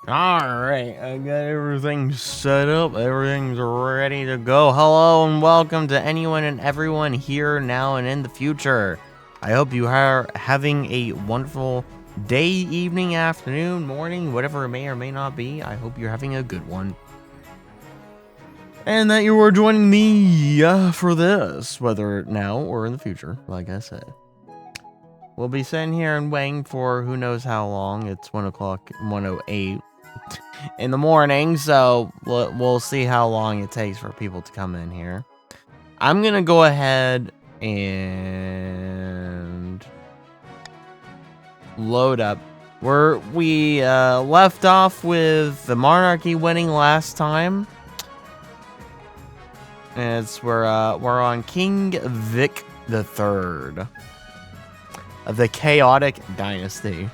Alright, I got everything set up. Everything's ready to go. Hello and welcome to anyone and everyone here now and in the future. I hope you are having a wonderful day, evening, afternoon, morning, whatever it may or may not be. I hope you're having a good one. And that you are joining me for this, whether now or in the future, like I said. We'll be sitting here and waiting for who knows how long. It's 1 o'clock, 1:08 in the morning, so we'll see how long it takes for people to come in here. I'm gonna go ahead and load up. We left off with the monarchy winning last time. And we're on King Vic III of the Chaotic Dynasty.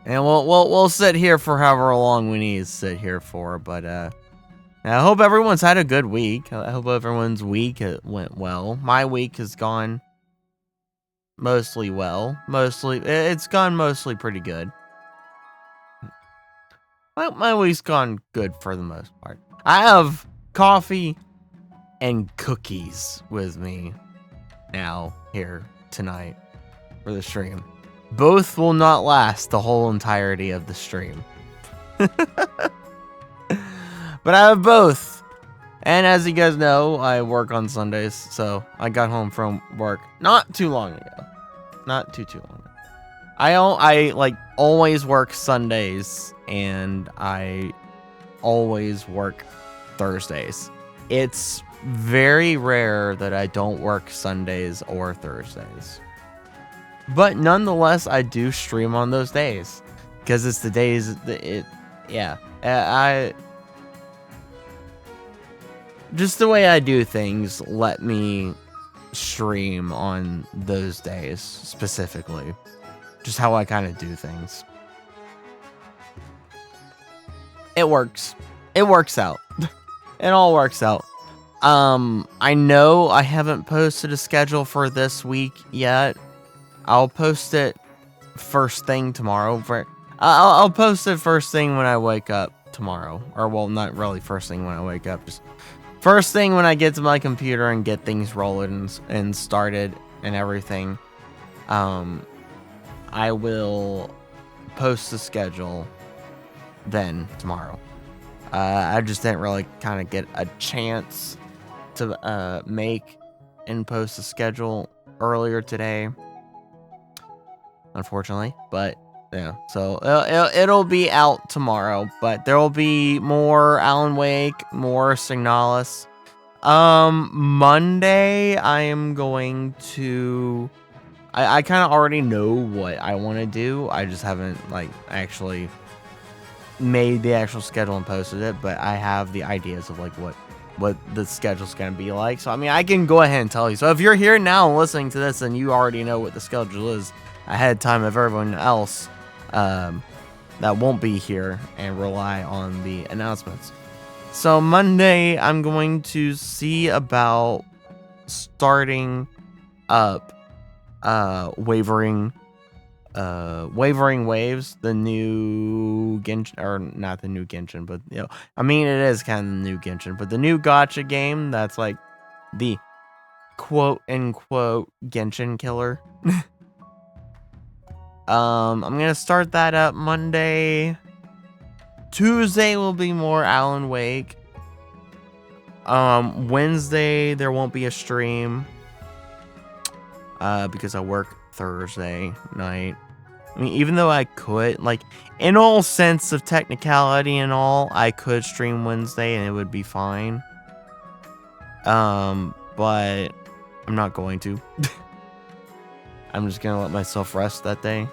And we'll sit here for however long we need to sit here for, but I hope everyone's had a good week. I hope everyone's week went well. My week has gone mostly well. It's gone mostly pretty good. My week's gone good for the most part. I have coffee and cookies with me now here tonight for the stream. Both will not last the whole entirety of the stream. But I have both. And as you guys know, I work on Sundays, so I got home from work not too long ago. Not too long ago. I like always work Sundays and I always work Thursdays. It's very rare that I don't work Sundays or Thursdays. But nonetheless, I do stream on those days because it's the days I just the way I do things let me stream on those days specifically. Just how I kind of do things. It works. It works out. It all works out. I know I haven't posted a schedule for this week yet. I'll post it first thing tomorrow. I'll post it first thing when I wake up tomorrow. Or, well, not really first thing when I wake up. Just first thing when I get to my computer and get things rolling and started and everything. I will post the schedule then tomorrow. I just didn't really kind of get a chance to make and post the schedule earlier today, unfortunately. But yeah, so it'll be out tomorrow. But there will be more Alan Wake, more Signalis. Monday I am going to. I kind of already know what I want to do. I just haven't like actually made the actual schedule and posted it, but I have the ideas of like what the schedule's gonna be like. So I mean, I can go ahead and tell you. So if you're here now and listening to this, and you already know what the schedule is ahead of time of everyone else that won't be here and rely on the announcements. So Monday, I'm going to see about starting up Wavering Waves, the new Genshin, or not the new Genshin, but you know, I mean it is kind of the new Genshin, but the new gacha game that's like the quote unquote Genshin killer. I'm gonna start that up Monday. Tuesday will be more Alan Wake. Wednesday there won't be a stream. Because I work Thursday night. I mean, even though I could, like, in all sense of technicality and all, I could stream Wednesday and it would be fine. But I'm not going to. I'm just gonna let myself rest that day.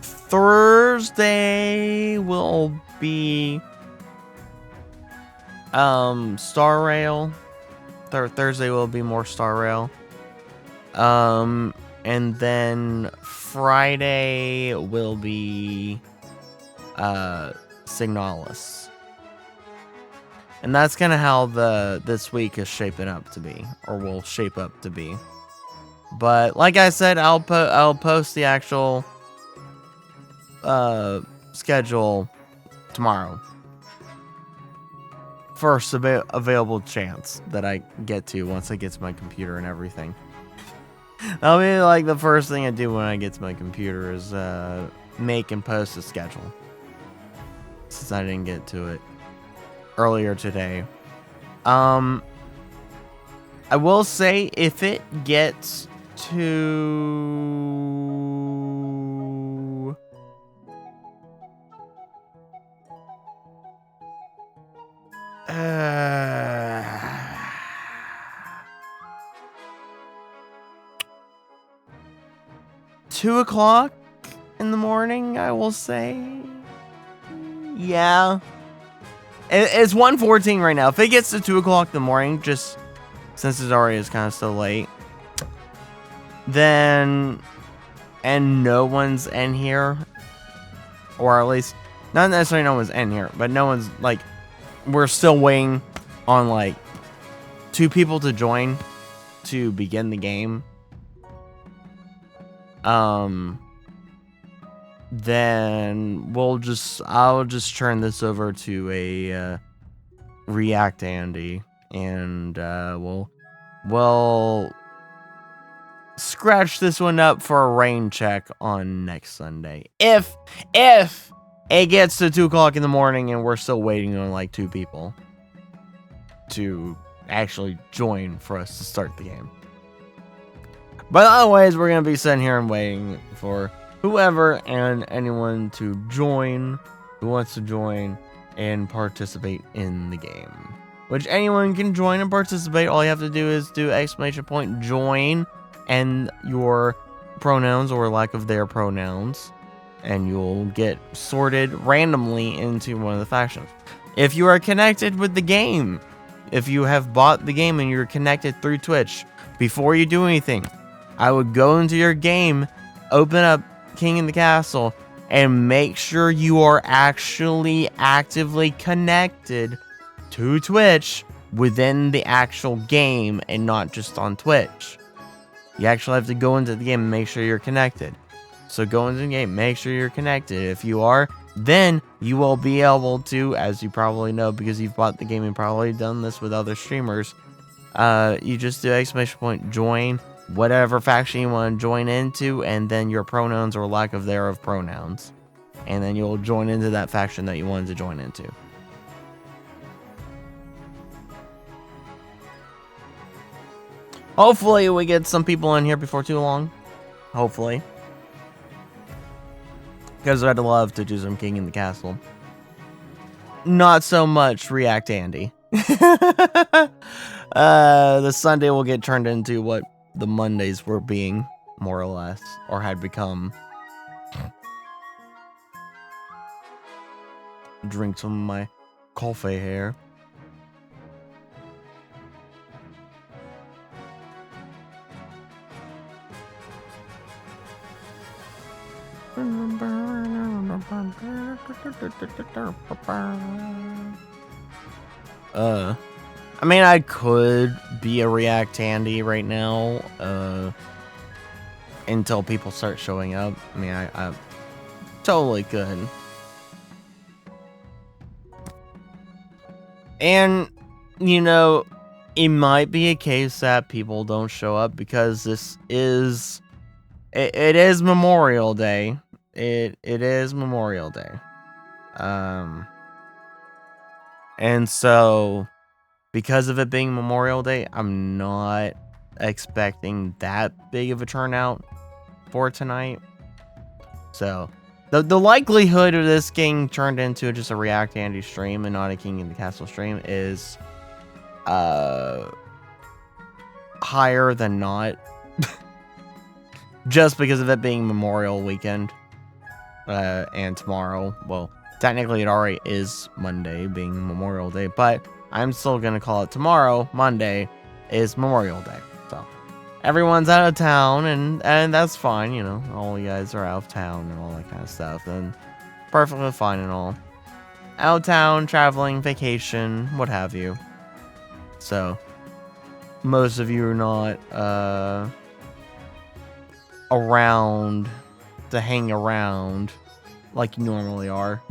Thursday will be Star Rail. Thursday will be more Star Rail. And then Friday will be Signalis. And that's kind of how this week is shaping up to be, or will shape up to be. But like I said, I'll post the actual schedule tomorrow. First available chance that I get to once I get to my computer and everything. That'll be like the first thing I do when I get to my computer is make and post a schedule. Since I didn't get to it earlier today. I will say if it gets to 2 o'clock in the morning, I will say. Yeah. It's 1:14 right now. If it gets to 2 o'clock in the morning, just since it already is kind of so late, then, and no one's in here, or at least, not necessarily no one's in here, but no one's, like, we're still waiting on, like, 2 people to join to begin the game. Then I'll just turn this over to a React Andy, and we'll scratch this one up for a rain check on next Sunday. If it gets to 2 o'clock in the morning and we're still waiting on like 2 people to actually join for us to start the game. But otherwise, we're going to be sitting here and waiting for whoever and anyone to join who wants to join and participate in the game. Which anyone can join and participate. All you have to do is do !join and your pronouns or lack of their pronouns. And you'll get sorted randomly into one of the factions. If you are connected with the game, if you have bought the game and you're connected through Twitch, before you do anything, I would go into your game, open up King in the Castle, and make sure you are actually actively connected to Twitch within the actual game and not just on Twitch. You actually have to go into the game and make sure you're connected. So go into the game, make sure you're connected. If you are, then you will be able to, as you probably know because you've bought the game and probably done this with other streamers, you just do !join whatever faction you want to join into, and then your pronouns or lack of thereof pronouns. And then you'll join into that faction that you wanted to join into. Hopefully we get some people in here before too long. Hopefully. Because I'd love to do some King in the Castle. Not so much React Andy. The Sunday will get turned into what the Mondays were being, more or less, or had become. Drink some of my coffee here. I mean, I could be a React Andy right now, until people start showing up. I mean, I totally could. And, you know, it might be a case that people don't show up because this is, it is Memorial Day. It is Memorial Day. And so, because of it being Memorial Day, I'm not expecting that big of a turnout for tonight. So, the likelihood of this getting turned into just a React Andy stream and not a King in the Castle stream is higher than not. Just because of it being Memorial Weekend. And tomorrow, well, technically it already is Monday, being Memorial Day, but I'm still going to call it tomorrow, Monday, is Memorial Day. So, everyone's out of town, and that's fine, you know. All you guys are out of town and all that kind of stuff, and perfectly fine and all. out of town, traveling, vacation, what have you. So, most of you are not around to hang around like you normally are.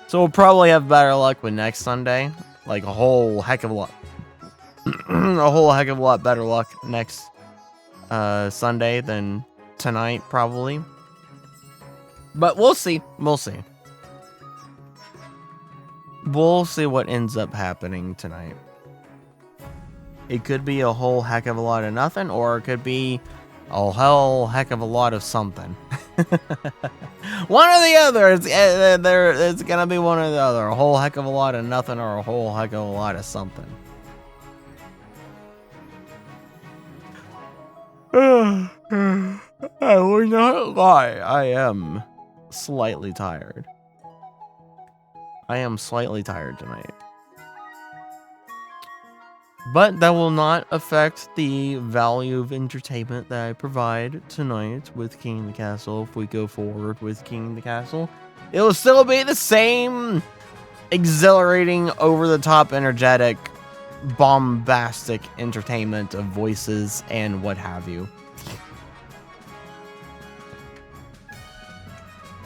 So we'll probably have better luck with next Sunday. Like a whole heck of a lot. A whole heck of a lot better luck next Sunday than tonight, probably. But we'll see. We'll see. We'll see what ends up happening tonight. It could be a whole heck of a lot of nothing, or it could be a whole heck of a lot of something. One or the other. It's gonna be one or the other. A whole heck of a lot of nothing, or a whole heck of a lot of something. I will not lie. I am slightly tired. I am slightly tired tonight. But that will not affect the value of entertainment that I provide tonight with King of the Castle. If we go forward with King of the Castle, it will still be the same exhilarating, over-the-top, energetic, bombastic entertainment of voices and what have you.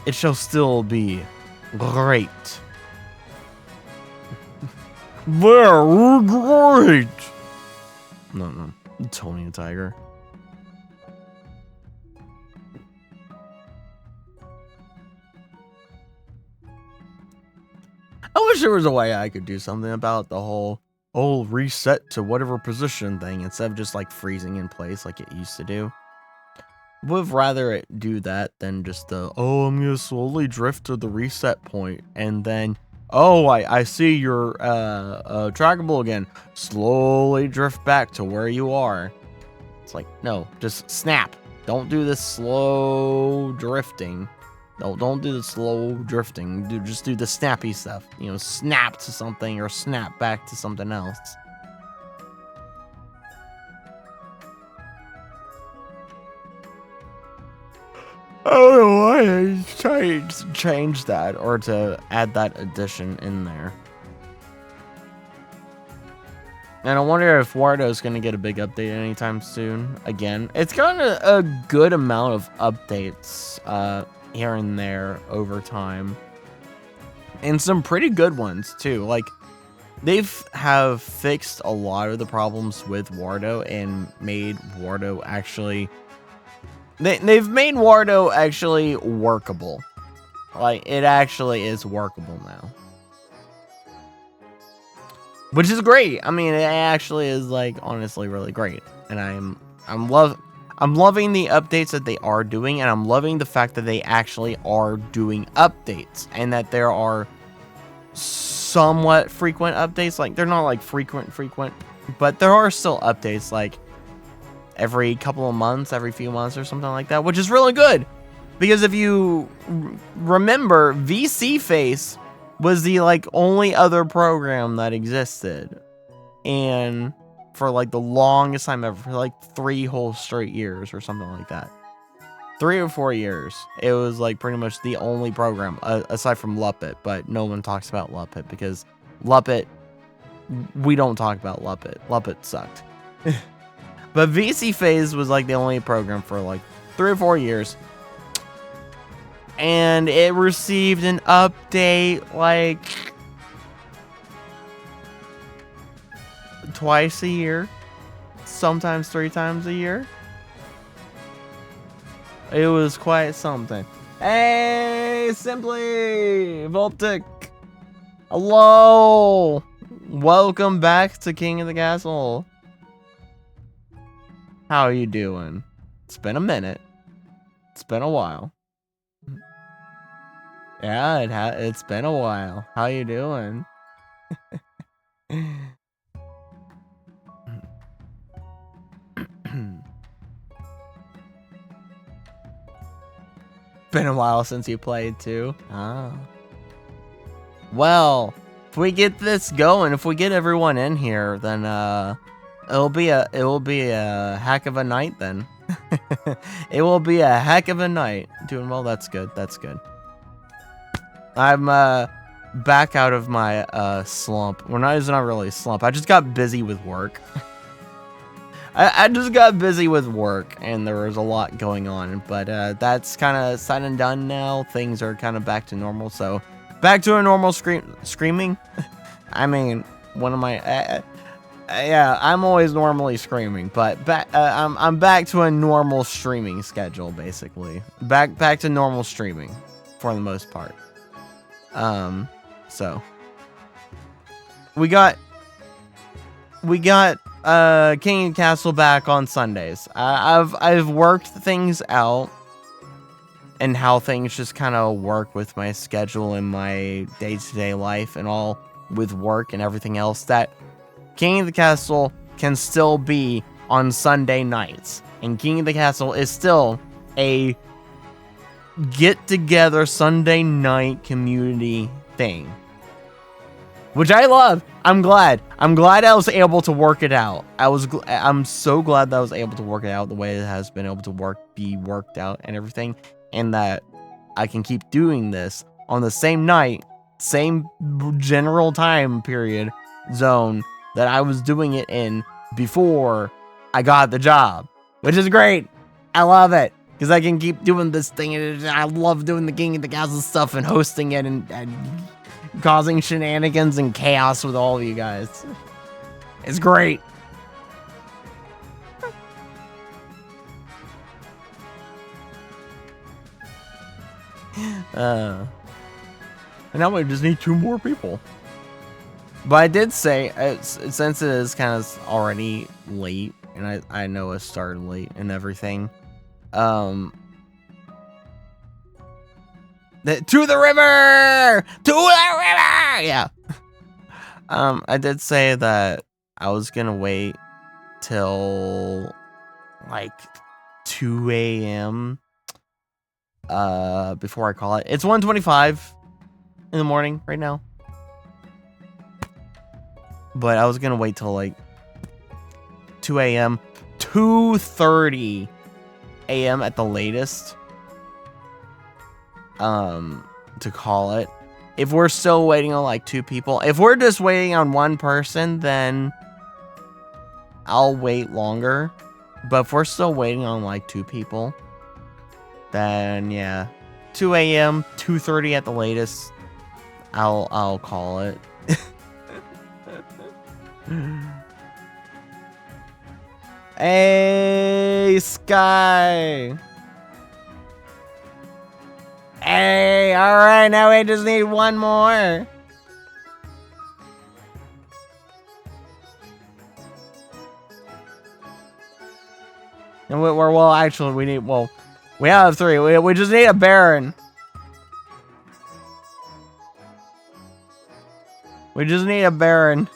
It shall still be great. Very great. No, Tony the Tiger. I wish there was a way I could do something about the whole reset to whatever position thing instead of just like freezing in place like it used to do. Would rather it do that than just the I'm gonna slowly drift to the reset point and then I see you're trackable again. Slowly drift back to where you are. It's like, no, just snap. Don't do this slow drifting. No, don't do the slow drifting. Just do the snappy stuff. You know, snap to something or snap back to something else. I don't know why they change that or to add that addition in there. And I wonder if Wardo's going to get a big update anytime soon. Again, it's gotten a good amount of updates here and there over time. And some pretty good ones, too. Like, have fixed a lot of the problems with Wardo and made Wardo actually... They've made Wardo actually workable. Like, it actually is workable now. Which is great. I mean, it actually is, like, honestly really great. And I'm loving the updates that they are doing, and I'm loving the fact that they actually are doing updates, and that there are somewhat frequent updates. Like, they're not, like, frequent, but there are still updates, like, every couple of months, every few months or something like that, which is really good. Because if you remember, VC Face was the, like, only other program that existed. And for, like, the longest time ever, for, like, 3 whole straight years or something like that. 3 or 4 years. It was, like, pretty much the only program, aside from Luppet. But no one talks about Luppet because Luppet, we don't talk about Luppet. Luppet sucked. But VC Phase was, like, the only program for, like, 3 or 4 years. And it received an update, like, twice a year. Sometimes 3 times a year. It was quite something. Hey, Simply! Voltic! Hello! Welcome back to King of the Castle. How are you doing? It's been a minute. It's been a while. Yeah, it's been a while. How you doing? Been a while since you played too. Ah. Well, if we get this going, if we get everyone in here, then it will be a heck of a night then. It will be a heck of a night. Doing well, that's good. That's good. I'm back out of my slump. Well, it's not really a slump. I just got busy with work. I just got busy with work, and there was a lot going on. But that's kind of said and done now. Things are kind of back to normal. So back to a normal screaming. I mean, one of my yeah, I'm always normally screaming, but I'm back to a normal streaming schedule, basically. Back to normal streaming, for the most part. So we got King and Castle back on Sundays. I've worked things out and how things just kind of work with my schedule and my day-to-day life and all with work and everything else, that King of the Castle can still be on Sunday nights. And King of the Castle is still a get-together Sunday night community thing. Which I love. I'm glad I was able to work it out. I'm so glad that I was able to work it out the way it has been able to be worked out and everything. And that I can keep doing this on the same night, same general time period zone that I was doing it in before I got the job, which is great. I love it because I can keep doing this thing, and I love doing the King of the Castle stuff and hosting it and causing shenanigans and chaos with all of you guys. It's great. And now we just need 2 more people. But I did say, since it is kind of already late, and I know it started late and everything, to the river! To the river! Yeah. I did say that I was gonna wait till like 2 a.m. Before I call it. It's 1:25 in the morning right now. But I was gonna wait till like 2 a.m. 2:30 a.m. at the latest. To call it. If we're still waiting on like 2 people, if we're just waiting on 1 person, then I'll wait longer. But if we're still waiting on like 2 people, then yeah, 2 a.m., 2:30 at the latest, I'll call it. Hey, Sky. Hey, all right, now we just need 1 more. And well, actually, we have 3. We just need a Baron. We just need a Baron.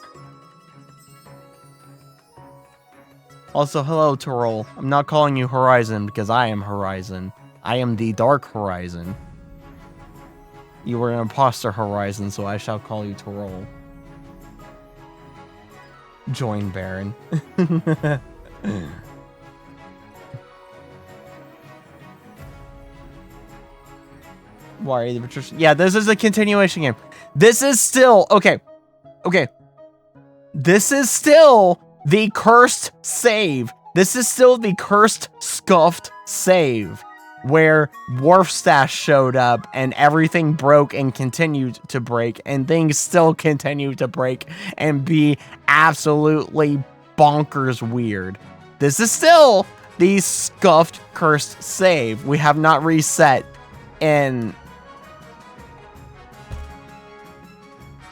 Also, hello, Tyrol. I'm not calling you Horizon because I am Horizon. I am the Dark Horizon. You were an imposter, Horizon, so I shall call you Tyrol. Join Baron. Why are you the Patrician? Yeah, this is a continuation game. This is still... Okay. This is still the cursed save. This is still the cursed, scuffed save. Where Wharfstash showed up and everything broke and continued to break, and things still continue to break and be absolutely bonkers weird. This is still the scuffed, cursed save. We have not reset in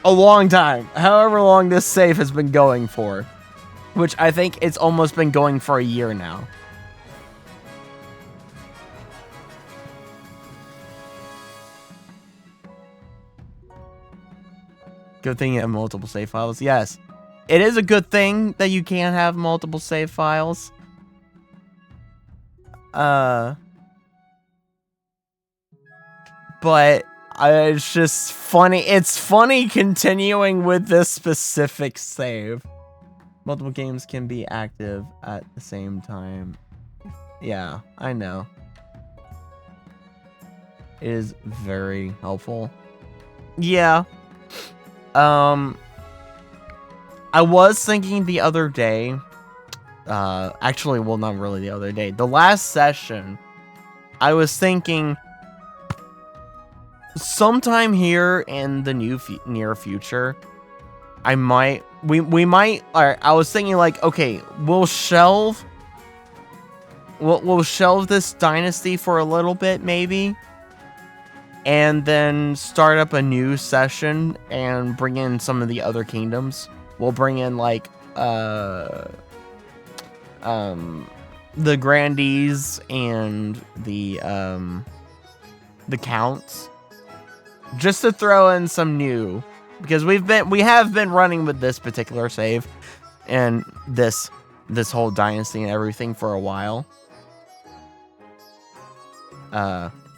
a long time. However long this save has been going for. Which I think it's almost been going for a year now. Good thing you have multiple save files. Yes. It is a good thing that you can have multiple save files. But it's just funny. It's funny continuing with this specific save. Multiple games can be active at the same time. Yeah, I know. It is very helpful. Yeah. I was thinking the other day, actually, well, not really the other day, the last session, I was thinking sometime here in the near future, we might, alright, I was thinking like, okay, we'll shelve this dynasty for a little bit, maybe, and then start up a new session and bring in some of the other kingdoms. We'll bring in like the grandees and the counts, just to throw in some new, because we have been running with this particular save and this whole dynasty and everything for a while.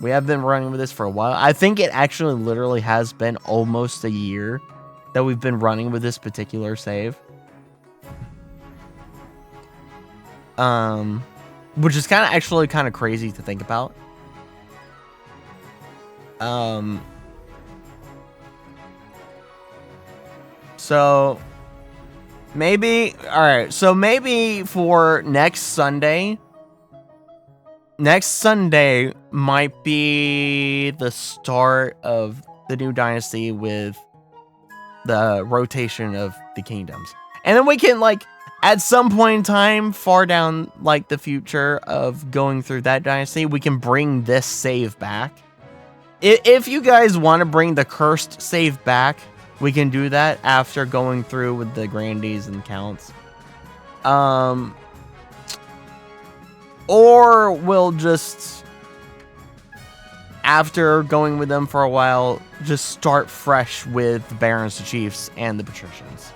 We have been running with this for a while. I think it actually literally has been almost a year that we've been running with this particular save. Which is actually kind of crazy to think about. So maybe, all right. So maybe for next Sunday might be the start of the new dynasty with the rotation of the kingdoms. And then we can, like, at some point in time, far down, like, the future of going through that dynasty, we can bring this save back. If you guys want to bring the cursed save back, we can do that after going through with the grandees and counts. Or we'll just, after going with them for a while, just start fresh with the barons, the chiefs, and the patricians.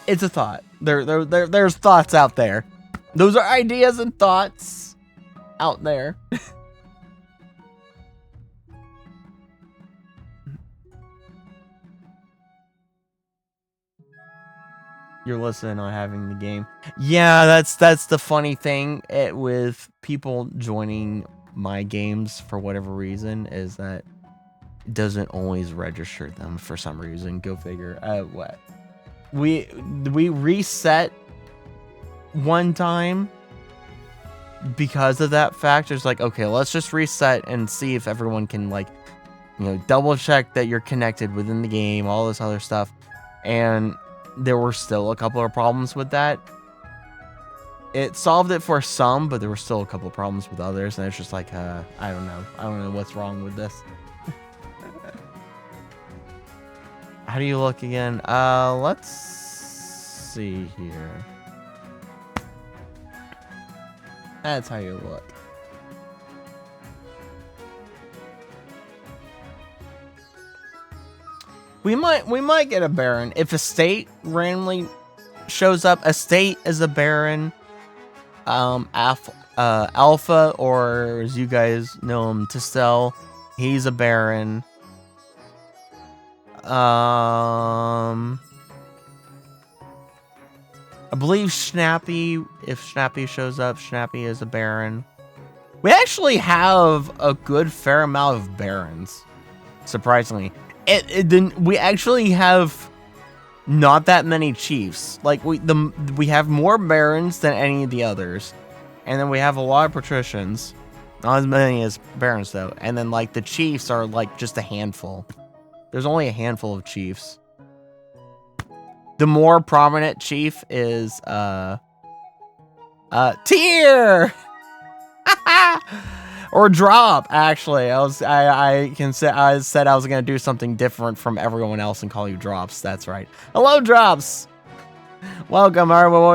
It's a thought. There's thoughts out there. Those are ideas and thoughts out there. You're listening on having the game. Yeah, that's the funny thing with people joining my games for whatever reason, is that it doesn't always register them for some reason. Go figure. What? We reset one time because of that fact. It's like, okay, let's just reset and see if everyone can, like, you know, double check that you're connected within the game, all this other stuff. And there were still a couple of problems with that. It solved it for some, but there were still a couple of problems with others, and it's just like, I don't know. I don't know what's wrong with this. How do you look again? Let's see here. That's how you look. We might get a baron if a state randomly shows up. A state is a baron. Alpha, or as you guys know him, Tistel, he's a baron. I believe Snappy, if Snappy shows up, Snappy is a baron. We actually have a good fair amount of barons, surprisingly. We actually have not that many chiefs. Like, we have more barons than any of the others, and then we have a lot of patricians. Not as many as barons though. And then, like, the chiefs are like just a handful. There's only a handful of chiefs. The more prominent chief is Tier. Or Drop, actually. I said I was gonna do something different from everyone else and call you Drops. That's right. Hello, Drops. Welcome. All right, well,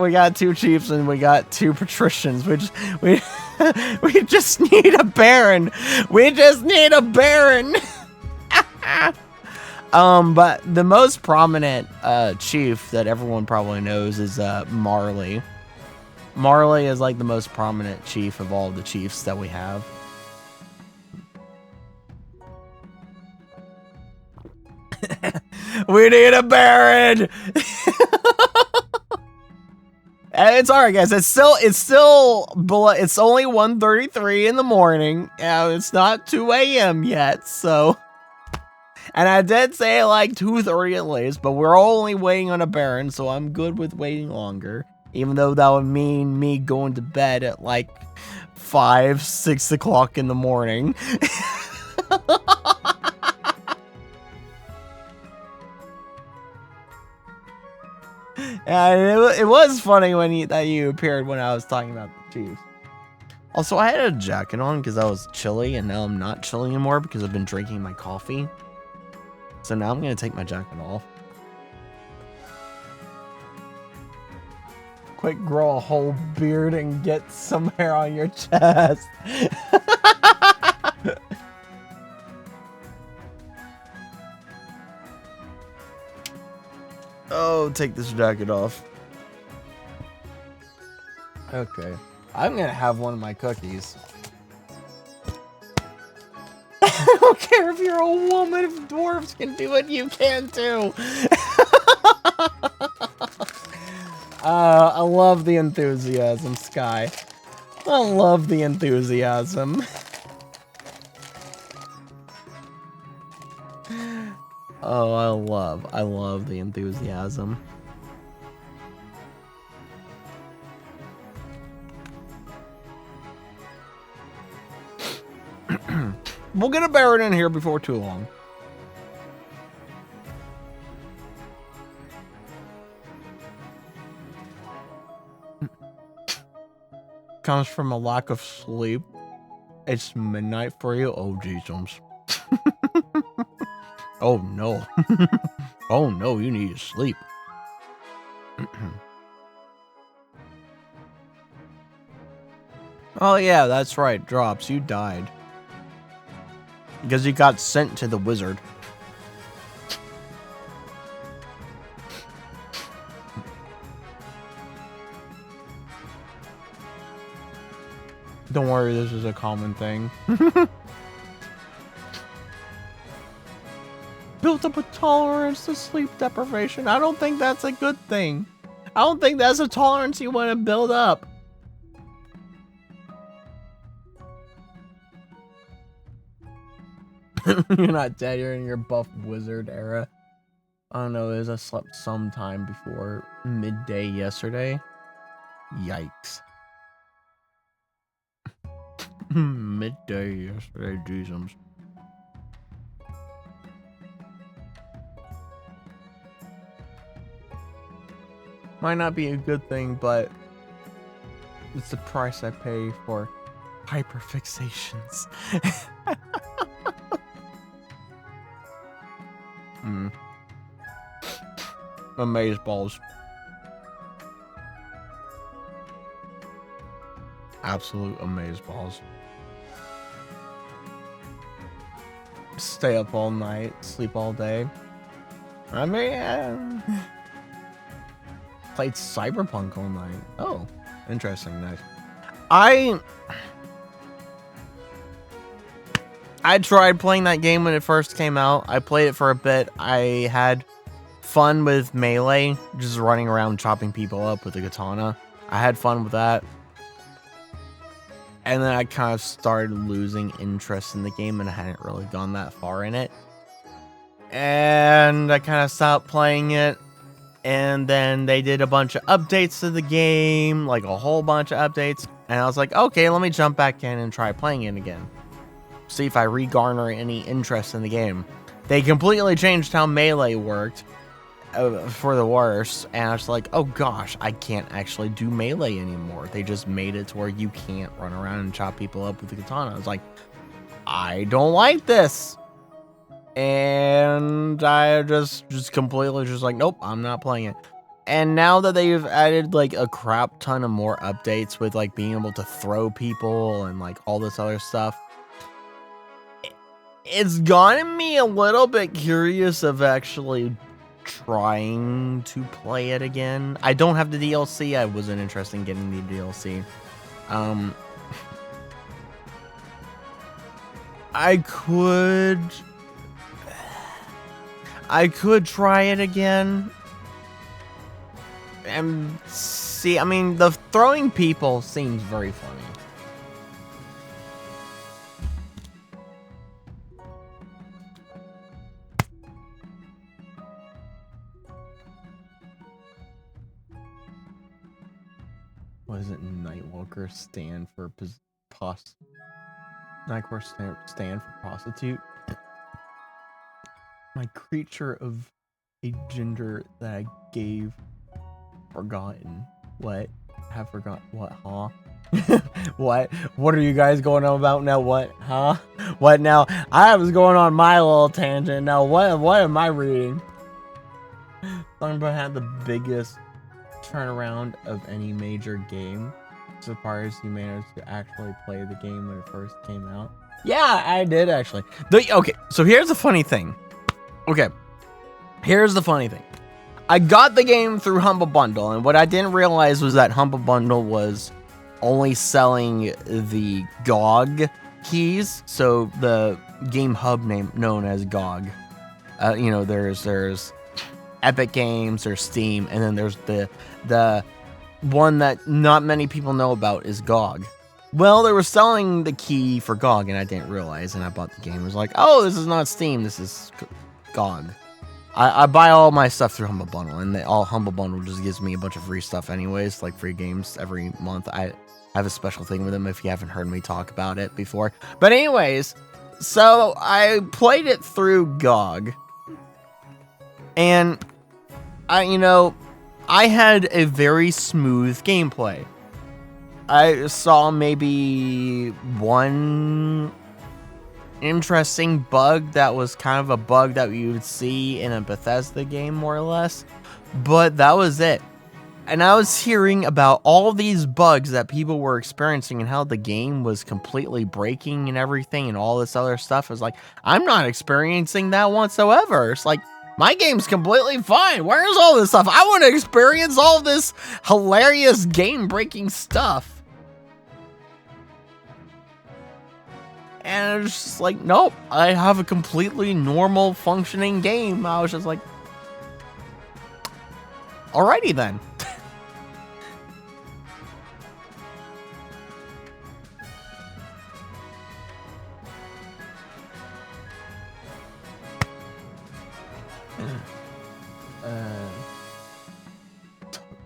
we got 2 chiefs and we got 2 patricians. We just need a baron. We just need a baron. But the most prominent chief that everyone probably knows is Marley. Marley is like the most prominent chief of all the chiefs that we have. We need a baron! It's alright, guys. It's only 1:33 in the morning. It's not 2 a.m. yet, so. And I did say like 2:30 at least, but we're only waiting on a Baron, so I'm good with waiting longer. Even though that would mean me going to bed at like 5, 6 o'clock in the morning. And it was funny that you appeared when I was talking about the Chiefs. Also, I had a jacket on because I was chilly, and now I'm not chilly anymore because I've been drinking my coffee. So now I'm going to take my jacket off. Quick, grow a whole beard and get some hair on your chest. Oh, take this jacket off. Okay. I'm going to have one of my cookies. I don't care if you're a woman, if dwarves can do it, you can too. I love the enthusiasm, Sky. I love the enthusiasm. Oh, I love the enthusiasm. We'll get a Baron in here before too long. Comes from a lack of sleep. It's midnight for you. Oh, Jesus. Oh, no. Oh, no, you need to sleep. Oh, yeah, that's right. Drops, you died. Because you got sent to the wizard. Don't worry, this is a common thing. Built up a tolerance to sleep deprivation. I don't think that's a good thing. I don't think that's a tolerance you want to build up. You're not dead, you're in your buff wizard era. I don't know, I slept sometime before midday yesterday. Yikes. Midday yesterday, Jesus. Might not be a good thing, but it's the price I pay for hyperfixations. Amazeballs. Absolute amazeballs. Stay up all night, sleep all day. I mean, played Cyberpunk all night. Oh, interesting. Nice. I tried playing that game when it first came out. I played it for a bit. I had fun with melee, just running around chopping people up with a katana. I had fun with that. And then I kind of started losing interest in the game, and I hadn't really gone that far in it. And I kind of stopped playing it. And then they did a bunch of updates to the game, like a whole bunch of updates. And I was like, okay, let me jump back in and try playing it again. See if I re-garner any interest in the game. They completely changed how melee worked for the worse. And I was like, oh gosh, I can't actually do melee anymore. They just made it to where you can't run around and chop people up with the katana. I was like, I don't like this. And I just completely just like, nope, I'm not playing it. And now that they've added like a crap ton of more updates with like being able to throw people and like all this other stuff, it's gotten me a little bit curious of actually trying to play it again. I don't have the DLC. I wasn't interested in getting the DLC. I could try it again and see See, I mean, the throwing people seems very funny. What is it? Nightwalker stand for Nightwalker stand for prostitute. My creature of a gender that I gave forgotten. What? Have forgotten what, huh? What? What are you guys going on about now? What? Huh? What now? I was going on my little tangent. Now what am I reading? Thunderbird had the biggest turnaround of any major game. Surprised you managed to actually play the game when it first came out. Yeah, I did actually. Okay, so here's the funny thing. Okay, here's the funny thing. I got the game through Humble Bundle, and what I didn't realize was that Humble Bundle was only selling the GOG keys, so the game hub name known as GOG. You know, there's Epic Games, there's Steam, and then there's the one that not many people know about is GOG. Well, they were selling the key for GOG, and I didn't realize, and I bought the game. I was like, oh, this is not Steam, this is GOG. I buy all my stuff through Humble Bundle, and all Humble Bundle just gives me a bunch of free stuff anyways, like free games every month. I have a special thing with them if you haven't heard me talk about it before. But anyways, so I played it through GOG, and I had a very smooth gameplay. I saw maybe one interesting bug that was kind of a bug that you would see in a Bethesda game, more or less, but that was it. And I was hearing about all these bugs that people were experiencing and how the game was completely breaking and everything and all this other stuff. I was like, I'm not experiencing that whatsoever. It's like, my game's completely fine. Where's all this stuff? I want to experience all this hilarious game-breaking stuff. And it's just like, nope, I have a completely normal functioning game. I was just like, alrighty then.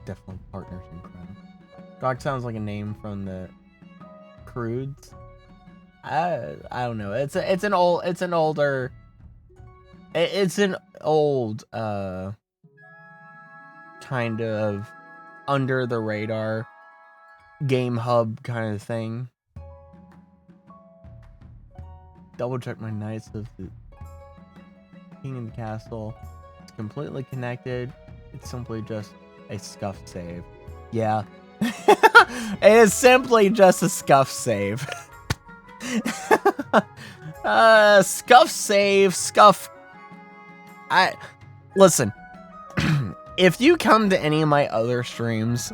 Definitely partners in crime. GOG sounds like a name from the Crudes. I don't know. It's an old kind of under the radar game hub kind of thing. Double check my Knights of the King in the Castle. It's completely connected. It's simply just a scuff save. Yeah. It is simply just a scuff save. Scuff. Listen. If you come to any of my other streams,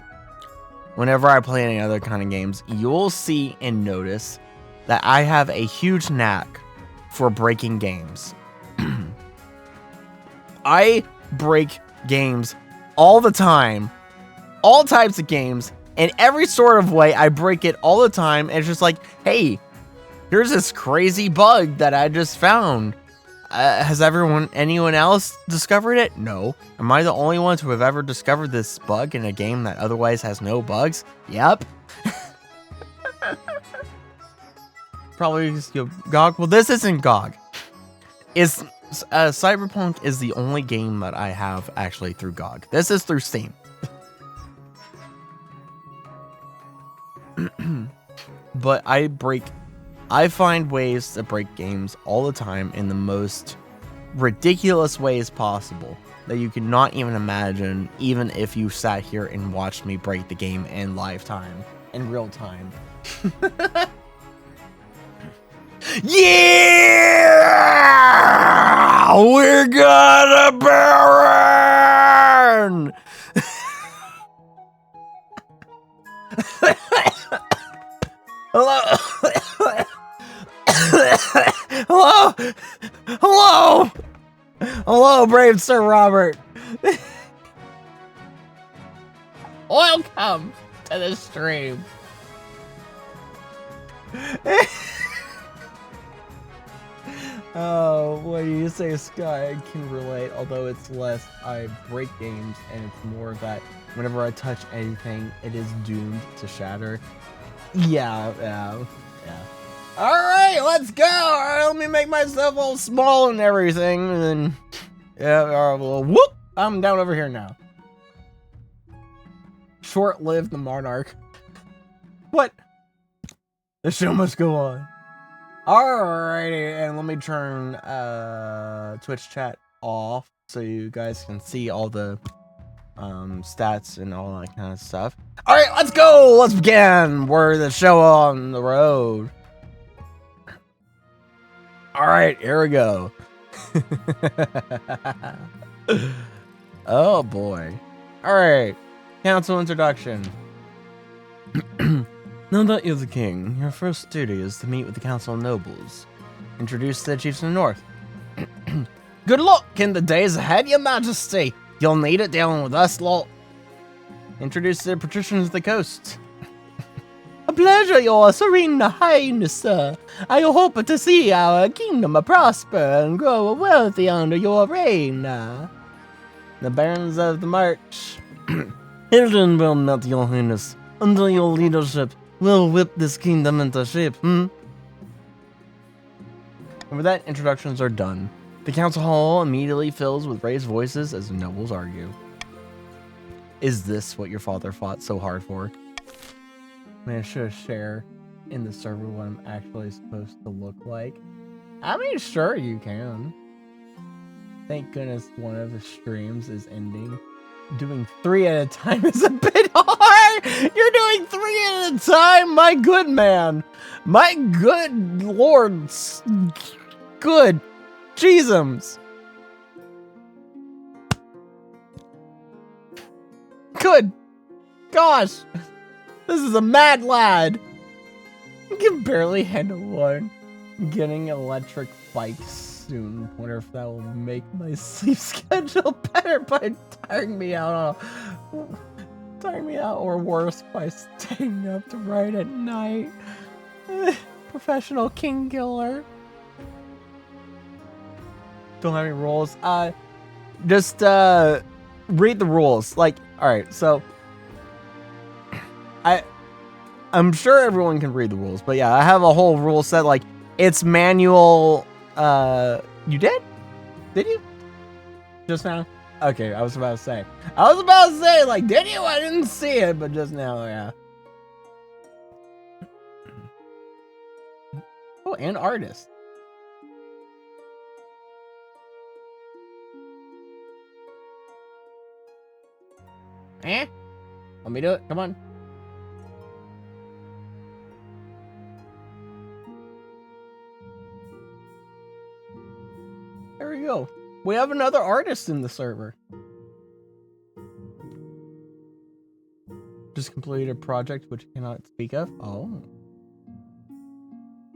whenever I play any other kind of games, you'll see and notice that I have a huge knack for breaking games. I break games all the time, all types of games, in every sort of way. I break it all the time, and it's just like, hey, here's this crazy bug that I just found. Has anyone else discovered it? No. Am I the only ones who have ever discovered this bug in a game that otherwise has no bugs? Yep. Probably GOG. Well, this isn't GOG. Cyberpunk is the only game that I have actually through GOG. This is through Steam. But I find ways to break games all the time in the most ridiculous ways possible that you cannot even imagine, even if you sat here and watched me break the game in real time. Yeah! We're gonna burn! Hello? Hello? Hello? Hello, brave Sir Robert. Welcome to the stream. Oh, what do you say, Sky? I can relate, although it's less I break games, and it's more that whenever I touch anything, it is doomed to shatter. Yeah. Alright, let's go! Alright, let me make myself all small and everything, and then... Yeah, well, whoop! I'm down over here now. Short-lived the monarch. What? The show must go on. Alrighty, and let me turn Twitch chat off so you guys can see all the stats and all that kind of stuff. Alright, let's go! Let's begin! We're the show on the road. Alright, here we go. Oh boy. Alright, council introduction. Now that you're the king, your first duty is to meet with the council of nobles. Introduce the chiefs of the north. Good luck in the days ahead, your majesty. You'll need it dealing with us lot. Introduce the patricians of the coast. A pleasure, your serene highness, sir. I hope to see our kingdom prosper and grow wealthy under your reign. The barons of the march. Hilden will not, your highness. Under your leadership, we'll whip this kingdom into shape, And with that, introductions are done. The council hall immediately fills with raised voices as the nobles argue. Is this what your father fought so hard for? Man, I should share in the server what I'm actually supposed to look like. I mean, sure you can. Thank goodness one of the streams is ending. Doing 3 at a time is a bit hard! You're doing 3 at a time, my good man! My good lord! Good Jeezums! Good gosh! This is a mad lad! I can barely handle one. I'm getting electric bikes soon. Wonder if that will make my sleep schedule better by tiring me out, or worse, by staying up to write at night. Professional king killer. Don't have any rules. Just read the rules. Like, all right, so I'm sure everyone can read the rules, but yeah, I have a whole rule set. Like, it's manual. You did? Did you? Just now? Okay, I was about to say, like, did you? I didn't see it, but just now, yeah. Oh, and artist. Let me do it. Come on. There we go. We have another artist in the server. Just completed a project which you cannot speak of. Oh.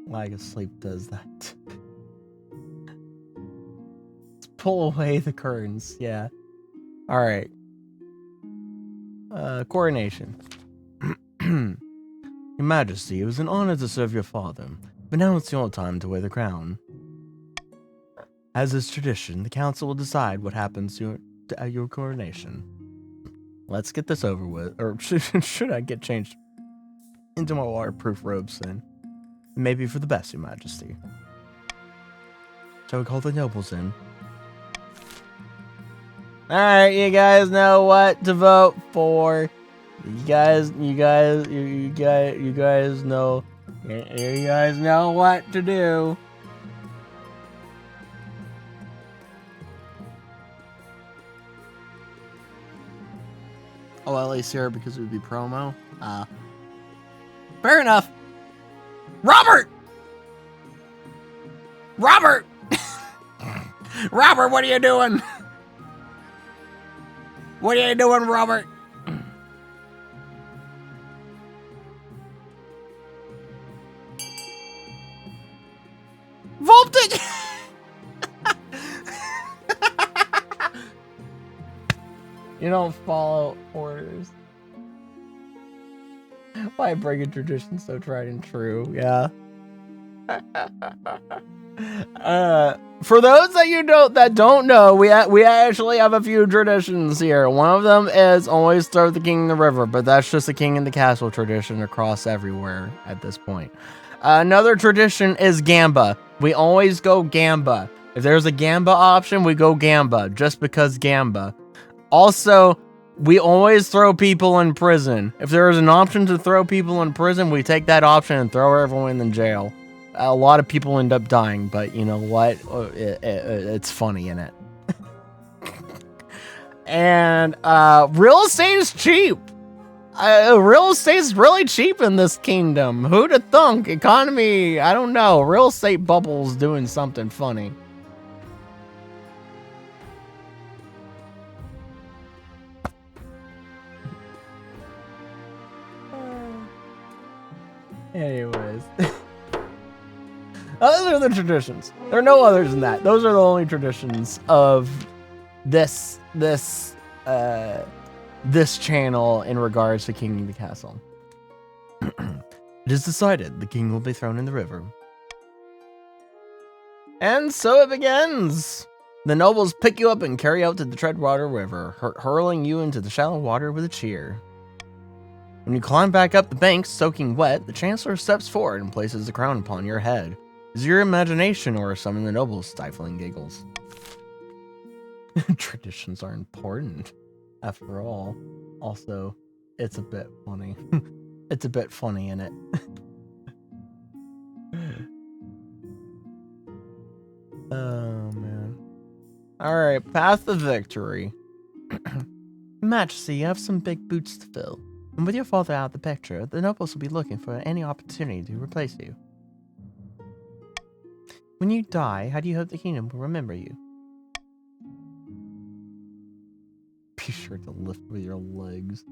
Lag of sleep does that. Let's pull away the curtains. Yeah. Alright. Coronation. Your Majesty, it was an honor to serve your father, but now it's your time to wear the crown. As is tradition, the council will decide what happens at your coronation. Let's get this over with. Or should I get changed into my waterproof robes then? Maybe for the best, Your Majesty. Shall we call the nobles in? Alright, you guys know what to vote for. You guys know what to do. Oh, at least here because it would be promo. Fair enough. Robert! Robert, what are you doing? What are you doing, Robert? Voltage! You don't follow orders. By breaking tradition so tried and true. Yeah. For those that don't know, we actually have a few traditions here. One of them is always throw the king in the river, but that's just a king in the castle tradition across everywhere at this point. Another tradition is gamba. We always go gamba. If there's a gamba option, we go gamba, just because gamba. Also, we always throw people in prison. If there is an option to throw people in prison, we take that option and throw everyone in jail. A lot of people end up dying, but you know what? It's funny in it. And real estate is cheap. Real estate's really cheap in this kingdom. Who'da thunk? Economy, I don't know. Real estate bubble's doing something funny. Anyways. Those are the traditions. There are no others than that. Those are the only traditions of this channel in regards to King of the Castle. It is decided the king will be thrown in the river. And so it begins. The nobles pick you up and carry you out to the Treadwater River, hurling you into the shallow water with a cheer. When you climb back up the bank, soaking wet, the Chancellor steps forward and places the crown upon your head. Is it your imagination or some of the nobles' stifling giggles? Traditions are important, after all. Also, it's a bit funny. It's a bit funny in it. Oh, man. Alright, path to victory. Majesty, you have some big boots to fill. And with your father out of the picture, the nobles will be looking for any opportunity to replace you. When you die, how do you hope the kingdom will remember you? Be sure to lift with your legs.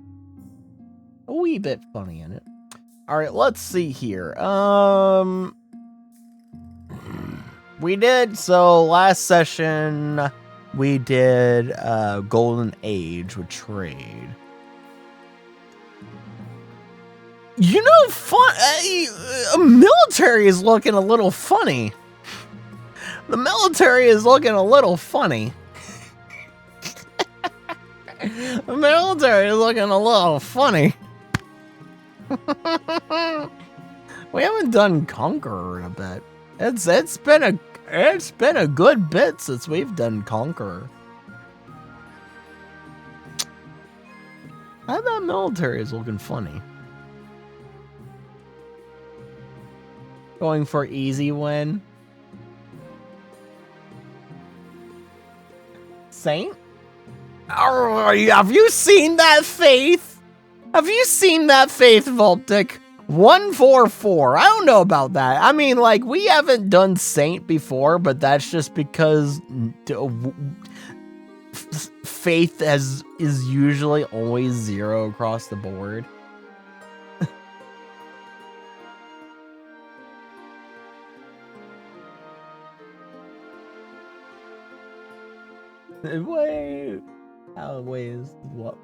A wee bit funny in it. Alright, let's see here. We did, so last session, we did Golden Age with trade. You know, military is looking a little funny. The military is looking a little funny. The military is looking a little funny. We haven't done Conqueror in a bit. It's been a good bit since we've done Conqueror. That military is looking funny. Going for easy win. Saint? Oh, have you seen that faith? Have you seen that faith, Voltic? 144. I don't know about that. I mean, like, we haven't done Saint before, but that's just because faith is usually always 0 across the board. Wait. How is what?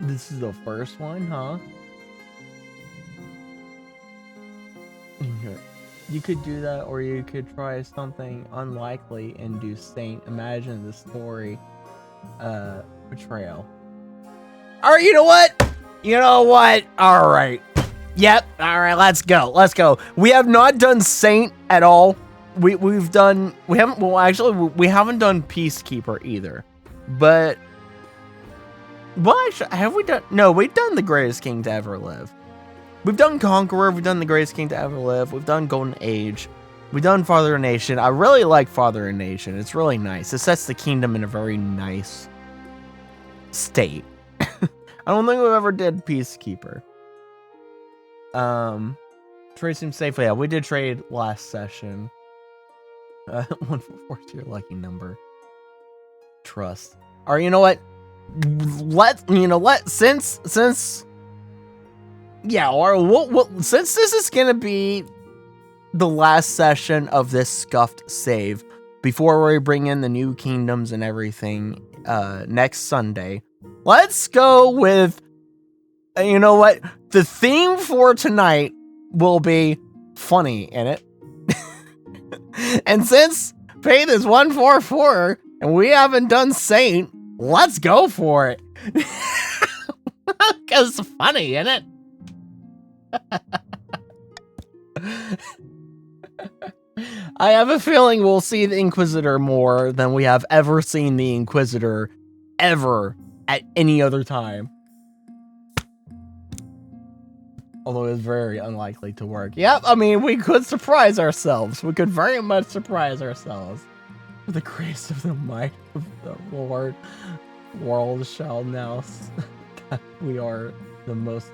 This is the first one, huh? You could do that, or you could try something unlikely and do Saint. Imagine the story. Betrayal. Alright, you know what? You know what? Alright. Yep. Alright, let's go. Let's go. We have not done Saint at all. We haven't done Peacekeeper either. But actually, have we done? No, we've done The Greatest King to Ever Live. We've done Conqueror, we've done The Greatest King to Ever Live, we've done Golden Age, we've done Father and Nation. I really like Father and Nation. It's really nice. It sets the kingdom in a very nice state. I don't think we ever did Peacekeeper. Trade seems safely. Yeah, we did trade last session. 144 is your lucky number. Trust. Alright, you know what? Since this is gonna be the last session of this scuffed save before we bring in the new kingdoms and everything next Sunday, let's go with you know what? The theme for tonight will be funny in it. And since Faith is 144 and we haven't done Saint, let's go for it. Because it's funny, isn't it? I have a feeling we'll see the Inquisitor more than we have ever seen the Inquisitor ever at any other time. Although it's very unlikely to work. Yep, I mean, we could surprise ourselves. We could very much surprise ourselves. For the grace of the might of the Lord, world shall now... We are the most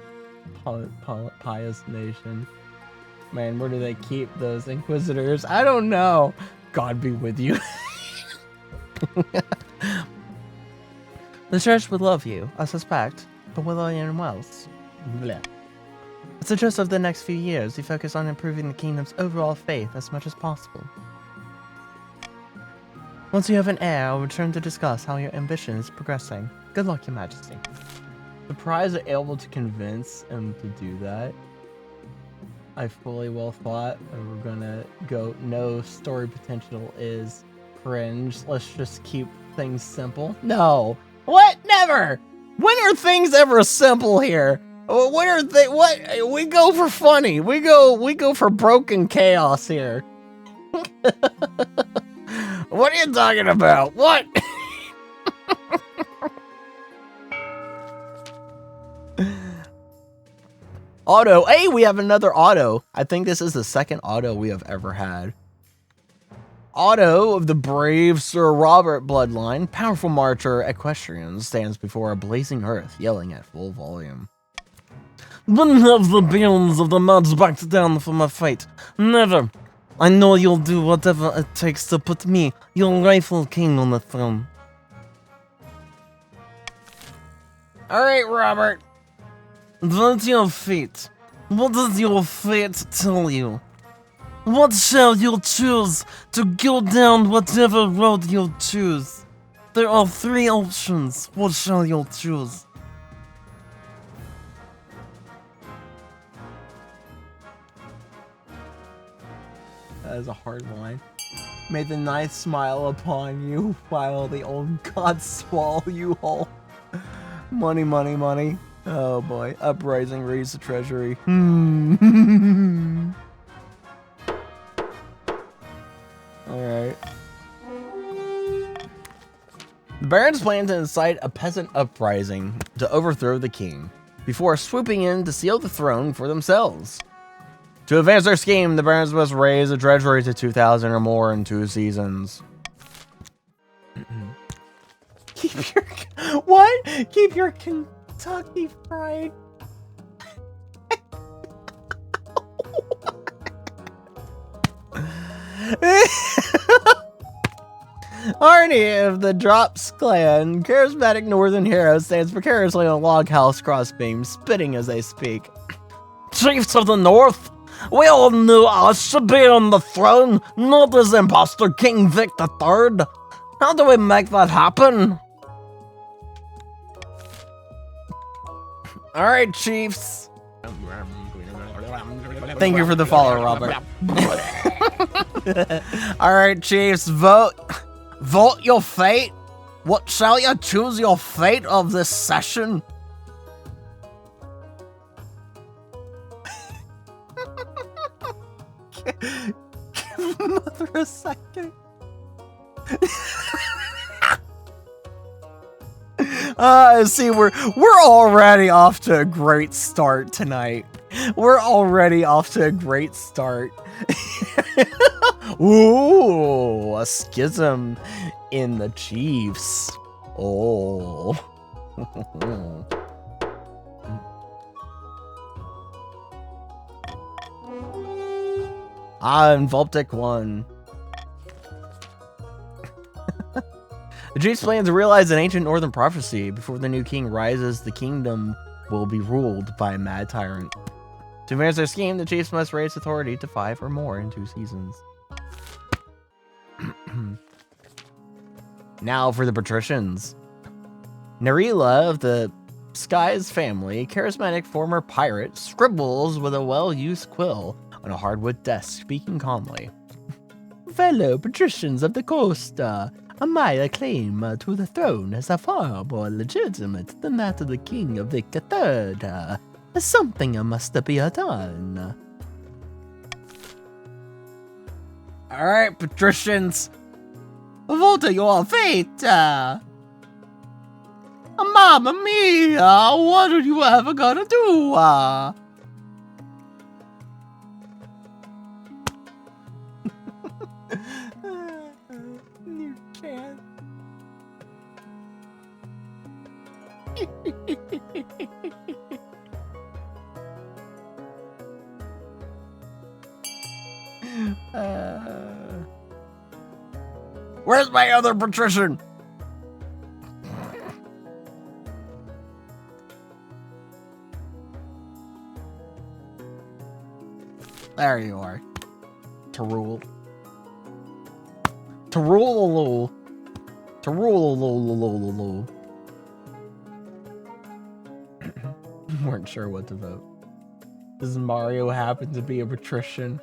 pious nation. Man, where do they keep those Inquisitors? I don't know. God be with you. The church would love you, I suspect, but will anyone else? Blech. It's the gist of the next few years. We focus on improving the kingdom's overall faith as much as possible. Once you have an heir, I'll return to discuss how your ambition is progressing. Good luck, Your Majesty. Surprised they're able to convince him to do that. I fully well thought we're gonna go, no, story potential is cringe. Let's just keep things simple. No. What? Never! When are things ever simple here? What are they? What? We go for funny. We go for broken chaos here. What are you talking about? What? Auto. Hey, we have another auto. I think this is the second auto we have ever had. Otto of the brave Sir Robert bloodline, powerful marcher equestrian, stands before a blazing earth, yelling at full volume. Wouldn't have the bones of the muds backed down from my fate. Never. I know you'll do whatever it takes to put me, your rightful king, on the throne. Alright, Robert. What's your fate? What does your fate tell you? What shall you choose to go down whatever road you choose? There are 3 options. What shall you choose? That is a hard line. May the night smile upon you while the old gods swallow you whole. Money, money, money. Oh boy. Uprising raise the treasury. Alright. The barons plan to incite a peasant uprising to overthrow the king, before swooping in to seal the throne for themselves. To advance their scheme, the barons must raise the treasury to 2,000 or more in 2 seasons. Keep your... What? Keep your Kentucky Fried... Arnie of the Drops clan, charismatic northern hero, stands precariously on a log house crossbeam, spitting as they speak. Chiefs of the North, we all knew us should be on the throne, not this imposter King Vic III. How do we make that happen? Alright, chiefs. Thank you for the follow, Robert. Alright, chiefs, vote. Vote your fate. What shall you choose your fate of this session? Give mother a second. See, we're already off to a great start tonight. We're already off to a great start. Ooh, a schism in the Chiefs. Oh. And Volptic won. The Chiefs plan to realize an ancient northern prophecy. Before the new king rises, the kingdom will be ruled by a mad tyrant. To advance their scheme, the Chiefs must raise authority to 5 or more in 2 seasons. Now for the patricians. Narila of the Sky's family, a charismatic former pirate, scribbles with a well-used quill on a hardwood desk, speaking calmly. Fellow patricians of the Costa, my claim to the throne is far more legitimate than that of the King of Victor III. Something must be done. Alright, patricians. Vote your fate. Mamma mia, what are you ever gonna do? You can't. Where's my other patrician? There you are. To rule. To rule. To rule. Weren't sure what to vote. Does Mario happen to be a patrician?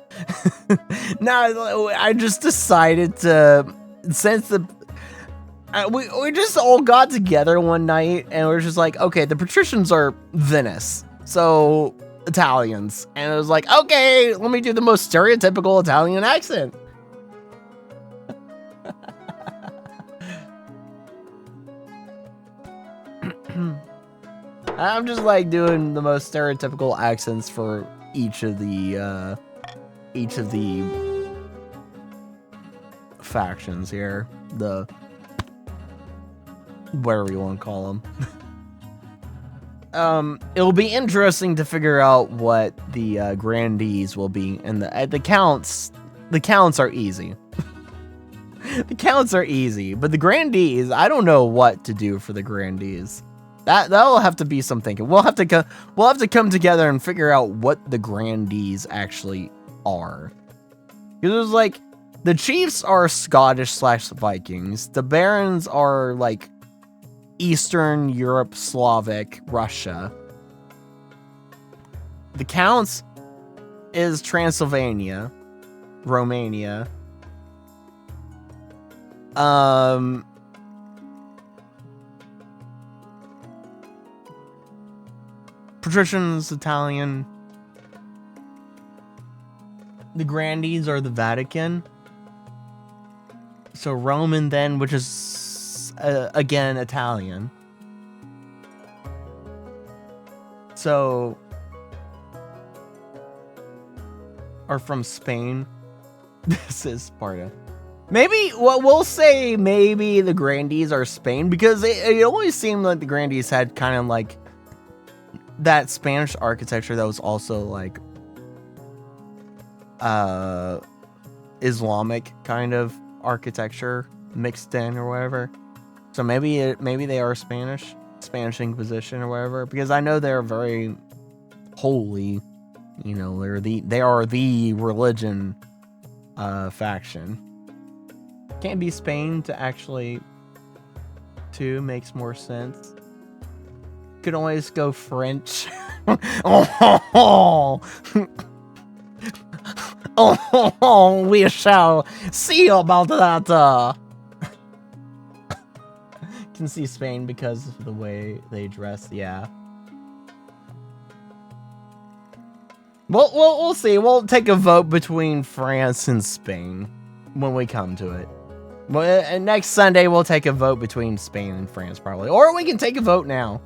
No, I just decided to, since we just all got together one night and we were just like, okay, the patricians are Venice, so Italians, and it was like, okay, let me do the most stereotypical Italian accent. I'm just like doing the most stereotypical accents for each of the factions here, the whatever you want to call them. It'll be interesting to figure out what the grandees will be, and the counts. The counts are easy. The counts are easy, but the grandees, I don't know what to do for the grandees. That'll have to be some thinking. We'll have to come together and figure out what the grandees actually are. Because it was like, the chiefs are Scottish/Vikings. The barons are like Eastern Europe, Slavic, Russia. The counts is Transylvania, Romania. Patricians, Italian. The grandees are the Vatican. So Roman then, which is, again, Italian. So, are from Spain. This is Sparta. Maybe, well, we'll say maybe the grandees are Spain, because it always seemed like the grandees had kind of like that Spanish architecture that was also like Islamic kind of architecture mixed in or whatever. So maybe they are Spanish Inquisition or whatever, because I know they're very holy, you know, they are the religion faction. Can't be Spain to actually 2 makes more sense. Could always go French. We shall see about that. Can see Spain because of the way they dress. Yeah. We'll see. We'll take a vote between France and Spain when we come to it. Well, next Sunday we'll take a vote between Spain and France probably, or we can take a vote now.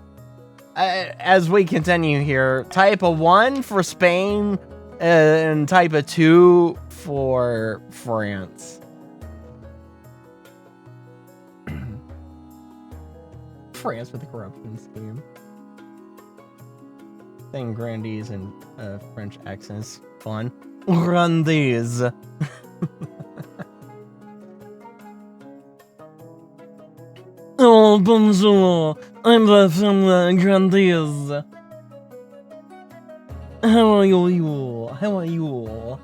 As we continue here, type a 1 for Spain and type a 2 for France. France with the corruption scheme. Saying grandees and French accents. Fun. Grandees. Oh, bonjour. I'm from Grandees. How are you? How are you?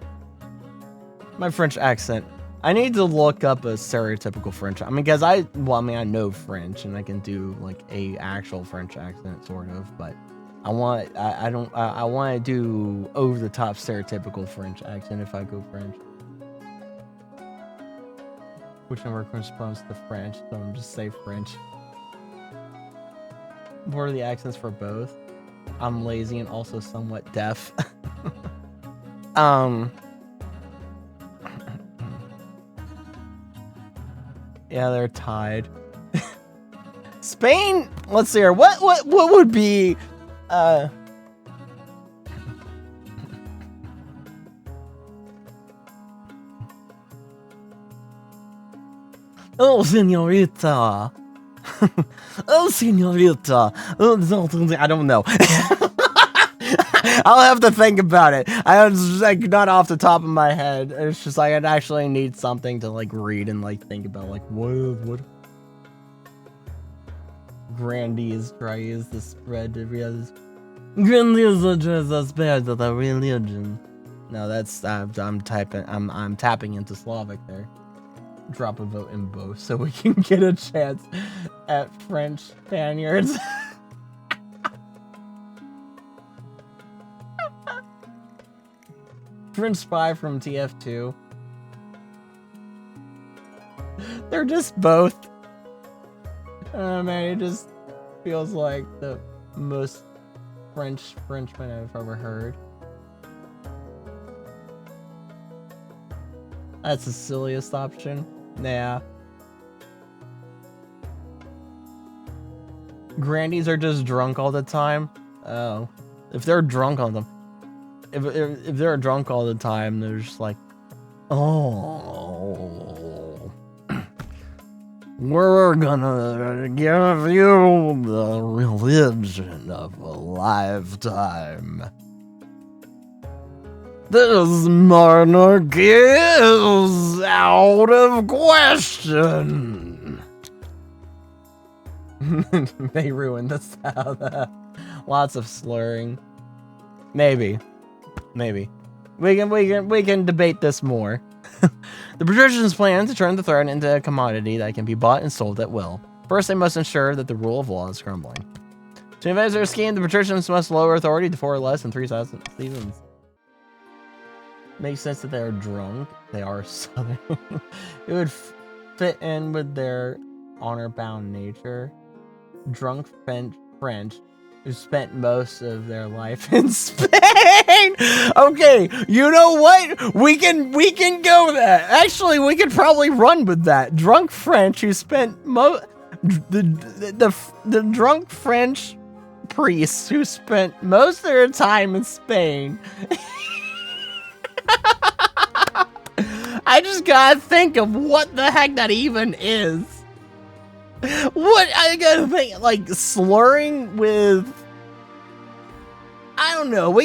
My French accent I need to look up a stereotypical French. I mean, because I know French and I can do like a actual French accent, sort of. But I want to do over the top stereotypical French accent if I go French. Which number corresponds to French? So I'm just say French. What are the accents for both? I'm lazy and also somewhat deaf. Yeah, they're tied. Spain. Let's see here. What would be Oh, señorita. Oh, señorita. I don't know. I'll have to think about it. I was like not off the top of my head. It's just like I'd actually need something to like read and like think about like what Grandies try use the spread to realize Grandies address the spread of the religion. No, that's I'm tapping into Slavic there. Drop a vote in both so we can get a chance at French Spaniards. French Spy from TF2. They're just both. Man, it just feels like the most Frenchman I've ever heard. That's the silliest option. Yeah. Grandies are just drunk all the time. Oh. If they're drunk on them. If they're drunk all the time, they're just like, oh, we're gonna give you the religion of a lifetime. This monarchy is out of question. They ruined the sound. Lots of slurring. Maybe. We can debate this more. The patricians plan to turn the throne into a commodity that can be bought and sold at will. First, they must ensure that the rule of law is crumbling. To advance their scheme, the patricians must lower authority to 4 or less in 3,000 seasons. Makes sense that they are drunk. They are southern. It would fit in with their honor-bound nature. Drunk French who spent most of their life in Spain. Okay, you know what? We can go that. Actually, we could probably run with that. Drunk French who spent the drunk French priests who spent most of their time in Spain. I just gotta think of what the heck that even is. What I gotta think, like slurring with. I don't know.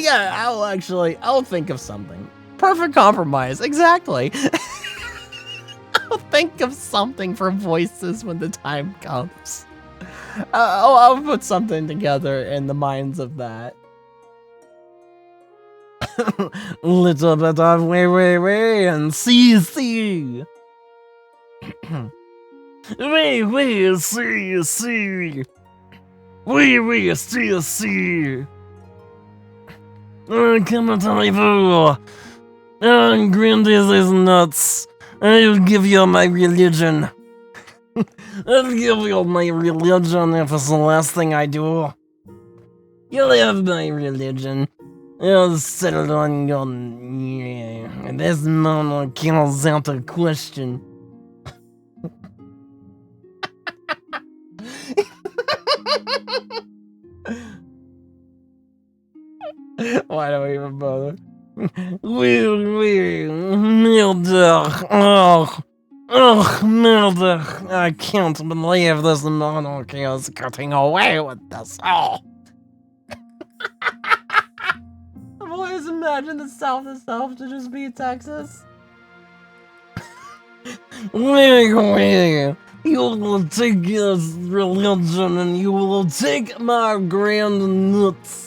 I'll think of something. Perfect compromise. Exactly. I'll think of something for voices when the time comes. I'll put something together in the minds of that. Little bit of way and see. We see. We see. Come on, tell me, boo. Grandies is nuts. I'll give you my religion. I'll give you my religion if it's the last thing I do. You'll have my religion. I'll settle on your... Yeah, this monarch kills out a question. Why do we even bother? Murder. I can't believe this monarchy is getting away with this. Oh. I've always imagined the South itself to just be Texas. You will take this religion and you will take my grand nuts.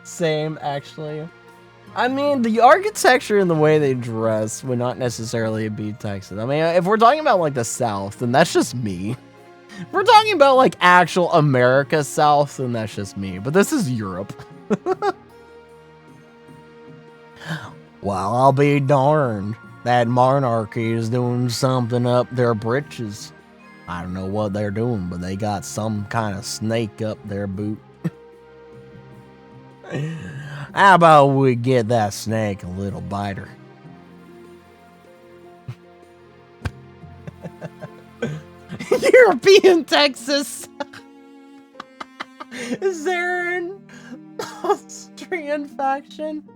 Same, actually. I mean, the architecture and the way they dress would not necessarily be Texas. I mean, if we're talking about like the South, then that's just me. If we're talking about like actual America South, then that's just me. But this is Europe. Well, I'll be darned. That monarchy is doing something up their britches. I don't know what they're doing, but they got some kind of snake up their boot. How about we get that snake a little biter? European Texas. Is there an Austrian faction?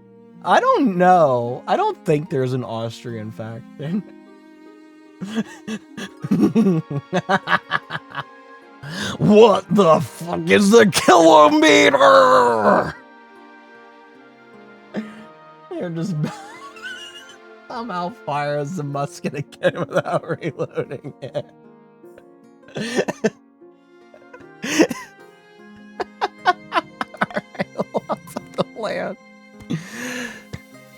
I don't know. I don't think there's an Austrian faction. What the fuck is the kilometer? You're just somehow fires the musket again without reloading it. Alright, lots of the land.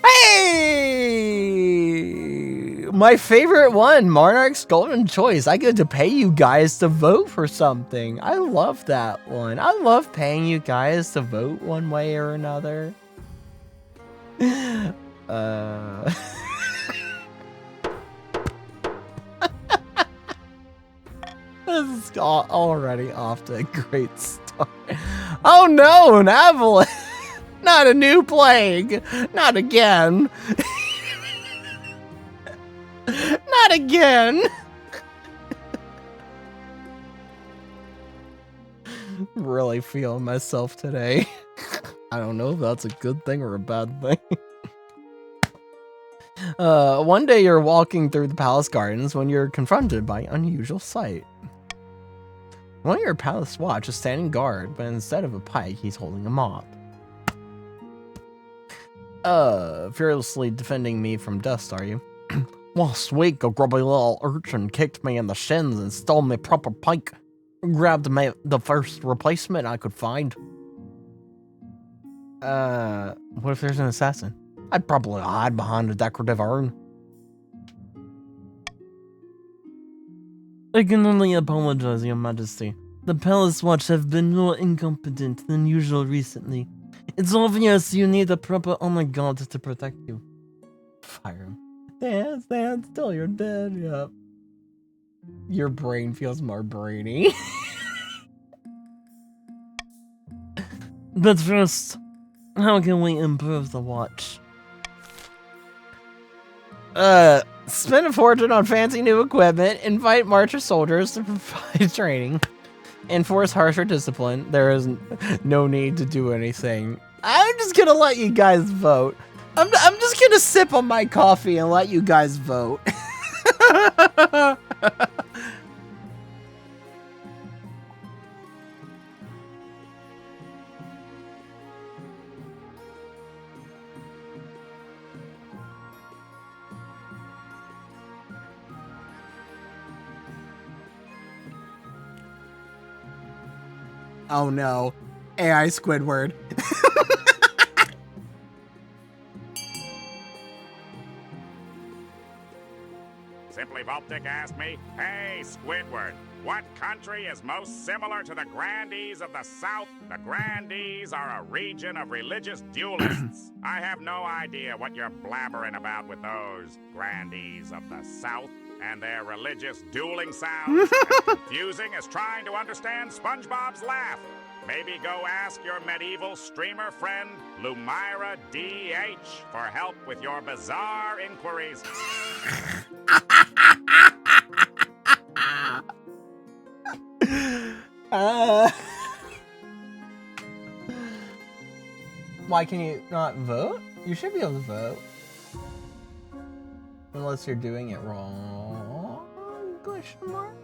Hey! My favorite one, Monarch's Golden Choice. I get to pay you guys to vote for something. I love that one. I love paying you guys to vote one way or another. This is already off to a great start. Oh no, an avalanche! Not a new plague! Not again! Not again! Really feeling myself today. I don't know if that's a good thing or a bad thing. One day you're walking through the palace gardens when you're confronted by an unusual sight. One of your palace watch is standing guard, but instead of a pike, he's holding a mop. Fearlessly defending me from dust, are you? Last week, a grubby little urchin kicked me in the shins and stole my proper pike. Grabbed the first replacement I could find. What if there's an assassin? I'd probably hide behind a decorative urn. I can only apologize, Your Majesty. The Palace Watch have been more incompetent than usual recently. It's obvious you need a proper honor guard to protect you. Fire him. Stand still, you're dead. Yep. Your brain feels more brainy. But first, how can we improve the watch? Spend a fortune on fancy new equipment, invite marcher soldiers to provide training, enforce harsher discipline. There is no need to do anything. I'm just gonna let you guys vote. I'm just gonna sip on my coffee and let you guys vote. Oh no, AI Squidward. Simply Volptic asked me, hey, Squidward, what country is most similar to the Grandees of the South? The Grandees are a region of religious duelists. I have no idea what you're blabbering about with those Grandees of the South and their religious dueling sounds. As confusing as trying to understand SpongeBob's laugh. Maybe go ask your medieval streamer friend, Lumira DH, for help with your bizarre inquiries. Why can you not vote? You should be able to vote. Unless you're doing it wrong. Question mark?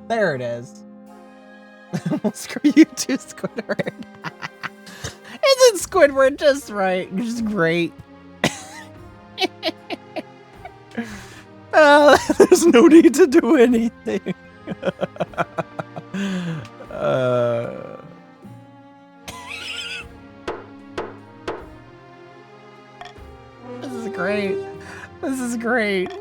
There it is. Well, screw you too, Squidward. Isn't Squidward just right? Just great. There's no need to do anything. great. This is great.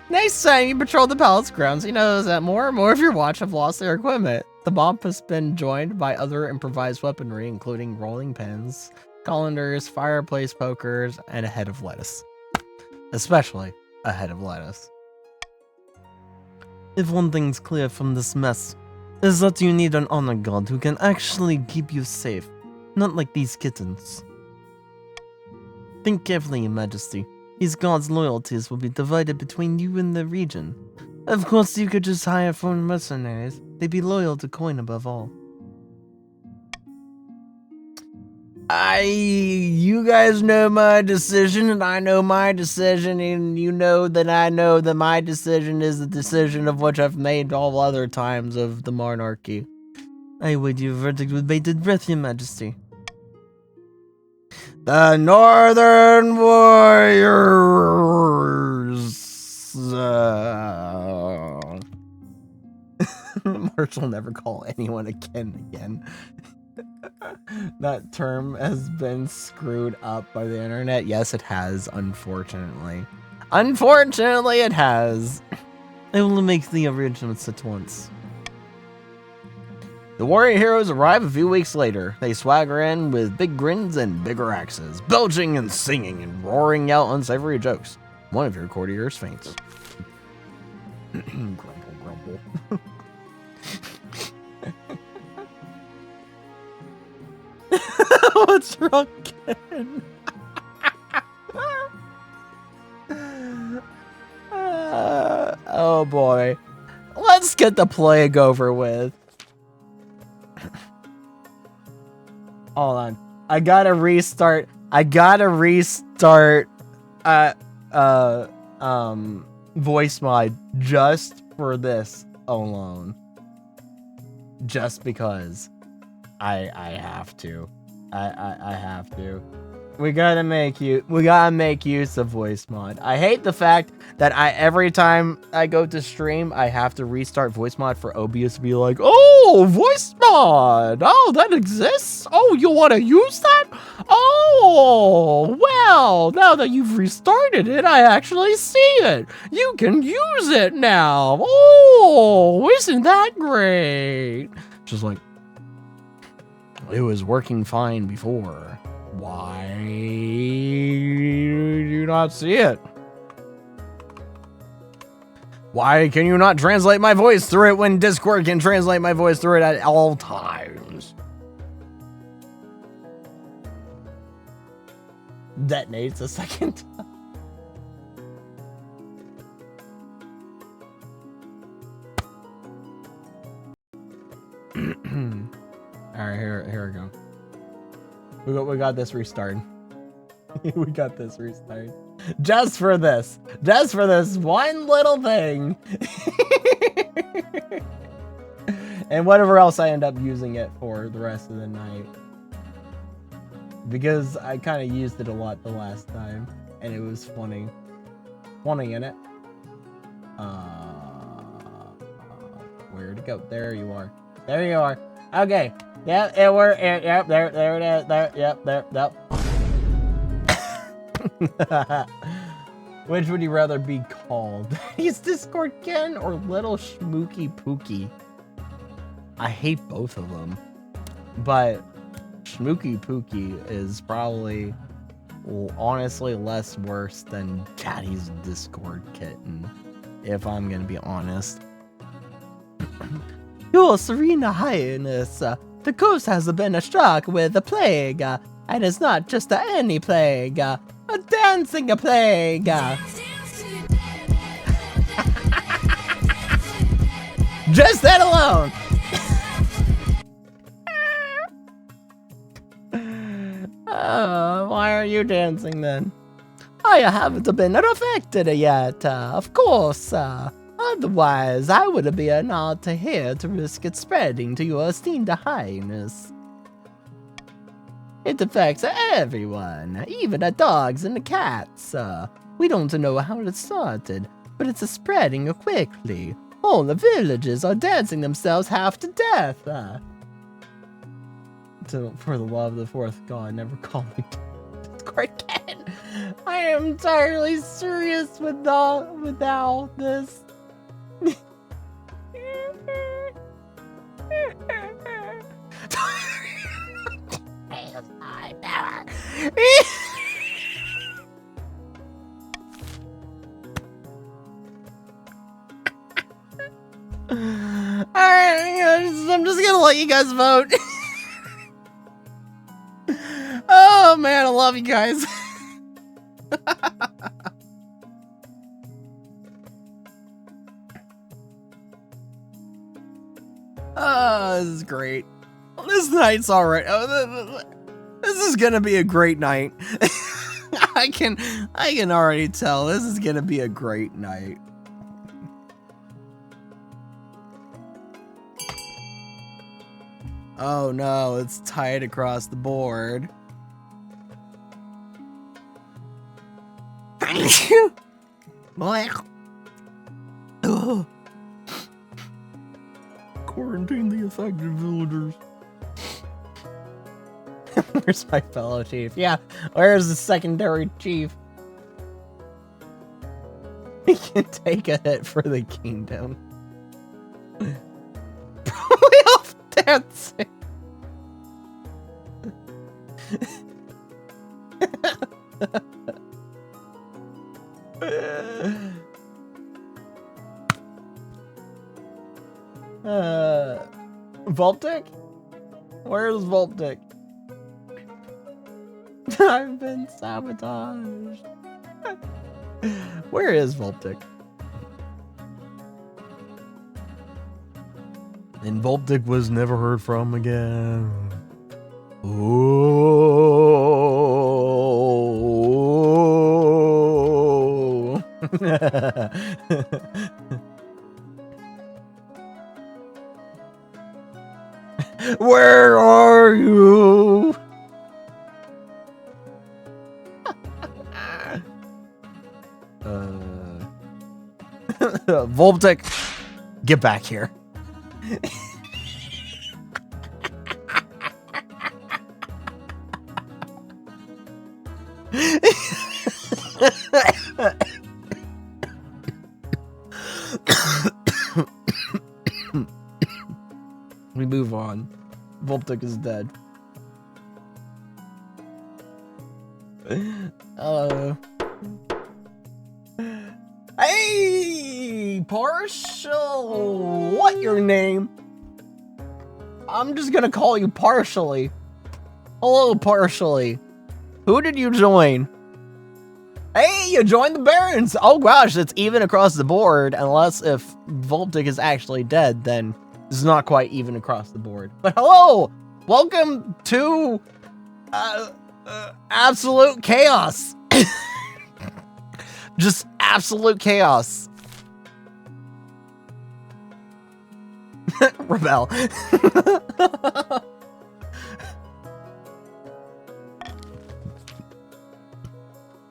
Next time you patrol the palace grounds, you notice that more and more of your watch have lost their equipment. The mob has been joined by other improvised weaponry, including rolling pins, colanders, fireplace pokers, and a head of lettuce. Especially a head of lettuce. If one thing's clear from this mess, is that you need an honor god who can actually keep you safe, not like these kittens. Think carefully, Your Majesty. These gods' loyalties will be divided between you and the region. Of course, you could just hire foreign mercenaries. They'd be loyal to coin above all. You guys know my decision, and I know my decision, and you know that my decision is the decision of which I've made all other times of the monarchy. I await your verdict with bated breath, Your Majesty. The Northern Warriors. Marshall never call anyone again. That term has been screwed up by the internet. Yes, it has, unfortunately. Unfortunately, it has. I will make the arrangements at once. The warrior heroes arrive a few weeks later. They swagger in with big grins and bigger axes, belching and singing and roaring out unsavory jokes. One of your courtiers faints. Grumble, grumble. What's wrong, Ken? Oh boy. Let's get the plague over with. Hold on. I gotta restart voice mod just for this alone. Just because I have to. I have to. We gotta make use of voice mod. I hate the fact that every time I go to stream, I have to restart voice mod for OBS to be like, oh, voice mod. Oh, that exists. Oh, you want to use that? Oh, well, now that you've restarted it, I actually see it. You can use it now. Oh, isn't that great? Just like, it was working fine before. Why do you not see it? Why can you not translate my voice through it when Discord can translate my voice through it at all times? Detonates a second time. Alright, here we go. We got this restarted. We got this restarted. Just for this one little thing. And whatever else I end up using it for the rest of the night. Because I kind of used it a lot the last time. And it was funny. Funny, innit? Where'd it go? There you are. There you are. Okay. Yep, it worked. Yep, there it is. There, yep, there. Which would you rather be called? He's Discord Ken or Little Schmooky Pookie? I hate both of them. But Schmooky Pookie is probably, honestly, less worse than Daddy's Discord Kitten. If I'm gonna be honest. Your Serene Highness, the coast has been struck with a plague, and it's not just any plague, a dancing plague. Just that alone. Why are you dancing then? I haven't been affected yet, of course. Otherwise, I would be not here to risk it spreading to your esteemed highness. It affects everyone, even the dogs and the cats. We don't know how it started, but it's spreading quickly. All the villages are dancing themselves half to death. For the love of the fourth god, never call me Discord again. I am entirely serious with all this. Alright, I'm just gonna let you guys vote. Oh man, I love you guys. Oh, this is great. This night's alright. This is gonna be a great night. I can already tell this is gonna be a great night. Oh no, it's tight across the board. Quarantine the affected villagers. Where's my fellow chief? Yeah, where's the secondary chief? He can take a hit for the kingdom. Probably off dancing. Voltic? Where's Voltic? I've been sabotaged. Where is Voltic? And Voltic was never heard from again. Oh. Where are you? Voltic, get back here. We move on. Voltic is dead. Hey, Partial. What your name? I'm just gonna call you Partially. Hello, Partially. Who did you join? Hey, you joined the Barons. Oh gosh, it's even across the board. Unless if Voltic is actually dead, then it's not quite even across the board. But hello, welcome to absolute chaos. Just absolute chaos. Rebel.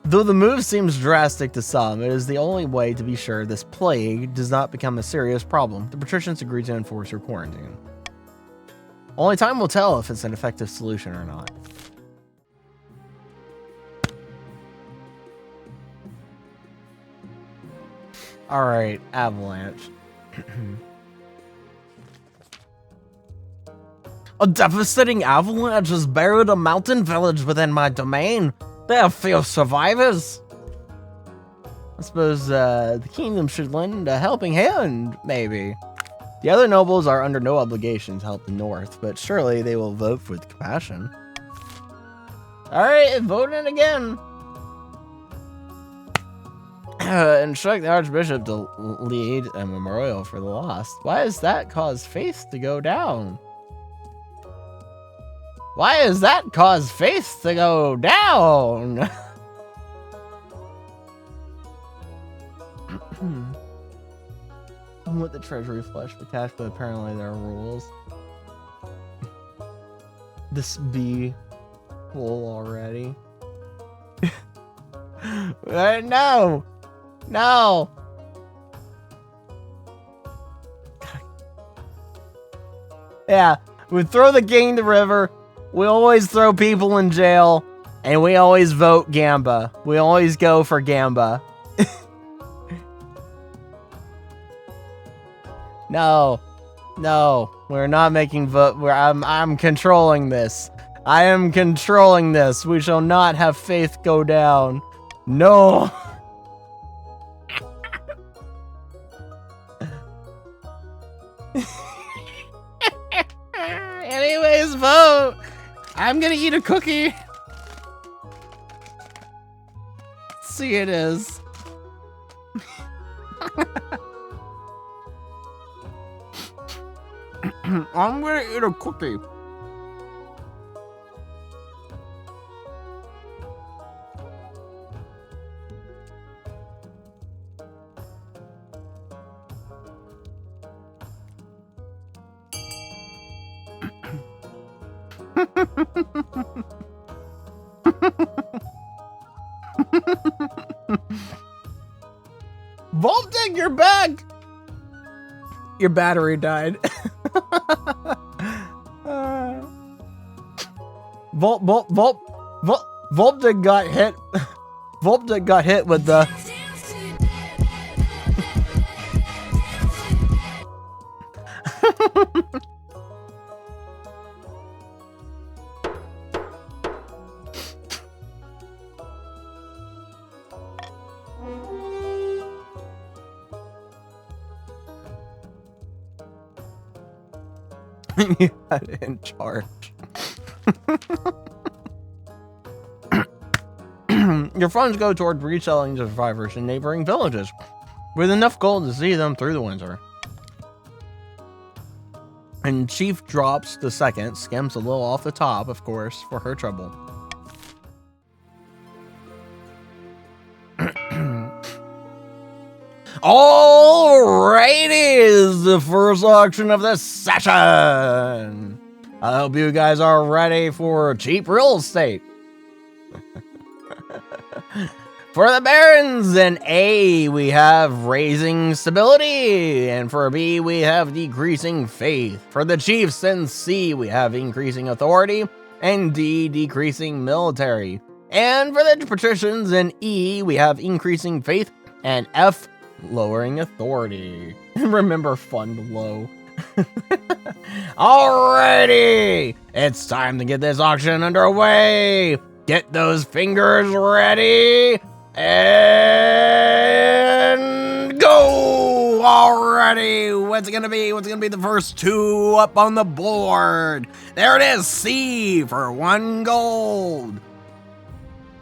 Though the move seems drastic to some, it is the only way to be sure this plague does not become a serious problem. The patricians agreed to enforce your quarantine. Only time will tell if it's an effective solution or not. Alright, Avalanche. A devastating avalanche has buried a mountain village within my domain. There are few survivors. I suppose the kingdom should lend a helping hand, maybe. The other nobles are under no obligation to help the north, but surely they will vote with compassion. Alright, voting again. Instruct the Archbishop to lead a memorial for the lost. Why does that cause faith to go down? Why does that cause faith to go down? I want the treasury flush for cash, but apparently there are rules. This be full already. No! No! Yeah, we throw the king in the river. We always throw people in jail, And we always vote Gamba. We always go for Gamba. No. No. We're not making vote. I'm controlling this. I am controlling this. We shall not have Faith go down. No. Anyways, vote. I'm gonna eat a cookie. See, it is. I'm gonna eat a cookie. Voltic, you're back! Your battery died. Voltic got hit. Voltic got hit with the... You had it in charge. Your funds go toward reselling to survivors in neighboring villages, with enough gold to see them through the winter. And Chief drops the second, skims a little off the top, of course, for her trouble. Alrighty, the first auction of the session. I hope you guys are ready for cheap real estate. For the barons in A, we have raising stability, and for B, we have decreasing faith. For the chiefs in C, we have increasing authority, and D, decreasing military. And for the patricians in E, we have increasing faith, and F, lowering authority. Remember, fund low. Alrighty, it's time to get this auction underway. Get those fingers ready and go. Alrighty, what's it gonna be? What's gonna be the first two up on the board? There it is, C for 1 gold.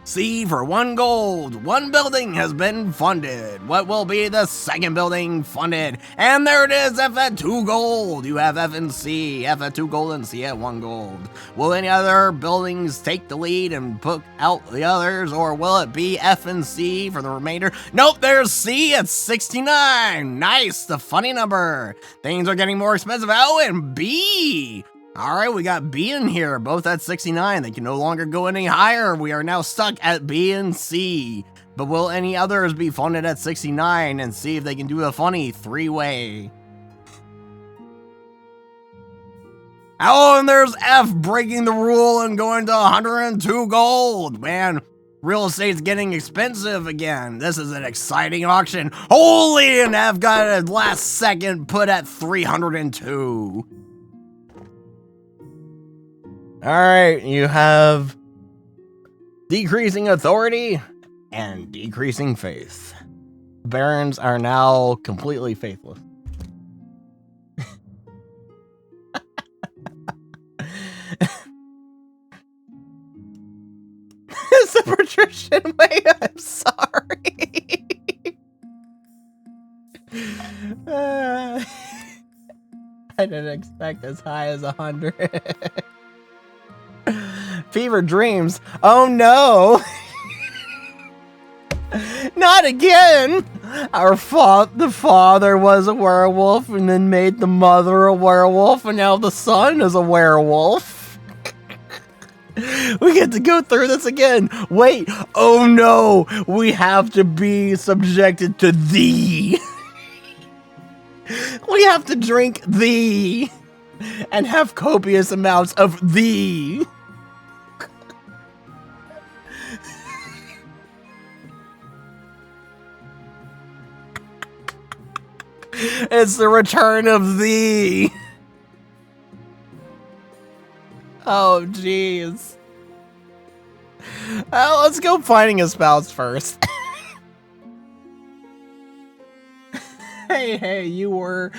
C for 1 gold. 1 building has been funded. What will be the second building funded? And there it is, F at 2 gold. You have F and C. F at 2 gold and C at 1 gold. Will any other buildings take the lead and put out the others, or will it be F and C for the remainder? Nope, there's C at 69. Nice, the funny number. Things are getting more expensive. Oh, and B. All right, we got B in here, both at 69. They can no longer go any higher. We are now stuck at B and C. But will any others be funded at 69 and see if they can do the funny 3-way? Oh, and there's F breaking the rule and going to 102 gold. Man, real estate's getting expensive again. This is an exciting auction. Holy, and F got it last second put at 302. All right, you have decreasing authority and decreasing faith. Barons are now completely faithless. It's a patrician way, I'm sorry. I didn't expect as high as 100. Fever dreams. Oh no! Not again! The father was a werewolf and then made the mother a werewolf, and now the son is a werewolf. We get to go through this again. Wait, oh no! We have to be subjected to thee. We have to drink thee and have copious amounts of thee. It's the return of thee. Oh, jeez. Let's go finding a spouse first. Hey, you are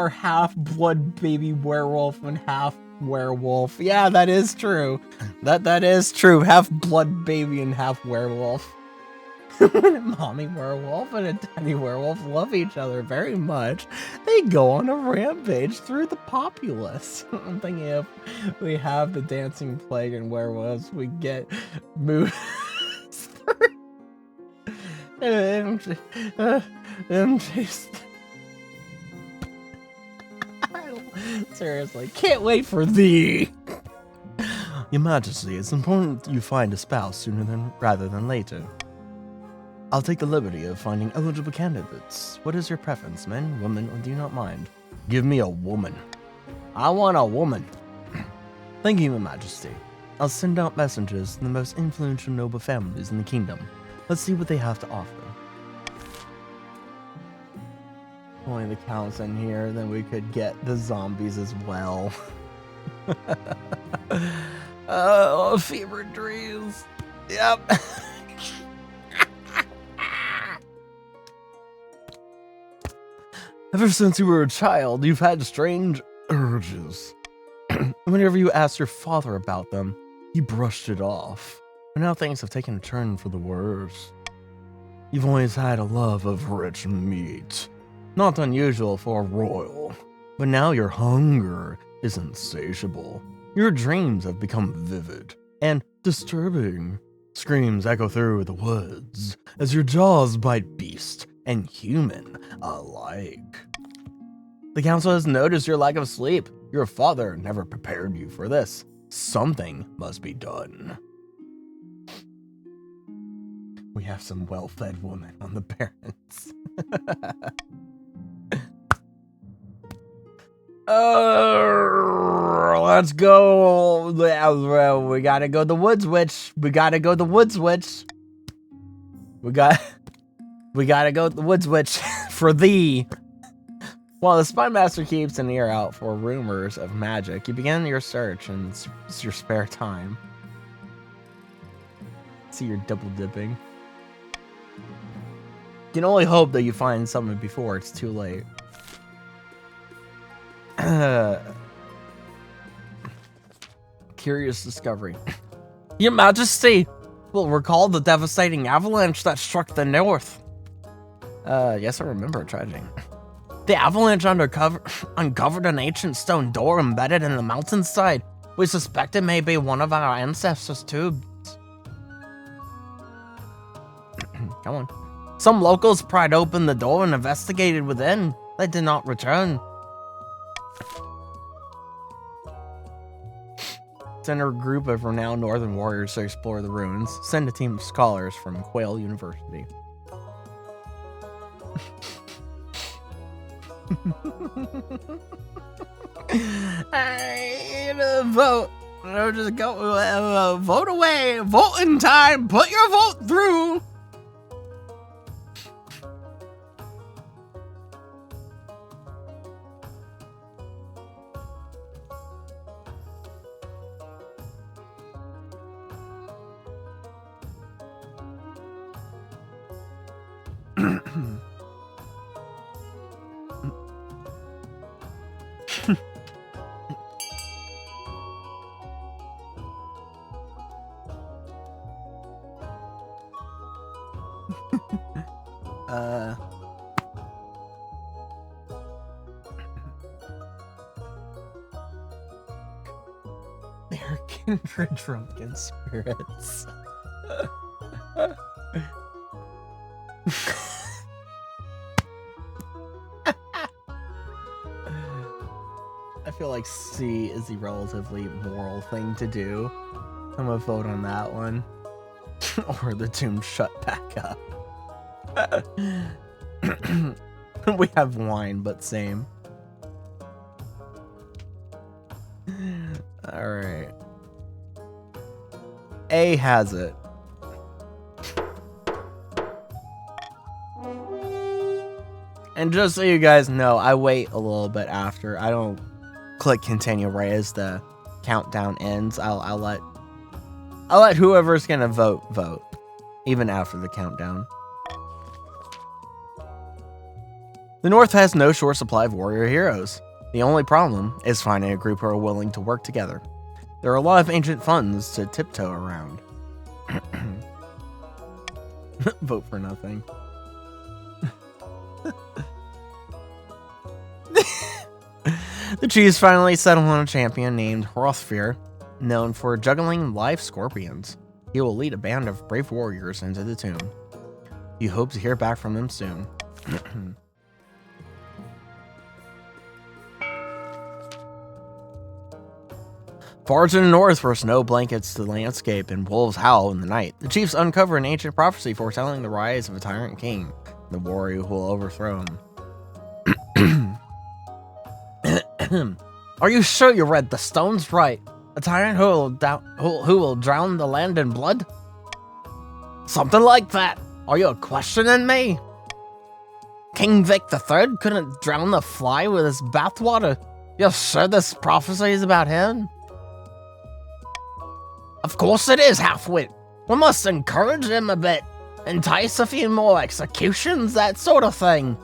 half blood baby werewolf and half werewolf. Yeah, that is true. That is true. Half blood baby and half werewolf. Mommy werewolf and a daddy werewolf love each other very much. They go on a rampage through the populace. I'm thinking if we have the dancing plague and werewolves, we get moves. Seriously, can't wait for thee. Your Majesty, it's important you find a spouse sooner rather than later. I'll take the liberty of finding eligible candidates. What is your preference, men, women, or do you not mind? Give me a woman. I want a woman. Thank you, Your Majesty. I'll send out messengers to the most influential noble families in the kingdom. Let's see what they have to offer. Only the counts in here, then we could get the zombies as well. Oh, fever dreams. Yep. Ever since you were a child, you've had strange urges. Whenever you asked your father about them, he brushed it off. But now things have taken a turn for the worse. You've always had a love of rich meat. Not unusual for a royal. But now your hunger is insatiable. Your dreams have become vivid and disturbing. Screams echo through the woods as your jaws bite beast and human alike. The council has noticed your lack of sleep. Your father never prepared you for this. Something must be done. We have some well-fed women on the parents. Let's go. We gotta go the woods witch. We gotta go the woods witch. We gotta go the woods witch for thee. While the spy master keeps an ear out for rumors of magic, you begin your search in your spare time. See, you're double dipping. You can only hope that you find something before it's too late. Curious discovery. Your Majesty will recall the devastating avalanche that struck the north. Yes, I remember a tragedy. The avalanche uncovered an ancient stone door embedded in the mountainside. We suspect it may be one of our ancestors' tubes. Come on. Some locals pried open the door and investigated within. They did not return. Send a group of renowned northern warriors to explore the ruins. Send a team of scholars from Quail University. I need a vote. No, just go vote away. Voting time. Put your vote through. They're kindred drunken spirits. I feel like C is the relatively moral thing to do. I'm gonna vote on that one. Or the tomb shut back up. We have wine, but same. Alright. A has it. And just so you guys know, I wait a little bit after. I don't click continue right as the countdown ends. I'll let whoever's gonna vote, even after the countdown. The North has no short supply of warrior heroes. The only problem is finding a group who are willing to work together. There are a lot of ancient funds to tiptoe around. Vote for nothing. The Chiefs finally settled on a champion named Hrothfir, known for juggling live scorpions. He will lead a band of brave warriors into the tomb. You hope to hear back from them soon. Far to the north, where snow blankets the landscape and wolves howl in the night, the chiefs uncover an ancient prophecy foretelling the rise of a tyrant king, the warrior who will overthrow him. Are you sure you read the stones right? A tyrant who will drown the land in blood? Something like that. Are you questioning me? King Vic III couldn't drown the fly with his bathwater. You sure this prophecy is about him? Of course it is, Halfwit. We must encourage him a bit. Entice a few more executions, that sort of thing.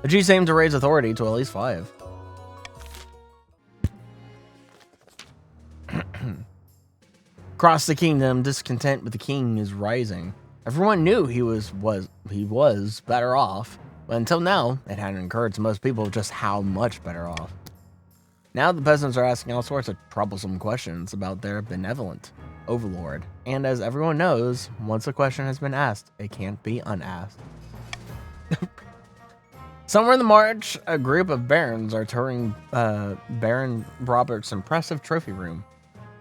The Chiefs aim to raise authority to at least 5. Across the kingdom, discontent with the king is rising. Everyone knew he was better off, but until now, it hadn't occurred to most people just how much better off. Now the peasants are asking all sorts of troublesome questions about their benevolent overlord, and as everyone knows, once a question has been asked, it can't be unasked. Somewhere in the march, a group of barons are touring Baron Robert's impressive trophy room.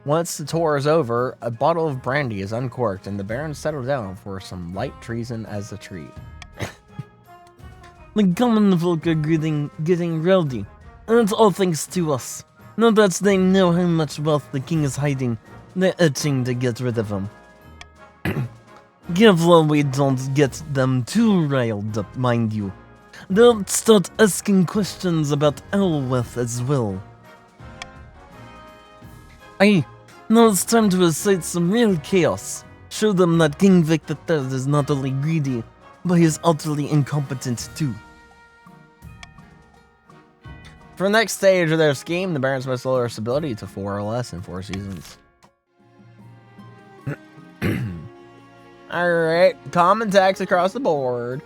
Once the tour is over, a bottle of brandy is uncorked, and the barons settle down for some light treason as a treat. The common folk are getting rowdy, and it's all thanks to us. Now that they know how much wealth the king is hiding, they're itching to get rid of him. Careful we don't get them too riled up, mind you. They'll start asking questions about our wealth as well. Now it's time to incite some real chaos. Show them that King Vic III is not only greedy, but he is utterly incompetent too. For the next stage of their scheme, the barons must lower stability to 4 or less in 4 seasons. Alright, common tax across the board.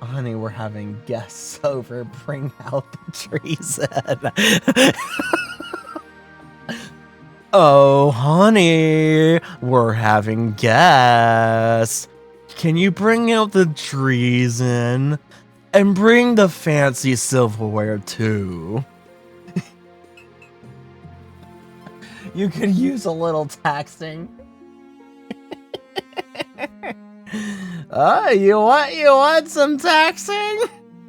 Honey, we're having guests over. Bring out the treason. Oh, honey, we're having guests. Can you bring out the treason? And bring the fancy silverware, too. You could use a little taxing. You want some taxing?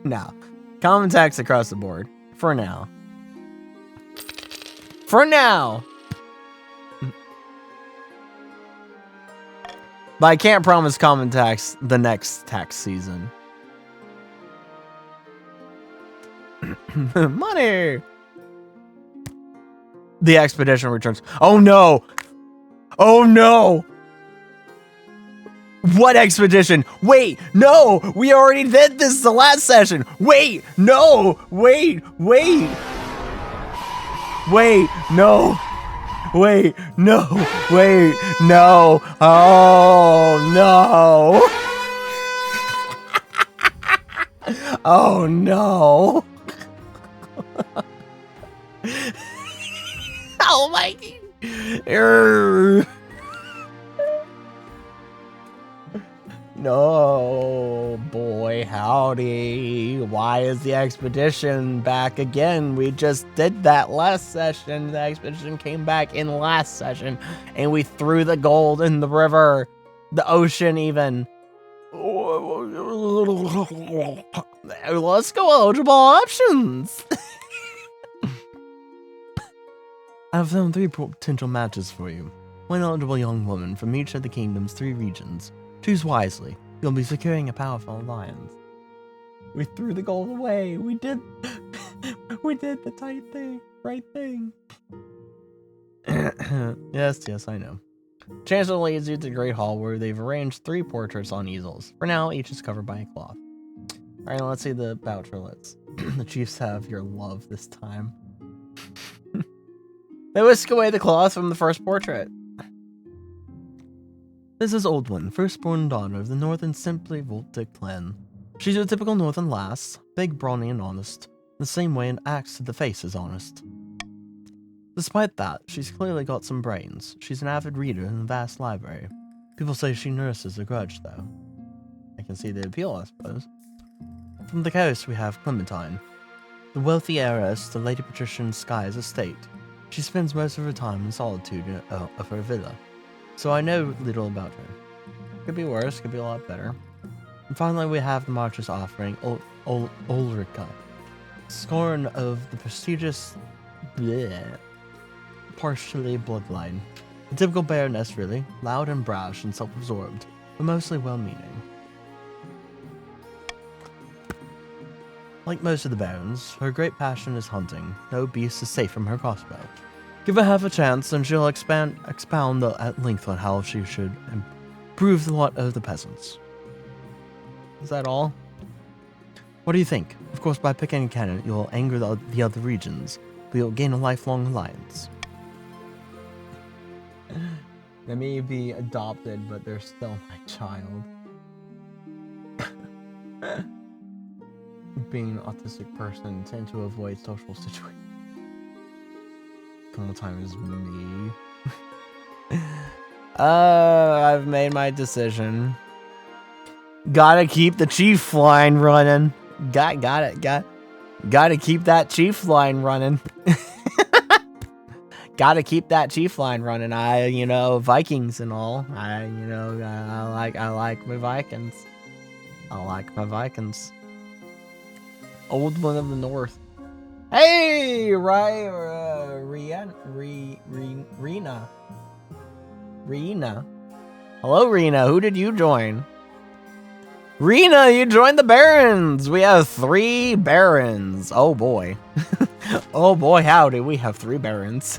No. Common tax across the board. For now. For now. But I can't promise common tax the next tax season. Money! The expedition returns. Oh no! Oh no! What expedition? Wait, no! We already did this the last session! Wait, no! Wait, no! Wait, no! Wait, no! Oh no! Oh no! Oh my! No, boy, howdy. Why is the expedition back again? We just did that last session. The expedition came back in last session, and we threw the gold in the river, the ocean even. Let's go eligible options. I've found 3 potential matches for you. 1 eligible young woman from each of the kingdom's 3 regions. Choose wisely. You'll be securing a powerful alliance. We threw the gold away. We did the right thing. Yes, I know. Chancellor leads you to the Great Hall where they've arranged 3 portraits on easels. For now, each is covered by a cloth. Alright, let's see the voucherlets. The chiefs have your love this time. They whisk away the cloth from the first portrait. This is Old One, firstborn daughter of the Northern Simply Voltic clan. She's a typical Northern lass, big, brawny, and honest, the same way an axe to the face is honest. Despite that, she's clearly got some brains. She's an avid reader in a vast library. People say she nurses a grudge, though. I can see the appeal, I suppose. From the coast, we have Clementine, the wealthy heiress to Lady Patricia Sky's estate. She spends most of her time in solitude of her villa, so I know little about her. Could be worse, could be a lot better. And finally, we have the Marchers offering Ulrika, scorn of the prestigious partially bloodline. A typical baroness, really, loud and brash and self-absorbed, but mostly well-meaning. Like most of the barons, her great passion is hunting. No beast is safe from her crossbow. Give her half a chance, and she'll expound at length on how she should improve the lot of the peasants. Is that all? What do you think? Of course, by picking a candidate, you'll anger the other regions, but you'll gain a lifelong alliance. They may be adopted, but they're still my child. Being an autistic person, tend to avoid social situations. Time is me. I've made my decision. Gotta keep the chief line running. Gotta keep that chief line running. Gotta keep that chief line running. Vikings and all. I like my Vikings. I like my Vikings. Old One of the North. Hey, Rena. Hello, Rena. Who did you join? Rena, you joined the barons. We have 3 barons. Oh boy. Oh boy, howdy. We have 3 barons.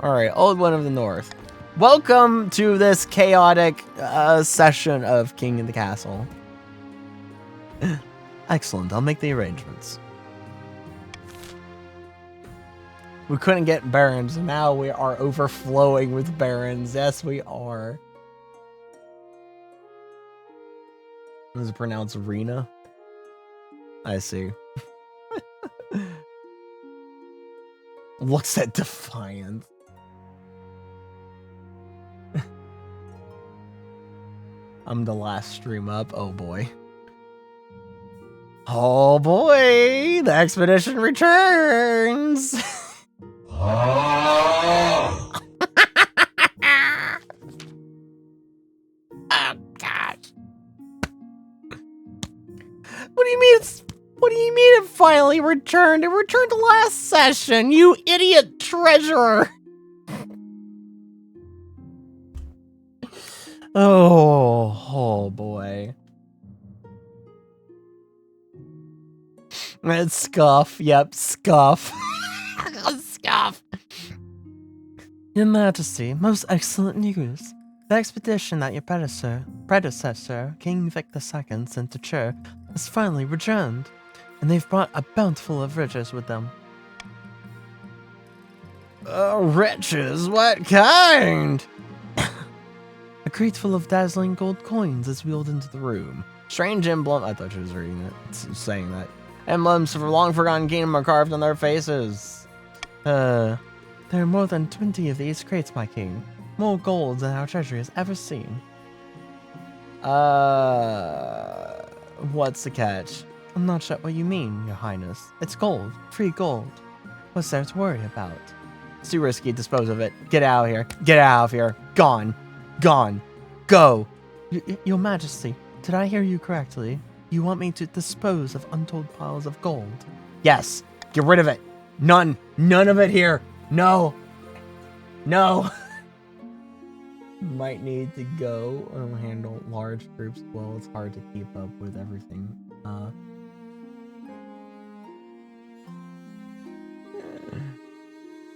All right, Old One of the North. Welcome to this chaotic session of King in the Castle. Excellent. I'll make the arrangements. We couldn't get barons, and now we are overflowing with barons. Yes, we are. Is it pronounced Rena? I see. Looks at defiance. I'm the last stream up. Oh boy. Oh boy! The expedition returns! Oh gosh. What do you mean it finally returned? It returned last session, you idiot treasurer! Oh boy. It's Scuff. Yep, Scuff. Scuff. Your Majesty, most excellent news. The expedition that your predecessor, King Vic II, sent to Chur, has finally returned, and they've brought a bountiful of riches with them. Riches? What kind? A crate full of dazzling gold coins is wheeled into the room. Strange emblem. I thought she was reading it, saying that. Emblems of a long-forgotten kingdom are carved on their faces. There are more than 20 of these crates, my king. More gold than our treasury has ever seen. What's the catch? I'm not sure what you mean, your highness. It's gold. Free gold. What's there to worry about? It's too risky. Dispose of it. Get out of here. Get out of here. Gone. Gone. Go. Your Majesty, did I hear you correctly? You want me to dispose of untold piles of gold? Yes. Get rid of it. None. None of it here. No. No. Might need to go. Handle large groups. Well, it's hard to keep up with everything.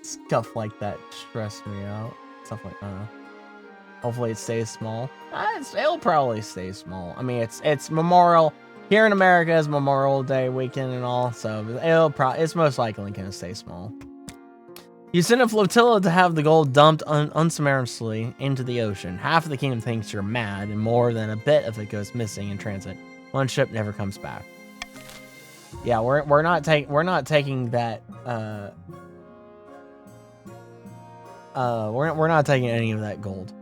Stuff like that stress me out. Stuff like hopefully it stays small. It'll probably stay small. I mean, it's Memorial here in America is Memorial Day weekend and all, so it's most likely gonna stay small. You send a flotilla to have the gold dumped unceremoniously into the ocean. Half of the kingdom thinks you're mad, and more than a bit of it goes missing in transit. One ship never comes back. Yeah, we're not taking that. We're not taking any of that gold.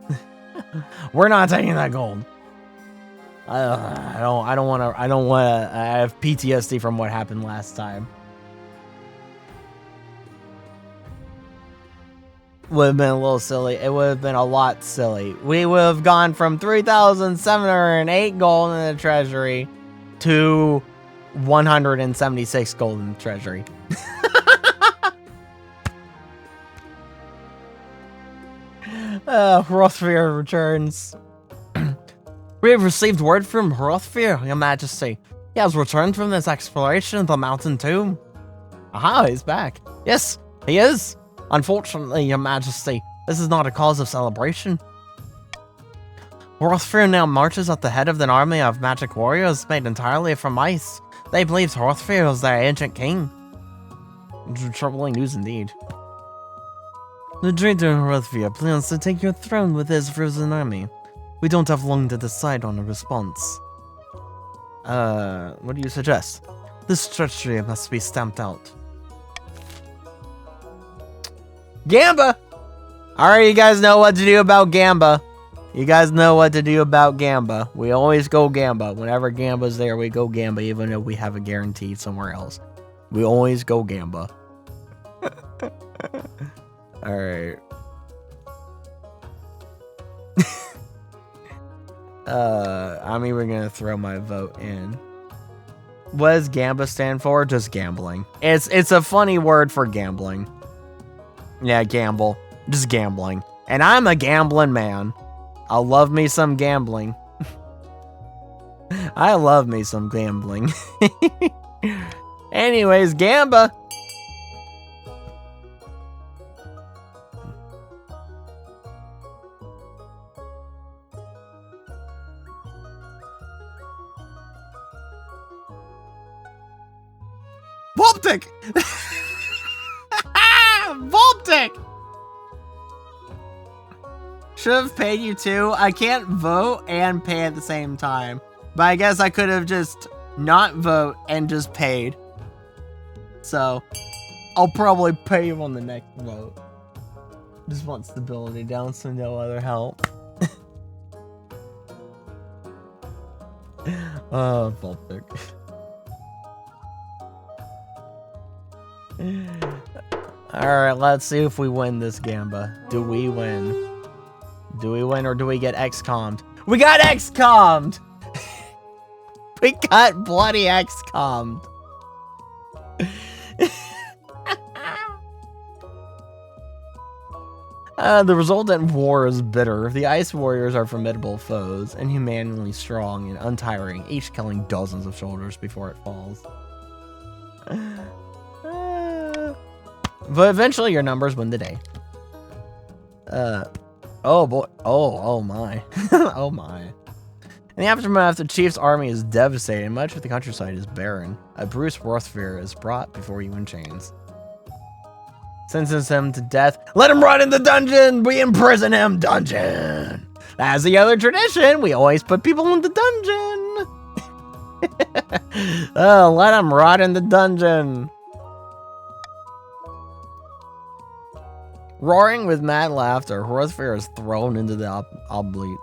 We're not taking that gold. I don't want to. I have PTSD from what happened last time. Would have been a little silly. It would have been a lot silly. We would have gone from 3,708 gold in the treasury to 176 gold in the treasury. Hrothgar returns. We have received word from Hrothgar, Your Majesty. He has returned from his exploration of the mountain tomb. Aha, he's back. Yes, he is. Unfortunately, Your Majesty, this is not a cause of celebration. Hrothgar now marches at the head of an army of magic warriors made entirely from ice. They believe Hrothgar is their ancient king. Troubling news indeed. The traitor Hrothgar plans to take your throne with his frozen army. We don't have long to decide on a response. What do you suggest? This treachery must be stamped out. Gamba! Alright, you guys know what to do about Gamba. You guys know what to do about Gamba. We always go Gamba. Whenever Gamba's there, we go Gamba, even if we have a guarantee somewhere else. We always go Gamba. Alright. I'm even gonna throw my vote in. What does Gamba stand for? Just gambling. It's a funny word for gambling. Yeah, gamble. Just gambling. And I'm a gambling man. I love me some gambling. I love me some gambling. Anyways, Gamba. Volptic! Volptic! Should have paid you too. I can't vote and pay at the same time. But I guess I could have just not vote and just paid. So, I'll probably pay you on the next vote. Just want stability down, so no other help. Oh, Volptic. Alright, let's see if we win this Gamba. Do we win? Do we win or do we get XCOM'd? We got XCOM'd! We got bloody XCOM'd. The resultant war is bitter. The Ice Warriors are formidable foes, inhumanly strong and untiring, each killing dozens of soldiers before it falls. But eventually your numbers win the day. Oh boy. Oh my. Oh my. In the aftermath, the chief's army is devastated and much of the countryside is barren. A Bruce Hrothgar is brought before you in chains. Sentence him to death. Let him rot in the dungeon! We imprison him! Dungeon! As the other tradition, we always put people in the dungeon! Oh, let him rot in the dungeon! Roaring with mad laughter, Hrothgar is thrown into the oblate.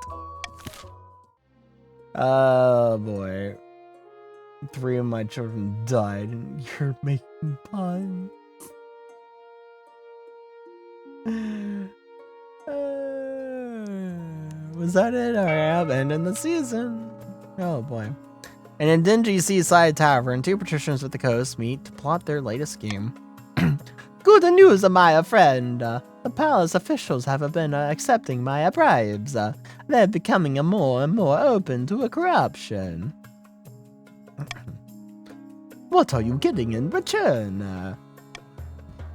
Oh boy. 3 of my children died and you're making puns. Was that it? Alright, I'm ending the season. Oh boy. In a dingy seaside tavern, 2 patricians at the coast meet to plot their latest scheme. Good news, my friend. The palace officials have been accepting my bribes. They're becoming more and more open to a corruption. What are you getting in return?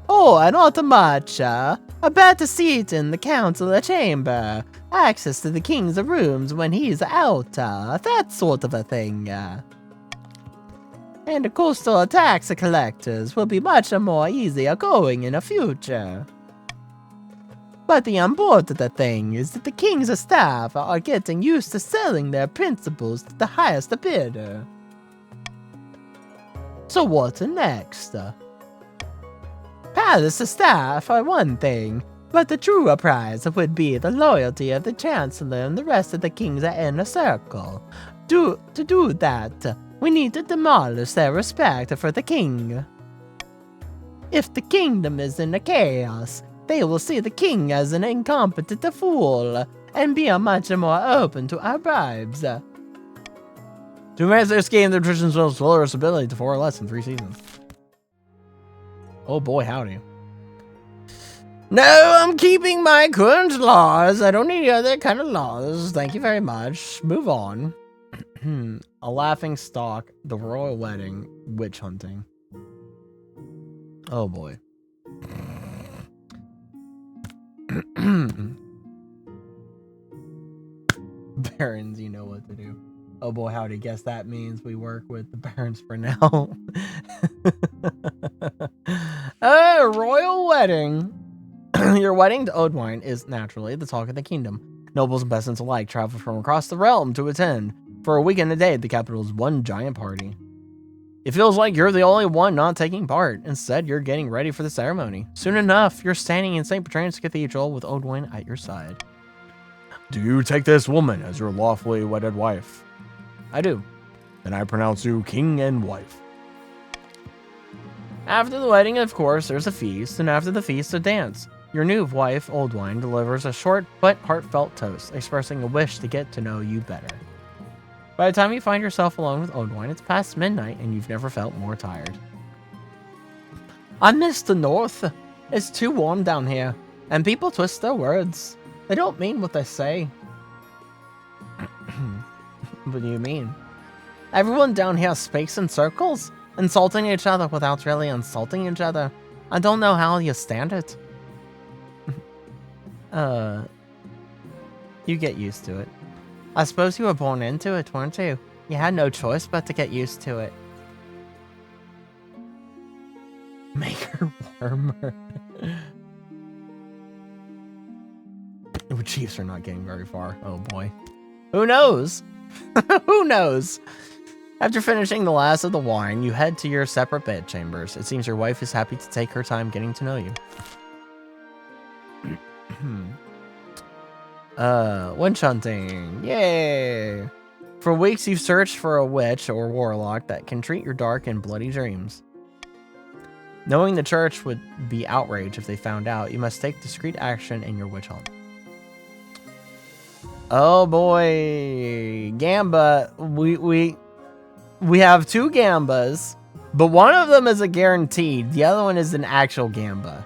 Oh, not much. A better seat in the council chamber. Access to the king's rooms when he's out. That sort of a thing. And the coastal tax collectors will be much more easier going in the future. But the important thing is that the king's staff are getting used to selling their principles to the highest bidder. So what next? Palace staff are one thing, but the true prize would be the loyalty of the Chancellor and the rest of the king's inner circle. To do that, we need to demolish their respect for the king. If the kingdom is in chaos, they will see the king as an incompetent fool, and be much more open to our bribes. To master this game, the traditions will slower its ability to 4 or less in 3 seasons. Oh boy, howdy. No, I'm keeping my current laws. I don't need any other kind of laws. Thank you very much. Move on. A laughing stock, the royal wedding, witch hunting. Oh boy. Barons, you know what to do. Oh boy, howdy. Guess that means we work with the barons for now. Royal wedding. Your wedding to Oldwine is naturally the talk of the kingdom. Nobles and peasants alike travel from across the realm to attend. For a week and a day, the capital is one giant party. It feels like you're the only one not taking part. Instead, you're getting ready for the ceremony. Soon enough, you're standing in St. Bertrande's Cathedral with Oldwine at your side. Do you take this woman as your lawfully wedded wife? I do. Then I pronounce you king and wife. After the wedding, of course, there's a feast, and after the feast, a dance. Your new wife, Oldwine, delivers a short but heartfelt toast, expressing a wish to get to know you better. By the time you find yourself alone with Oldwine, it's past midnight, and you've never felt more tired. I miss the north. It's too warm down here, and people twist their words. They don't mean what they say. What do you mean? Everyone down here speaks in circles, insulting each other without really insulting each other. I don't know how you stand it. You get used to it. I suppose you were born into it, weren't you? You had no choice but to get used to it. Make her warmer. The Chiefs are not getting very far. Oh boy. Who knows? Who knows? After finishing the last of the wine, you head to your separate bedchambers. It seems your wife is happy to take her time getting to know you. Witch hunting. Yay! For weeks you've searched for a witch or warlock that can treat your dark and bloody dreams. Knowing the church would be outraged if they found out, you must take discreet action in your witch hunt. Oh boy, Gamba. We have 2 Gambas, but one of them is a guaranteed. The other one is an actual Gamba.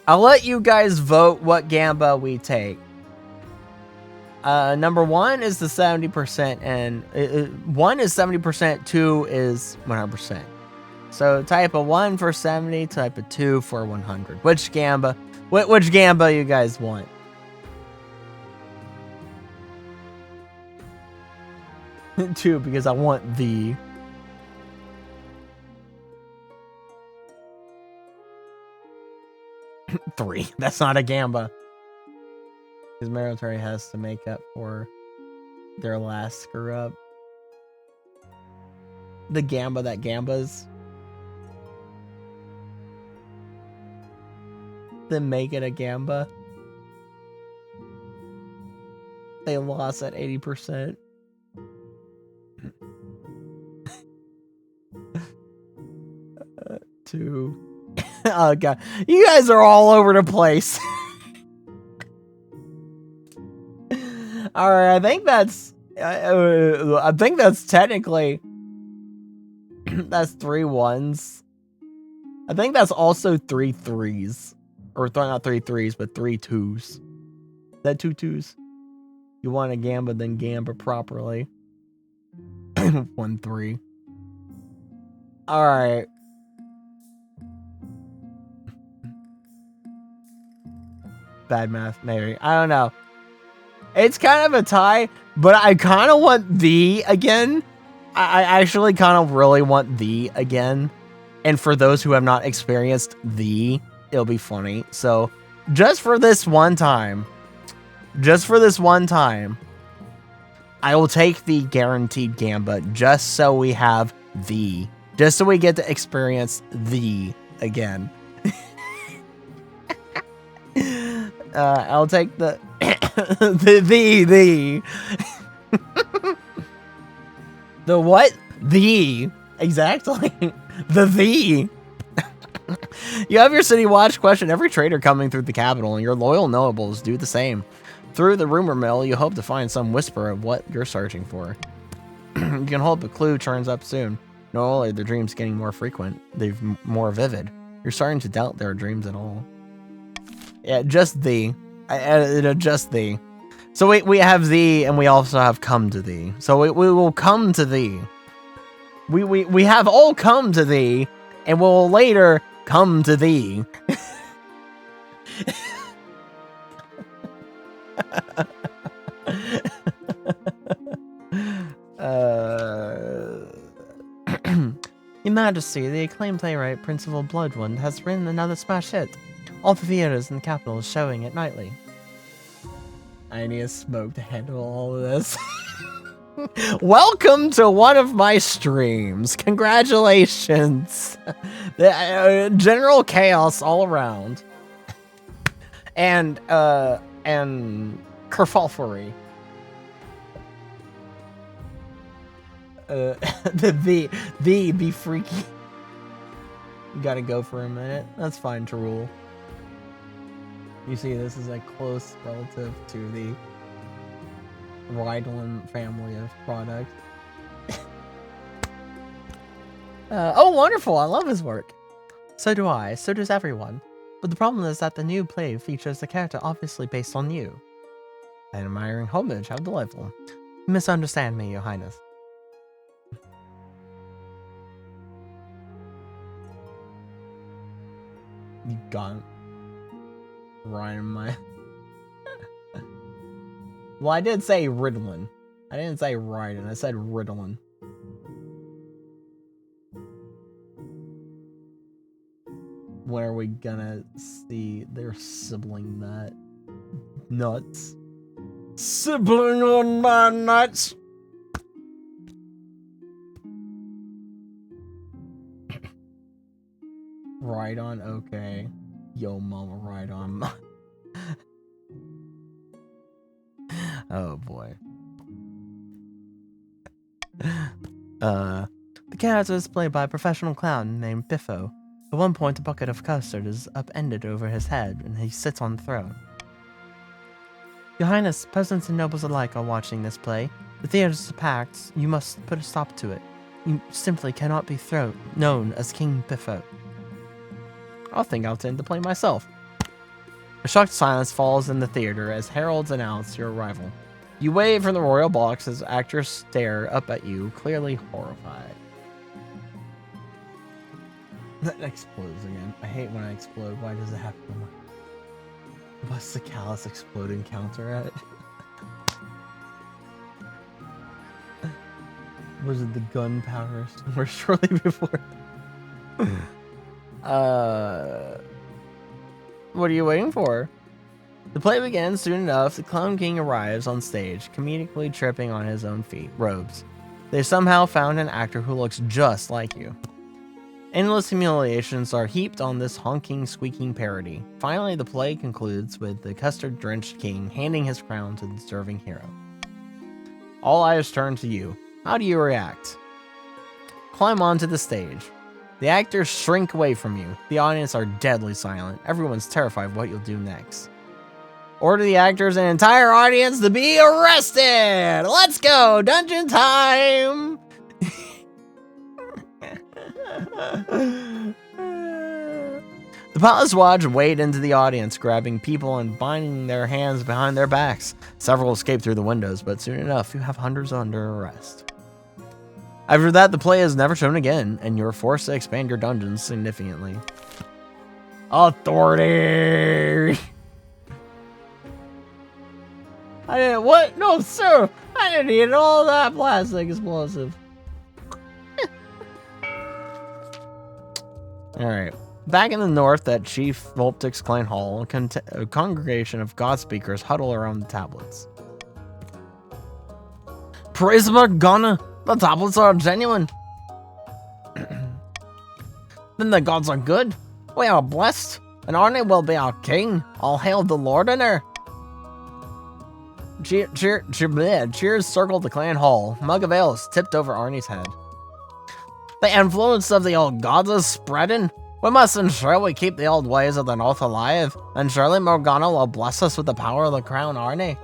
I'll let you guys vote what Gamba we take. Number 1 is the 70%, and 1 is 70%, 2 is 100%. So type a 1 for 70, type a 2 for 100. Which Gamba you guys want? Two, because I want the... Three. That's not a Gamba. His military has to make up for their last screw up. The Gamba that Gambas. Then make it a Gamba. They lost at 80%. Two. Oh god, you guys are all over the place. All right, I think that's technically that's 3 1s. I think that's also 3 3s, or not 3 3s, but 3 2s. Is that 2 2s? You want to Gamba, then Gamba properly. 1-3. All right. Bad math, maybe. I don't know. It's kind of a tie, but I kind of want thee again. I actually kind of really want thee again. And for those who have not experienced thee, it'll be funny. So just for this one time, I will take the guaranteed gambit just so we have thee. Just so we get to experience thee again. I'll take the the the what? The exactly the You have your city watch question every trader coming through the capital, and your loyal nobles do the same. Through the rumor mill, you hope to find some whisper of what you're searching for. You can hope a clue turns up soon. Not only are the dreams getting more frequent, they're more vivid. You're starting to doubt their dreams at all. Yeah, just thee. Just thee. So we have thee, and we also have come to thee. So we will come to thee. We have all come to thee, and we'll later come to thee. Your Majesty, the acclaimed playwright Principal Bloodwind has written another smash hit. All the theaters in the capital is showing it nightly. I need a smoke to handle all of this. Welcome to one of my streams. Congratulations. General chaos all around. And kerfufflery. The be freaky. You gotta go for a minute. That's fine to rule. You see, this is a close relative to the Rydlin family of product. Oh, wonderful. I love his work. So do I. So does everyone. But the problem is that the new play features a character obviously based on you. An admiring homage. How delightful. You misunderstand me, Your Highness. You got it. Right in my... Well, I did say Riddlin. I didn't say Raiden. I said Riddlin. When are we gonna see their sibling nut? Nuts. Sibling on my nuts! Right on, okay. Yo, mama, right on. Oh boy. The character is played by a professional clown named Biffo. At one point, a bucket of custard is upended over his head, and he sits on the throne. Your Highness, peasants and nobles alike are watching this play. The theaters are packed. You must put a stop to it. You simply cannot be known as King Biffo. I think I'll tend to play myself. A shocked silence falls in the theater as heralds announce your arrival. You wave from the royal box as actors stare up at you, clearly horrified. That explodes again. I hate when I explode. Why does it happen? What's the callous exploding counter at? Was it the gunpowder somewhere shortly before? What are you waiting for? The play begins soon enough. The Clown King arrives on stage, comedically tripping on his own robes. They somehow found an actor who looks just like you. Endless humiliations are heaped on this honking, squeaking parody. Finally, the play concludes with the custard-drenched king handing his crown to the deserving hero. All eyes turn to you. How do you react? Climb onto the stage. The actors shrink away from you. The audience are deadly silent. Everyone's terrified of what you'll do next. Order the actors and entire audience to be arrested! Let's go! Dungeon time! The Palace Watch wade into the audience, grabbing people and binding their hands behind their backs. Several escape through the windows, but soon enough, you have hundreds under arrest. After that, the play is never shown again, and you're forced to expand your dungeons significantly. Authority! I didn't, what? No, sir! I didn't need all that plastic explosive. Alright. Back in the north at Chief Volptic's Clan Hall, a congregation of god speakers huddle around the tablets. Praise Morgana! The tablets are genuine! Then the gods are good. We are blessed, and Arne will be our king. All hail the Lord in her. Cheers circled the clan hall. Mug of ale is tipped over Arnie's head. The influence of the old gods is spreading. We must ensure we keep the old ways of the North alive, and surely Morgana will bless us with the power of the crown Arne.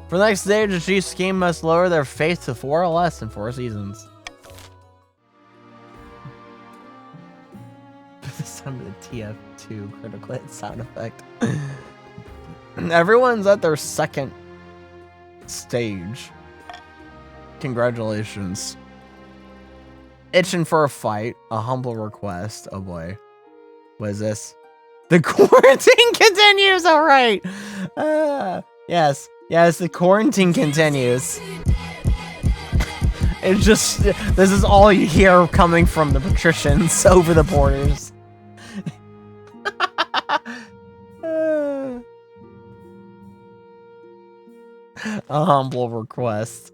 For the next stage, the chief's scheme must lower their faith to 4 or less in 4 seasons. The sound of the TF2 critical hit sound effect. Everyone's at their second stage. Congratulations. Itching for a fight, a humble request. Oh boy. What is this? The quarantine continues, alright! Yes, the quarantine continues. It's just, this is all you hear coming from the patricians over the borders. A humble request.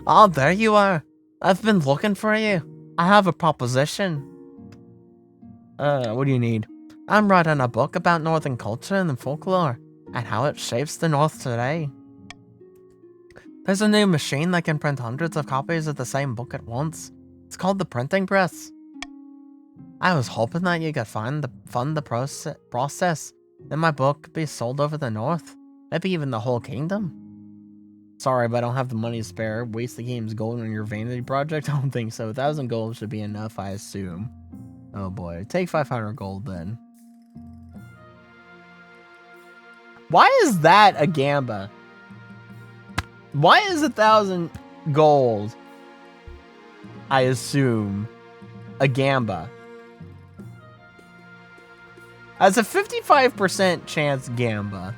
Oh, there you are. I've been looking for you. I have a proposition. What do you need? I'm writing a book about Northern culture and folklore, and how it shapes the North today. There's a new machine that can print hundreds of copies of the same book at once. It's called the printing press. I was hoping that you could fund the process, and my book could be sold over the North, maybe even the whole kingdom. Sorry, but I don't have the money to spare. Waste the game's gold on your vanity project? I don't think so. 1,000 gold should be enough, I assume. Oh boy, take 500 gold then. Why is that a gamba? Why is 1,000 gold, I assume, a gamba? As a 55% chance gamba.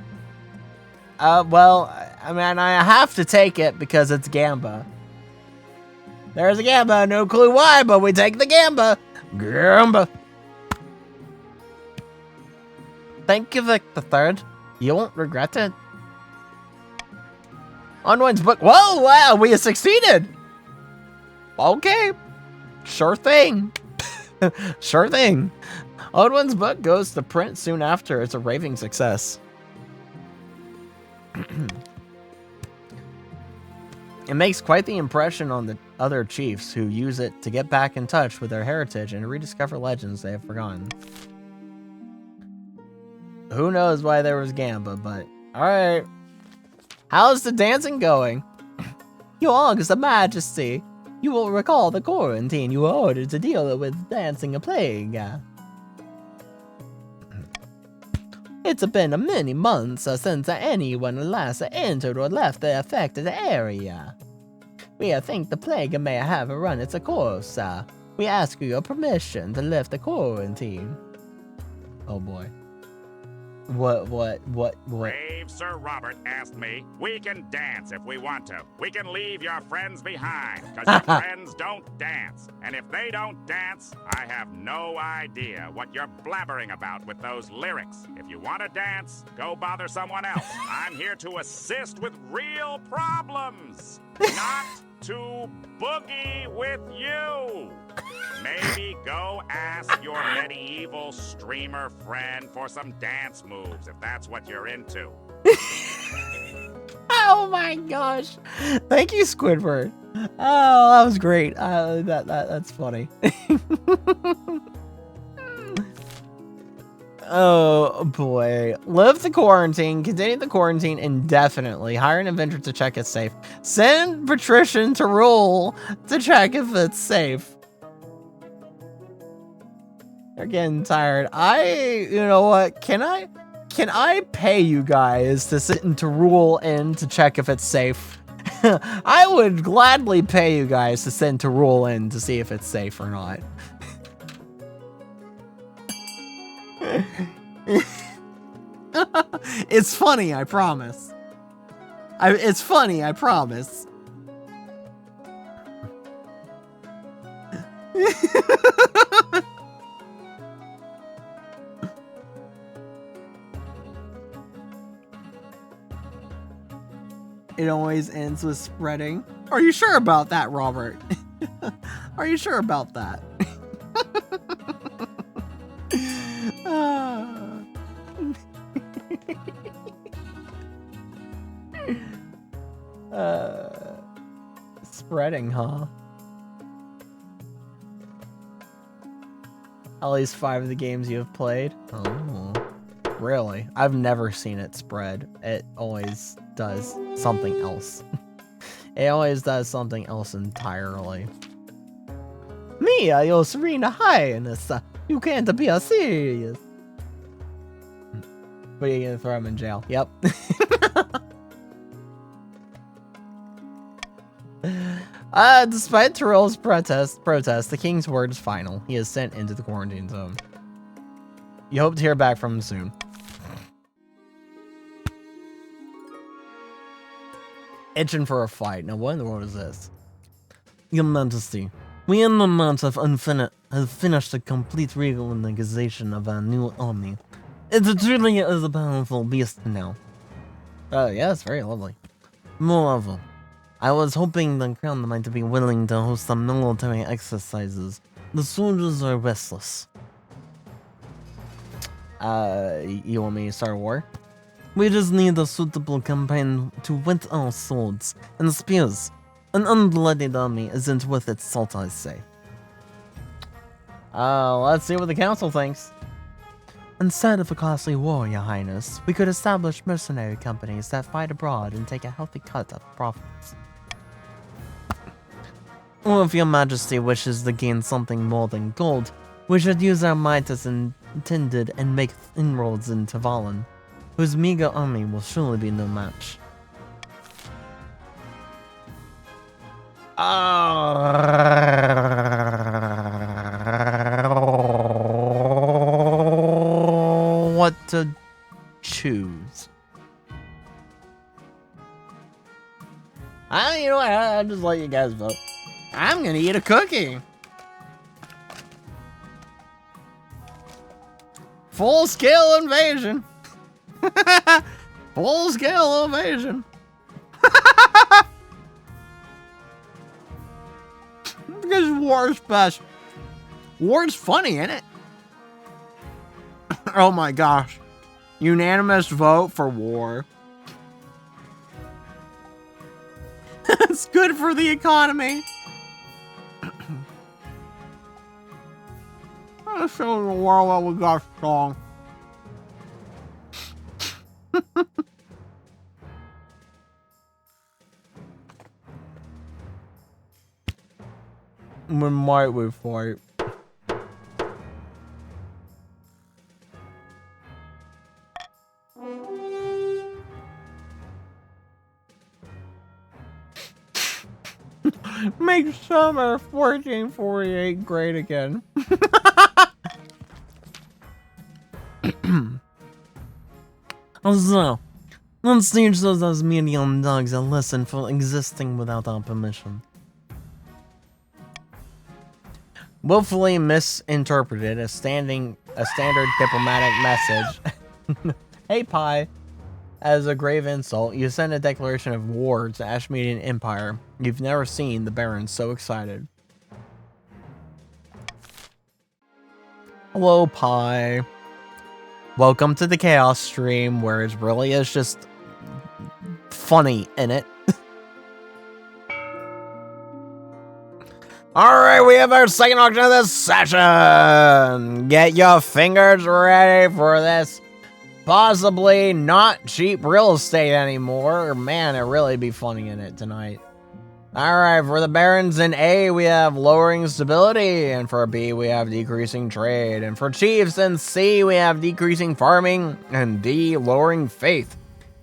Well, I mean, I have to take it because it's gamba. There's a gamba, no clue why, but we take the gamba. Gamba. Thank you, Vic the Third. You won't regret it. Unwind's book. Whoa, wow, we have succeeded. Okay. Sure thing. Sure thing. Odwin's book goes to print soon after. It's a raving success. It makes quite the impression on the other chiefs who use it to get back in touch with their heritage and rediscover legends they have forgotten. Who knows why there was gamba, but alright. How's the dancing going? Your August Majesty, you will recall the quarantine you were ordered to deal with dancing a plague. It's been many months since anyone last entered or left the affected area. We think the plague may have run its course. We ask your permission to lift the quarantine. Oh boy. What? Brave Sir Robert asked me, we can dance if we want to. We can leave your friends behind, because your friends don't dance. And if they don't dance, I have no idea what you're blabbering about with those lyrics. If you want to dance, go bother someone else. I'm here to assist with real problems, not to boogie with you. Maybe go ask your medieval streamer friend for some dance moves, if that's what you're into. Oh my gosh. Thank you, Squidward. Oh, that was great. That's funny. Oh boy. Live the quarantine. Continue the quarantine indefinitely. Hire an inventor to check it's safe. Send Patrician to rule to check if it's safe. They're getting tired. You know what? Can I pay you guys to sit and to rule in to check if it's safe? I would gladly pay you guys to send to roll in to see if it's safe or not. It's funny, I promise. It's funny, I promise. It always ends with spreading. Are you sure about that, Robert? Are you sure about that? Spreading, huh? At least 5 of the games you have played? Oh, really? I've never seen it spread. It always does something else. It always does something else entirely. Mia, your serene highness, you can't be a serious. But you're gonna throw him in jail. Yep. Despite Terrell's protest, the king's word is final. He is sent into the quarantine zone. You hope to hear back from him soon. Itching for a fight. Now, what in the world is this? Your Majesty, we in the months have finished the complete reorganization of our new army. It truly is a powerful beast now. Oh, yeah, it's very lovely. Moreover, I was hoping the crown might be willing to host some military exercises. The soldiers are restless. You want me to start a war? We just need a suitable campaign to whet our swords and spears. An unbloodied army isn't worth its salt, I say. Let's see what the council thinks. Instead of a costly war, Your Highness, we could establish mercenary companies that fight abroad and take a healthy cut of profits. Or if Your Majesty wishes to gain something more than gold, we should use our might as intended and make inroads into Valen, whose meager army will surely be no match. What to choose? You know what? I'll just let you guys vote. I'm gonna eat a cookie. Full-scale invasion. Full-scale invasion. Because war's best. War's funny, isn't it? Oh my gosh. Unanimous vote for war. It's good for the economy. Let's show the world what we got strong. When might we fight? Make summer 1448 great again. So, let's teach those medium dogs a lesson for existing without our permission. Willfully misinterpreted a standard diplomatic message. Hey, Pie. As a grave insult, you send a declaration of war to Ashmedian Empire. You've never seen the Barons so excited. Hello, Pie. Welcome to the Chaos stream, where it really is just funny in it. Alright, we have our second auction of this session. Get your fingers ready for this. Possibly not cheap real estate anymore. Man, it really be funny in it tonight. Alright, for the Barons in A, we have lowering stability, and for B, we have decreasing trade, and for Chiefs in C, we have decreasing farming, and D, lowering faith.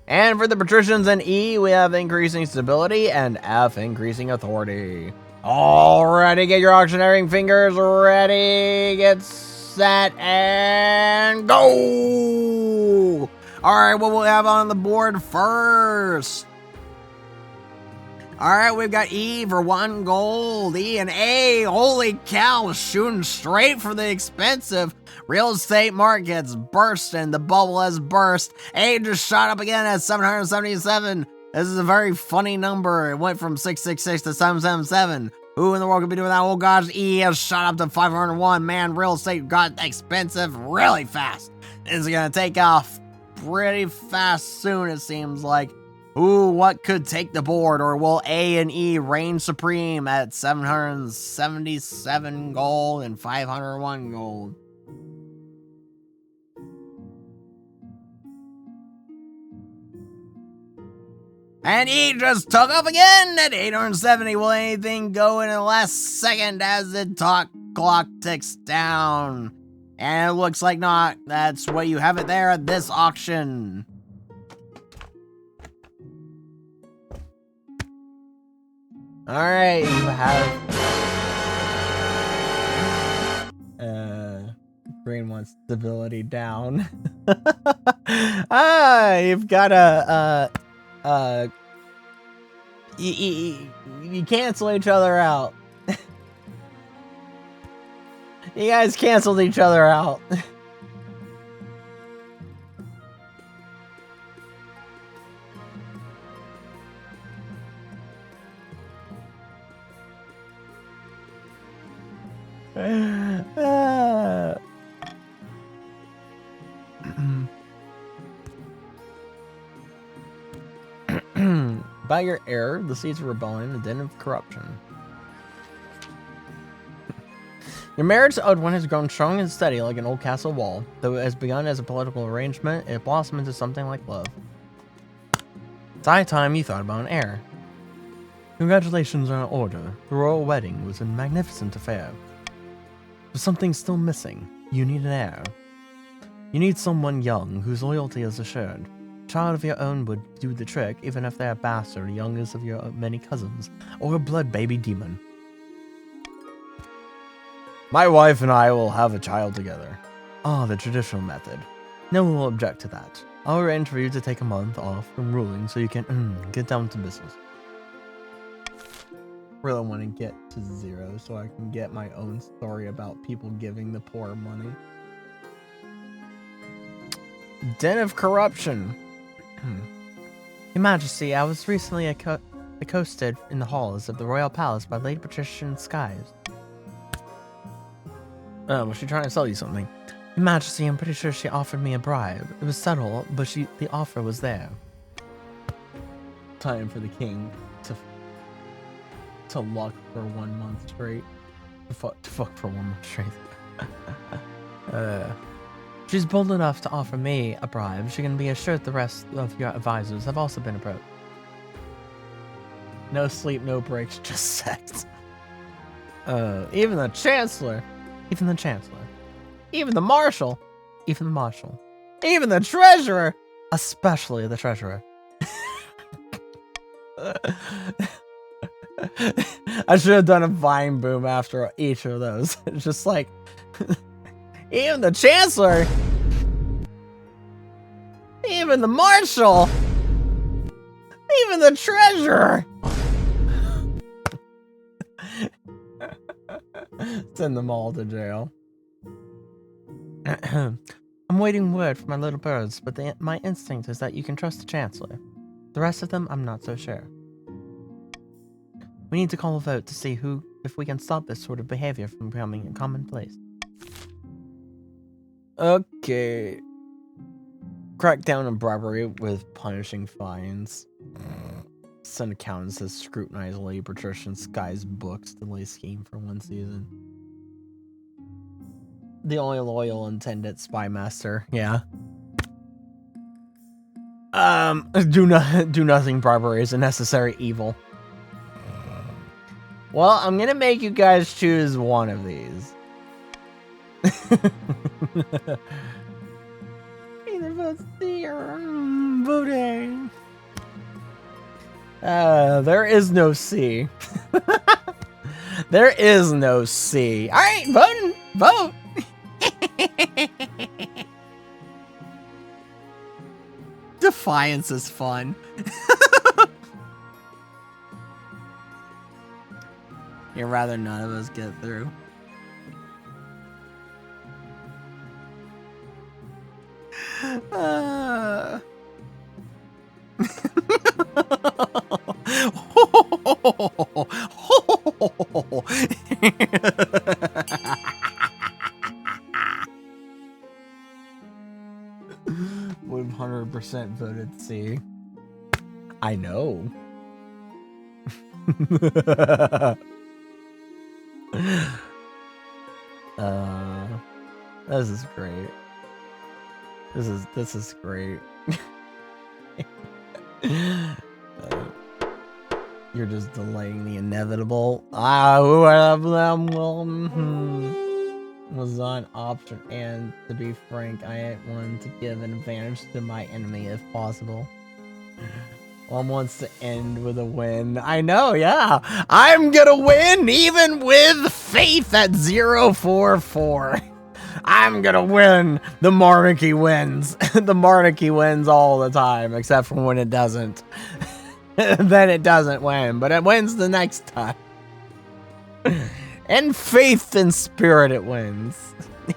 And for the patricians in E, we have increasing stability and F increasing authority. Alrighty, get your auctioneering fingers ready, get set, and go! Alright, what we'll have on the board first? Alright, we've got E for 1 gold, E and A, holy cow, shooting straight for the expensive. Real estate markets bursting, the bubble has burst. A just shot up again at 777. This is a very funny number. It went from 666 to 777. Who in the world could be doing that? Oh gosh, E has shot up to 501. Man, real estate got expensive really fast. It's gonna take off pretty fast soon, it seems like. Ooh, what could take the board? Or will A and E reign supreme at 777 gold and 501 gold? And E just took off again at 870. Will anything go in the last second as the clock ticks down? And it looks like not. That's what you have it there at this auction. Alright, you have green wants stability down. You've got you cancel each other out. You guys canceled each other out. By your error, the seeds of rebellion, the den of corruption. Your marriage to Odwin has grown strong and steady like an old castle wall. Though it has begun as a political arrangement, it blossomed into something like love. It's high time you thought about an heir. Congratulations are in order. The royal wedding was a magnificent affair. But something's still missing. You need an heir. You need someone young whose loyalty is assured. A child of your own would do the trick, even if they're a bastard, youngest of your many cousins, or a blood baby demon. My wife and I will have a child together. Ah, the traditional method. No one will object to that. I'll arrange for you to take a month off from ruling so you can get down to business. Really want to get to 0 so I can get my own story about people giving the poor money. Den of corruption. Your Majesty, I was recently accosted in the halls of the royal palace by Lady Patrician Skies. Oh, was she trying to sell you something? Your Majesty, I'm pretty sure she offered me a bribe. It was subtle, but the offer was there. Time for the king to luck for 1 month straight. To fuck for 1 month straight. She's bold enough to offer me a bribe. She can be assured the rest of your advisors have also been approached. No sleep, no breaks, just sex. Even the Chancellor. Even the Chancellor. Even the Marshal. Even the Marshal. Even the Treasurer. Especially the Treasurer. I should have done a Vine boom after each of those. It's just like... Even the Chancellor. Even the Marshal. Even the Treasurer. Send them all to jail. I'm waiting word from my little birds, but my instinct is that you can trust the Chancellor. The rest of them, I'm not so sure. We need to call a vote to see if we can stop this sort of behavior from becoming a commonplace. Okay. Crack down on bribery with punishing fines. Send accountants to scrutinize Lady Patrician Sky's books. Delay scheme for 1 season. The only loyal intendant spy master. Yeah. Do nothing. Bribery is a necessary evil. Well, I'm gonna make you guys choose one of these. Neither votes C or voting. There is no C. There is no C. All right, voting, vote. Defiance is fun. You'd rather none of us get through. Would 100% voted C. I know. This is great. This is great. You're just delaying the inevitable. Was on option, and to be frank, I wanted to give an advantage to my enemy if possible. One wants to end with a win. I know, yeah. I'm gonna win even with faith at 044. I'm gonna win. The monarchy wins. The monarchy wins all the time, except for when it doesn't. Then it doesn't win, but it wins the next time. And faith and spirit it wins.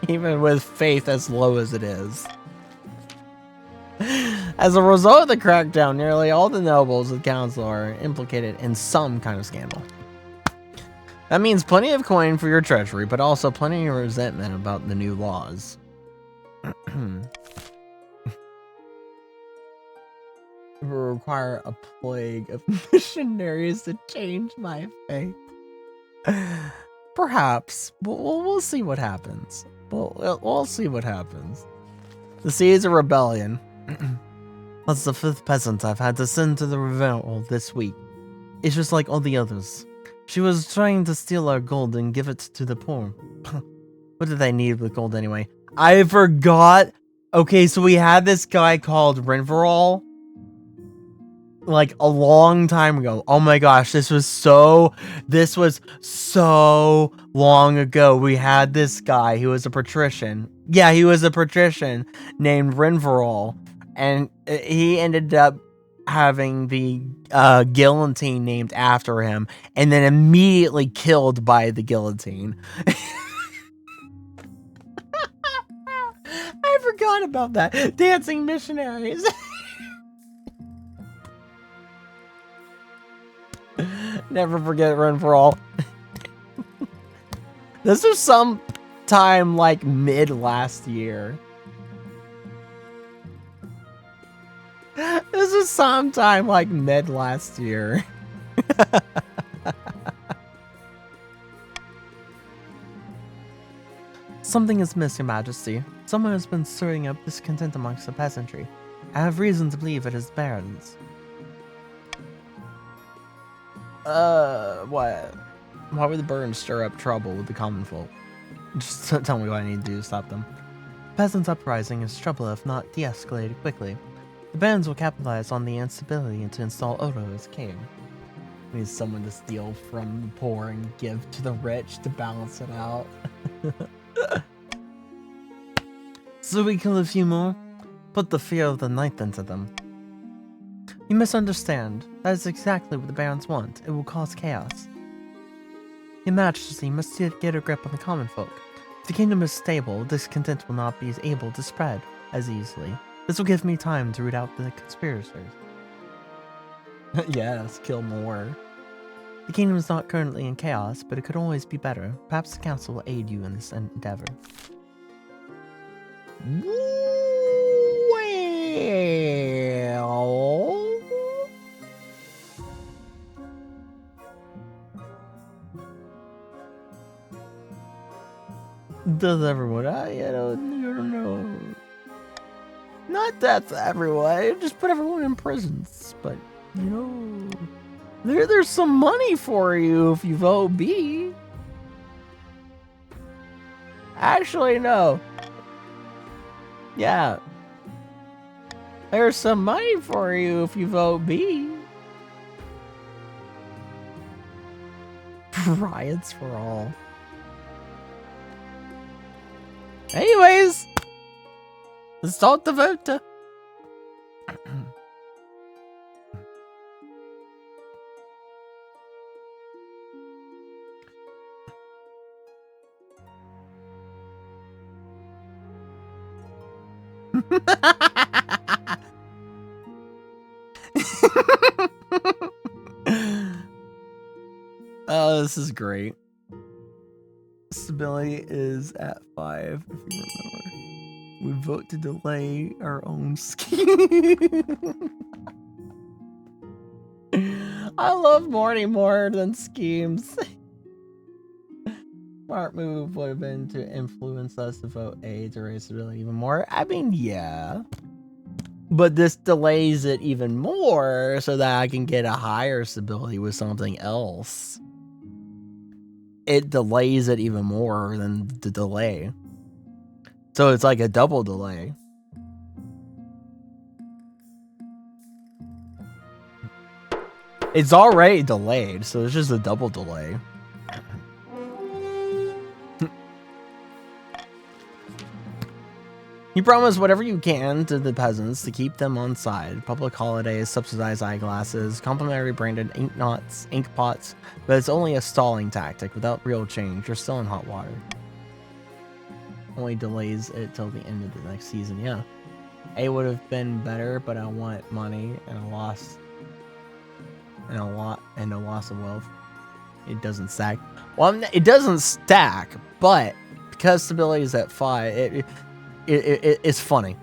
Even with faith as low as it is. As a result of the crackdown, nearly all the nobles of the council are implicated in some kind of scandal. That means plenty of coin for your treasury, but also plenty of resentment about the new laws. It will require a plague of missionaries to change my faith. Perhaps. We'll see what happens. We'll see what happens. The seeds of rebellion. That's the 5th peasant I've had to send to the revolt this week. It's just like all the others. She was trying to steal our gold and give it to the poor. What did they need with gold anyway? I forgot. Okay, so we had this guy called Rinverall. Like a long time ago. Oh my gosh, this was so long ago. We had this guy who was a patrician. Yeah, he was a patrician named Rinverall. And he ended up having the guillotine named after him, and then immediately killed by the guillotine. I forgot about that. Dancing missionaries. Never forget Run for All. This was some time like mid last year. This is sometime like mid last year. Something is amiss, Your Majesty. Someone has been stirring up discontent amongst the peasantry. I have reason to believe it is barons. What? Why would the barons stir up trouble with the common folk? Just tell me what I need to do to stop them. Peasants' uprising is trouble if not de-escalated quickly. The barons will capitalize on the instability and to install Odo as king. We need someone to steal from the poor and give to the rich to balance it out. So we kill a few more? Put the fear of the ninth into them. You misunderstand. That is exactly what the barons want. It will cause chaos. Your Majesty must get a grip on the common folk. If the kingdom is stable, discontent will not be able to spread as easily. This will give me time to root out the conspirators. Yes, kill more. The kingdom is not currently in chaos, but it could always be better. Perhaps the council will aid you in this endeavor. Well... Does everyone? I don't know. Not death to everyone. Just put everyone in prisons. But you know, there's some money for you if you vote B. Actually, no. Yeah. There's some money for you if you vote B. Riots for all. Anyways, let's start the vote. Oh, this is great. Stability is at 5, if you remember. We vote to delay our own scheme. I love Morty more than schemes. Smart move would have been to influence us to vote A to raise stability even more. I mean, yeah. But this delays it even more so that I can get a higher stability with something else. It delays it even more than the delay. So it's like a double delay. It's already delayed, so it's just a double delay. You promise whatever you can to the peasants to keep them on side. Public holidays, subsidized eyeglasses, complimentary branded ink knots, ink pots, but it's only a stalling tactic without real change. You're still in hot water. Only delays it till the end of the next season, yeah. A would have been better, but I want money and a loss of wealth. It doesn't stack. Well, it doesn't stack, but because stability is at 5, it's funny.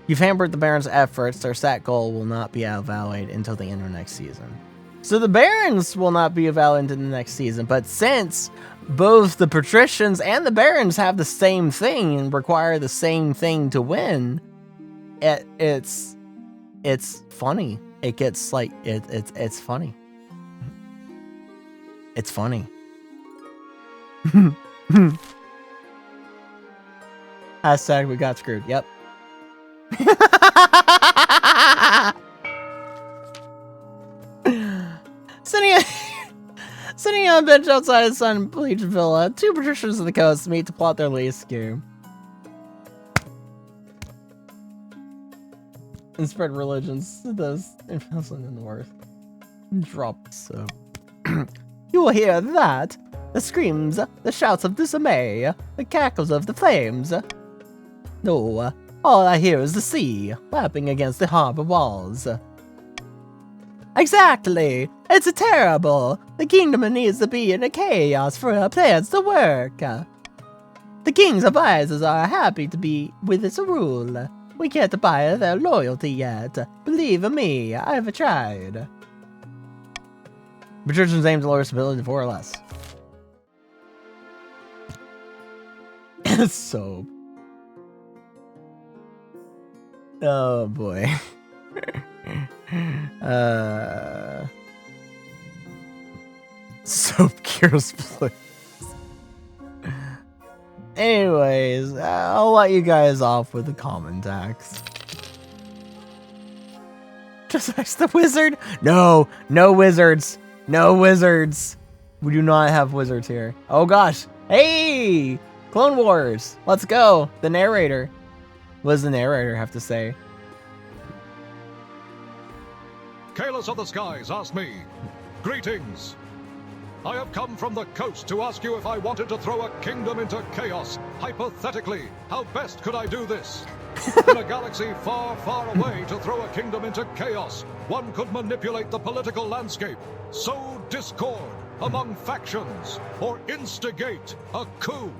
You've hampered the Barons' efforts. Their stat goal will not be evaluated until the end of next season. So the Barons will not be evaluated into the next season, but since both the Patricians and the Barons have the same thing and require the same thing to win, it's funny. It gets like it's funny. It's funny. Hashtag we got screwed. Yep. Sitting on a bench outside the Sun Bleach Villa, two patricians of the coast meet to plot their latest scheme. And spread religions to those in Finland and the North. Drop so. You will hear that. The screams, the shouts of dismay, the cackles of the flames. No, all I hear is the sea, lapping against the harbor walls. Exactly! It's terrible! The kingdom needs to be in a chaos for our plans to work. The king's advisors are happy to be with its rule. We can't buy their loyalty yet. Believe me, I've tried. Patricians aim to lower stability to 4 or less. So... Oh boy. Soap cures blues. Anyways, I'll let you guys off with the common tax. Just ask the wizard? No, no wizards. No wizards. We do not have wizards here. Oh gosh. Hey! Clone Wars. Let's go. The narrator. What does the narrator have to say? Kalos of the Skies asked me, "Greetings. I have come from the coast to ask you if I wanted to throw a kingdom into chaos. Hypothetically, how best could I do this? In a galaxy far, far away, to throw a kingdom into chaos, one could manipulate the political landscape, sow discord among factions, or instigate a coup.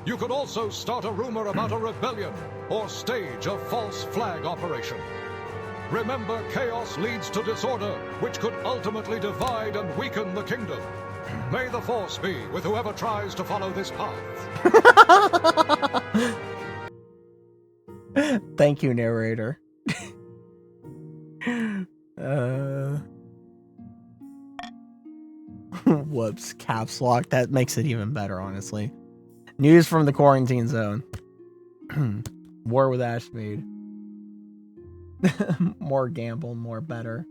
You could also start a rumor about a rebellion, or stage a false flag operation. Remember, chaos leads to disorder, which could ultimately divide and weaken the kingdom. May the Force be with whoever tries to follow this path." Thank you, narrator. Whoops, caps lock. That makes it even better, honestly. News from the quarantine zone. War with Ashmead. More gamble, more better.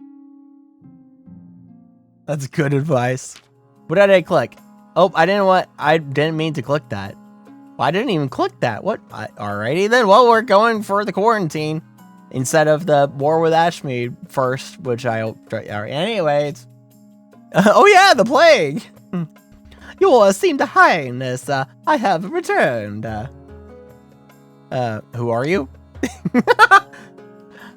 That's good advice. What did I click? Oh, I didn't mean to click that. Well, I didn't even click that. What? Alrighty then. Well, we're going for the quarantine instead of the war with Ashmead first, which anyways. Oh yeah, the plague. Your esteemed highness, I have returned. Who are you?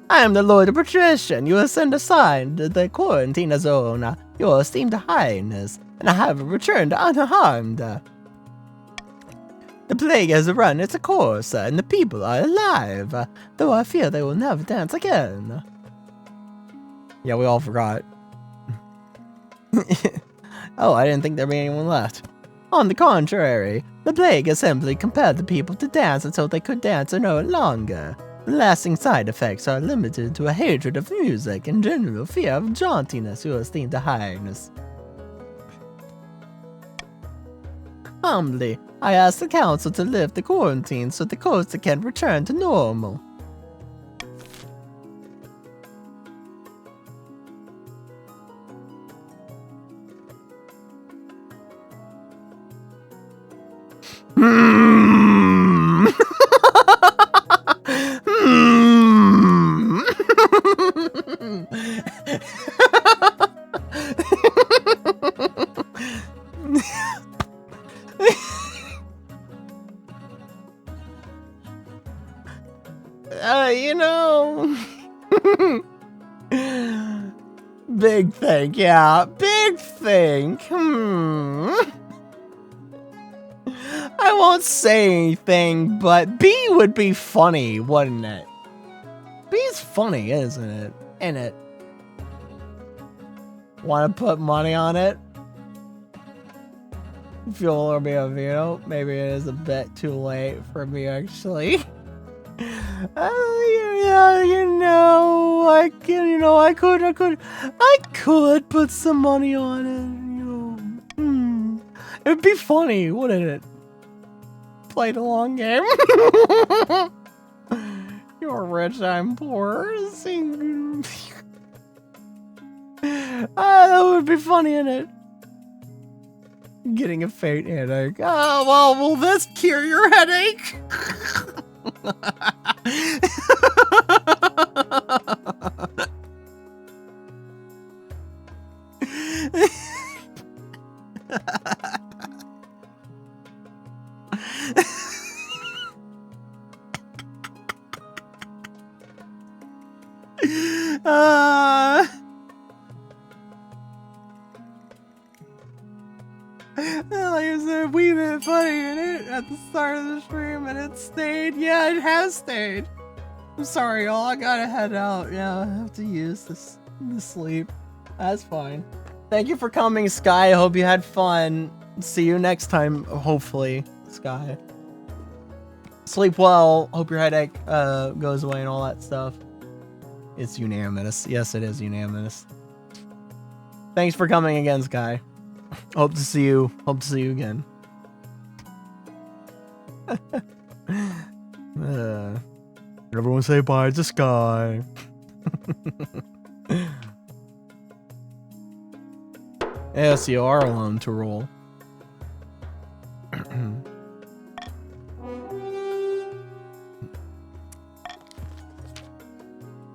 I am the Lord of Patrician. You will send a sign to the quarantine zone, your esteemed highness, and I have returned unharmed. The plague has run its course, and the people are alive, though I fear they will never dance again. Yeah, we all forgot. Oh, I didn't think there'd be anyone left. On the contrary, the plague has simply compelled the people to dance until they could dance no longer. The lasting side effects are limited to a hatred of music and general fear of jauntiness, your esteemed highness. Humbly, I ask the council to lift the quarantine so the coast can return to normal. Hmm. You know, big think, yeah, big think. I won't say anything, but B would be funny, wouldn't it? B's funny, isn't it? Ain't it? Want to put money on it? Feel a little bit of, maybe it is a bit too late for me, actually. I could put some money on it, It'd be funny, wouldn't it? Play the long game. You're rich, I'm poor. That would be funny, innit? Getting a faint headache. Oh, well, will this cure your headache? Like I said, we've been funny in it at the start of the stream, and it stayed. Yeah, it has stayed. I'm sorry, y'all. I gotta head out. Yeah, I have to use this sleep. That's fine. Thank you for coming, Sky. I hope you had fun. See you next time, hopefully, Sky. Sleep well. Hope your headache goes away and all that stuff. It's unanimous. Yes, it is unanimous. Thanks for coming again, Sky. Hope to see you. Hope to see you again. Everyone say bye to Sky. Yes, you are alone to roll.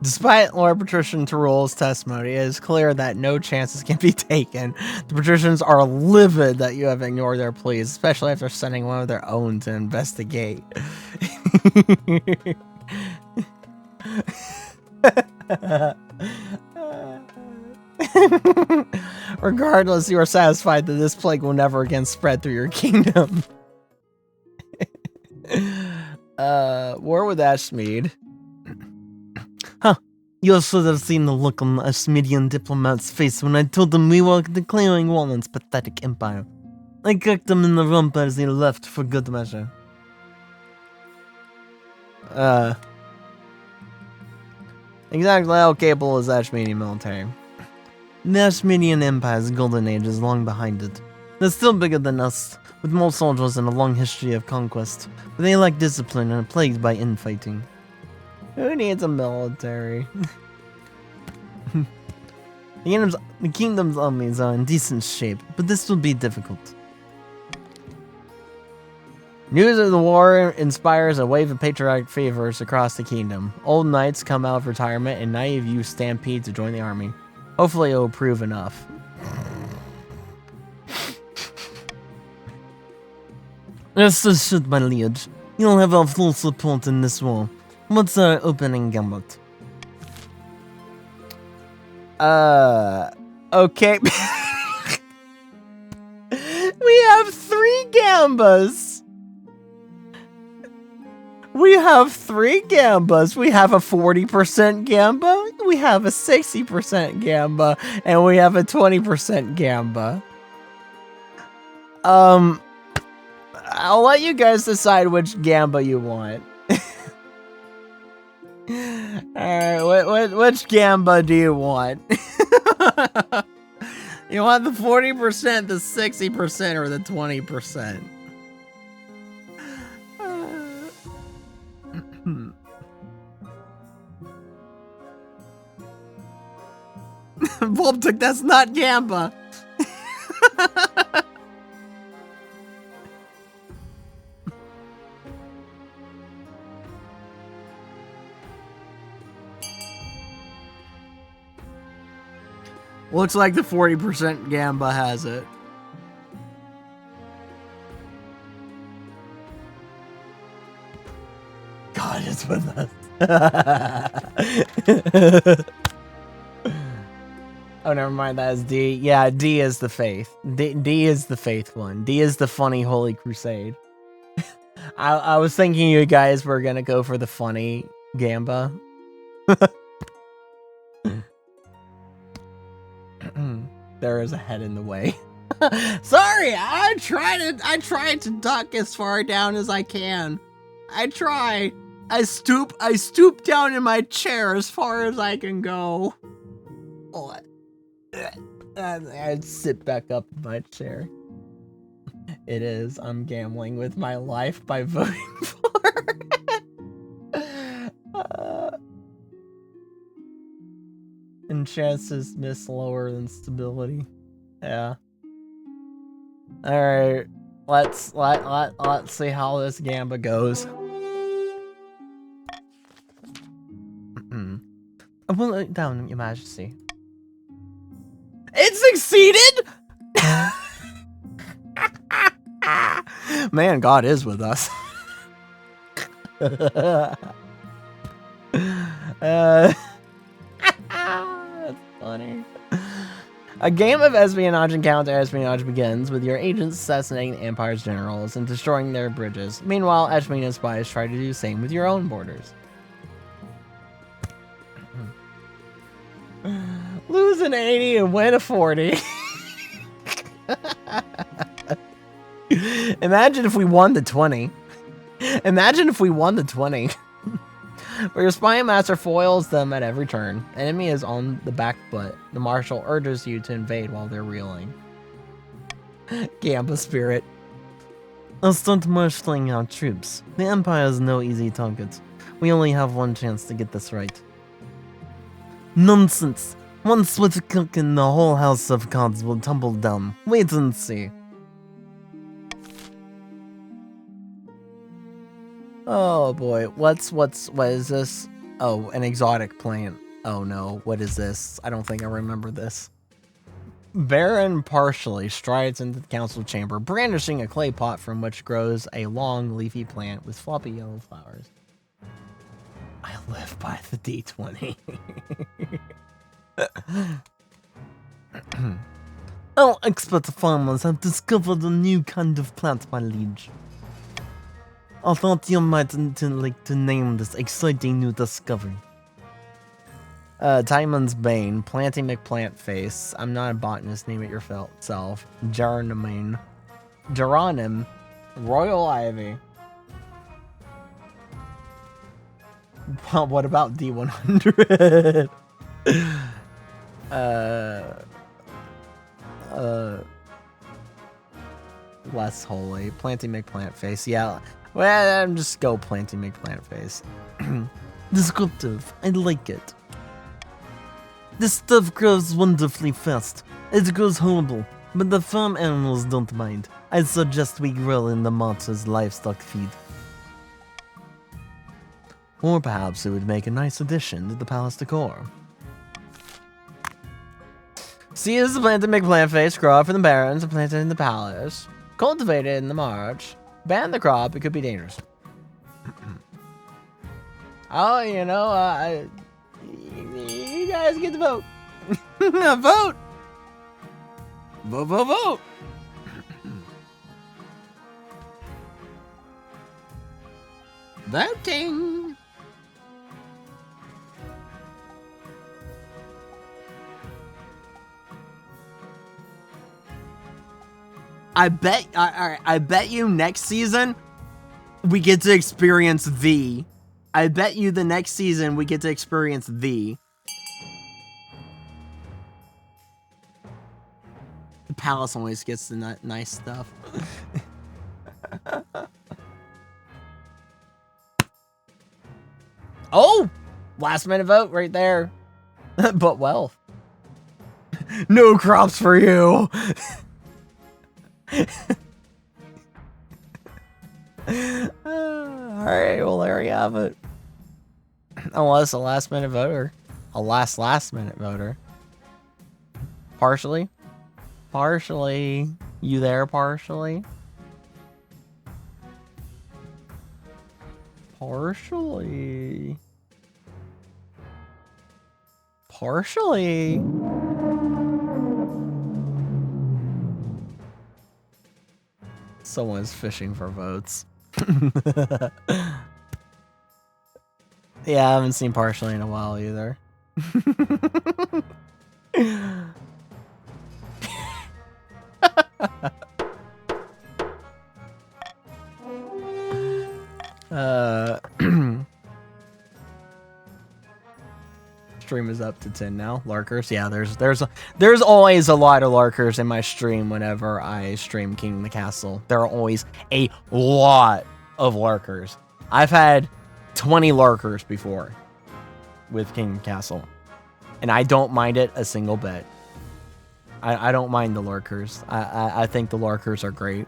Despite Lord Patrician Tyrol's testimony, it is clear that no chances can be taken. The Patricians are livid that you have ignored their pleas, especially after sending one of their own to investigate. Regardless, you are satisfied that this plague will never again spread through your kingdom. War with Ashmead. Huh. You should have seen the look on the Ashmeadian diplomat's face when I told them we were declaring war on its pathetic empire. I kicked him in the rump as he left for good measure. Exactly how capable is the Ashmeadian military? The Ashmeadian Empire's golden age is long behind it. They're still bigger than us, with more soldiers and a long history of conquest, but they lack discipline and are plagued by infighting. Who needs a military? The kingdom's armies are in decent shape, but this will be difficult. News of the war inspires a wave of patriotic fevers across the kingdom. Old knights come out of retirement and naive youth stampede to join the army. Hopefully it will prove enough. Rest assured, my liege. You'll have our full support in this war. What's our opening gambit? Okay. We have 3 gambas. We have 3 gambas. We have a 40% gamba, we have a 60% gamba, and we have a 20% gamba. I'll let you guys decide which gamba you want. Alright, which gamba do you want? You want the 40%, the 60%, or the 20%? Volptic, that's not gamba. Looks like the 40% gamba has it. God is with us. Oh, never mind. That is D. Yeah, D is the faith. D is the faith one. D is the funny holy crusade. I was thinking you guys were gonna go for the funny gamba. There is a head in the way. Sorry, I tried to duck as far down as I can. I try. I stoop down in my chair as far as I can go. Oh, I'd sit back up in my chair. It is. I'm gambling with my life by voting for it. And chances miss lower than stability. Yeah. Alright. Let's see how this gamba goes. I will look down, Your Majesty. It succeeded! Man, God is with us. That's funny. A game of espionage and counter-espionage begins with your agents assassinating the Empire's generals and destroying their bridges. Meanwhile, Ashmina's spies try to do the same with your own borders. Lose an 80 and win a 40. Imagine if we won the 20. Imagine if we won the 20. But your spy master foils them at every turn. Enemy is on the back foot. The marshal urges you to invade while they're reeling. Gamba spirit. I'll start marshalling our troops. The Empire is no easy target. We only have one chance to get this right. Nonsense! One swift click and the whole house of cards will tumble down. Wait and see. Oh boy, what is this? Oh, an exotic plant. Oh no, what is this? I don't think I remember this. Baron partially strides into the council chamber, brandishing a clay pot from which grows a long, leafy plant with floppy yellow flowers. I live by the D20. Our expert farmers have discovered a new kind of plant, my liege. I thought you might like to name this exciting new discovery. Timon's Bane, Planty McPlant Face. I'm not a botanist, name it yourself. Geronym, Royal Ivy. What about D100? Less holy. Planty McPlant Face. Yeah, Well, I'm just go planting, make plant face. Descriptive. I like it. This stuff grows wonderfully fast. It grows horrible, but the farm animals don't mind. I suggest we grill in the monster's livestock feed. Or perhaps it would make a nice addition to the palace decor. Seed is planted to make plant face, grow up from the barrens and planted in the palace. Cultivated in the march. Ban the crop, it could be dangerous. Oh, you know, you guys get to vote. Vote! Vote, vote, vote! Voting! I bet you next season we get to experience the. I bet you the next season we get to experience the. The palace always gets the nice stuff. Oh! Last minute vote right there. But wealth. No crops for you. Alright, well there you have it. Unless a last minute voter. A last minute voter. Partially. Partially. You there partially? Partially. Partially. Someone's fishing for votes. Yeah, I haven't seen partially in a while either. Stream is up to 10 now. Larkers, yeah, there's always a lot of larkers in my stream whenever I stream King of the Castle. There are always a lot of larkers. I've had 20 larkers before with King of the Castle, and I don't mind it a single bit. I don't mind the larkers. I think the larkers are great.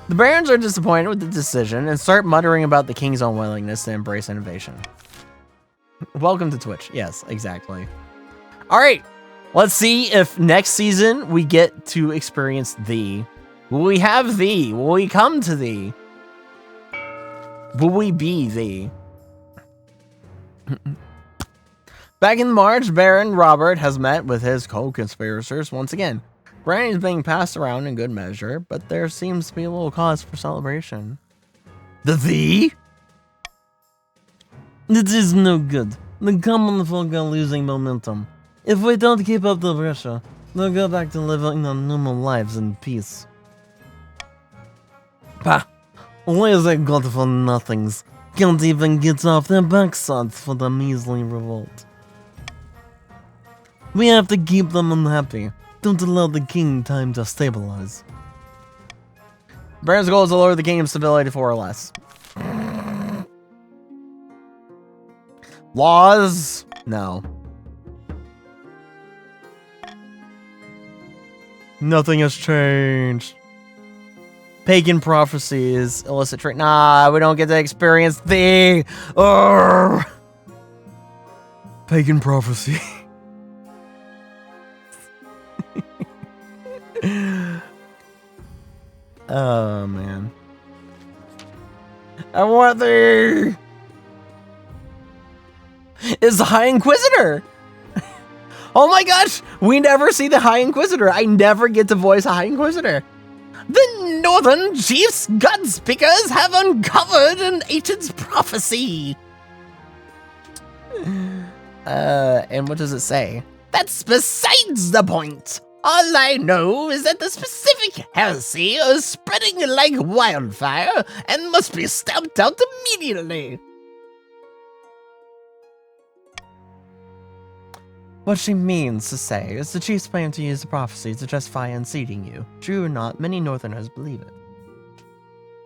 The barons are disappointed with the decision and start muttering about the king's unwillingness to embrace innovation. Welcome to Twitch. Yes, exactly. All right. Let's see if next season we get to experience thee. Will we have thee? Will we come to thee? Will we be thee? Back in March, Baron Robert has met with his co-conspirators once again. Brandy is being passed around in good measure, but there seems to be a little cause for celebration. The thee? It is no good. The common folk are losing momentum. If we don't keep up the pressure, they'll go back to living their normal lives in peace. Bah! Lazy good for nothings. Can't even get off their backsides for the measly revolt. We have to keep them unhappy. Don't allow the king time to stabilize. Baron's goal is to lower the kingdom's stability to 4 or less. Laws? No. Nothing has changed. Pagan prophecies, illicit trade. Nah, we don't get to experience the pagan prophecy. Oh man. I want thee. Is the High Inquisitor. Oh my gosh, we never see the High Inquisitor. I never get to voice a High Inquisitor. The Northern Chiefs Gunspeakers have uncovered an ancient prophecy. And what does it say? That's besides the point. All I know is that the specific heresy is spreading like wildfire and must be stamped out immediately. What she means to say is the chiefs plan to use the prophecy to justify unseating you. True or not, many Northerners believe it.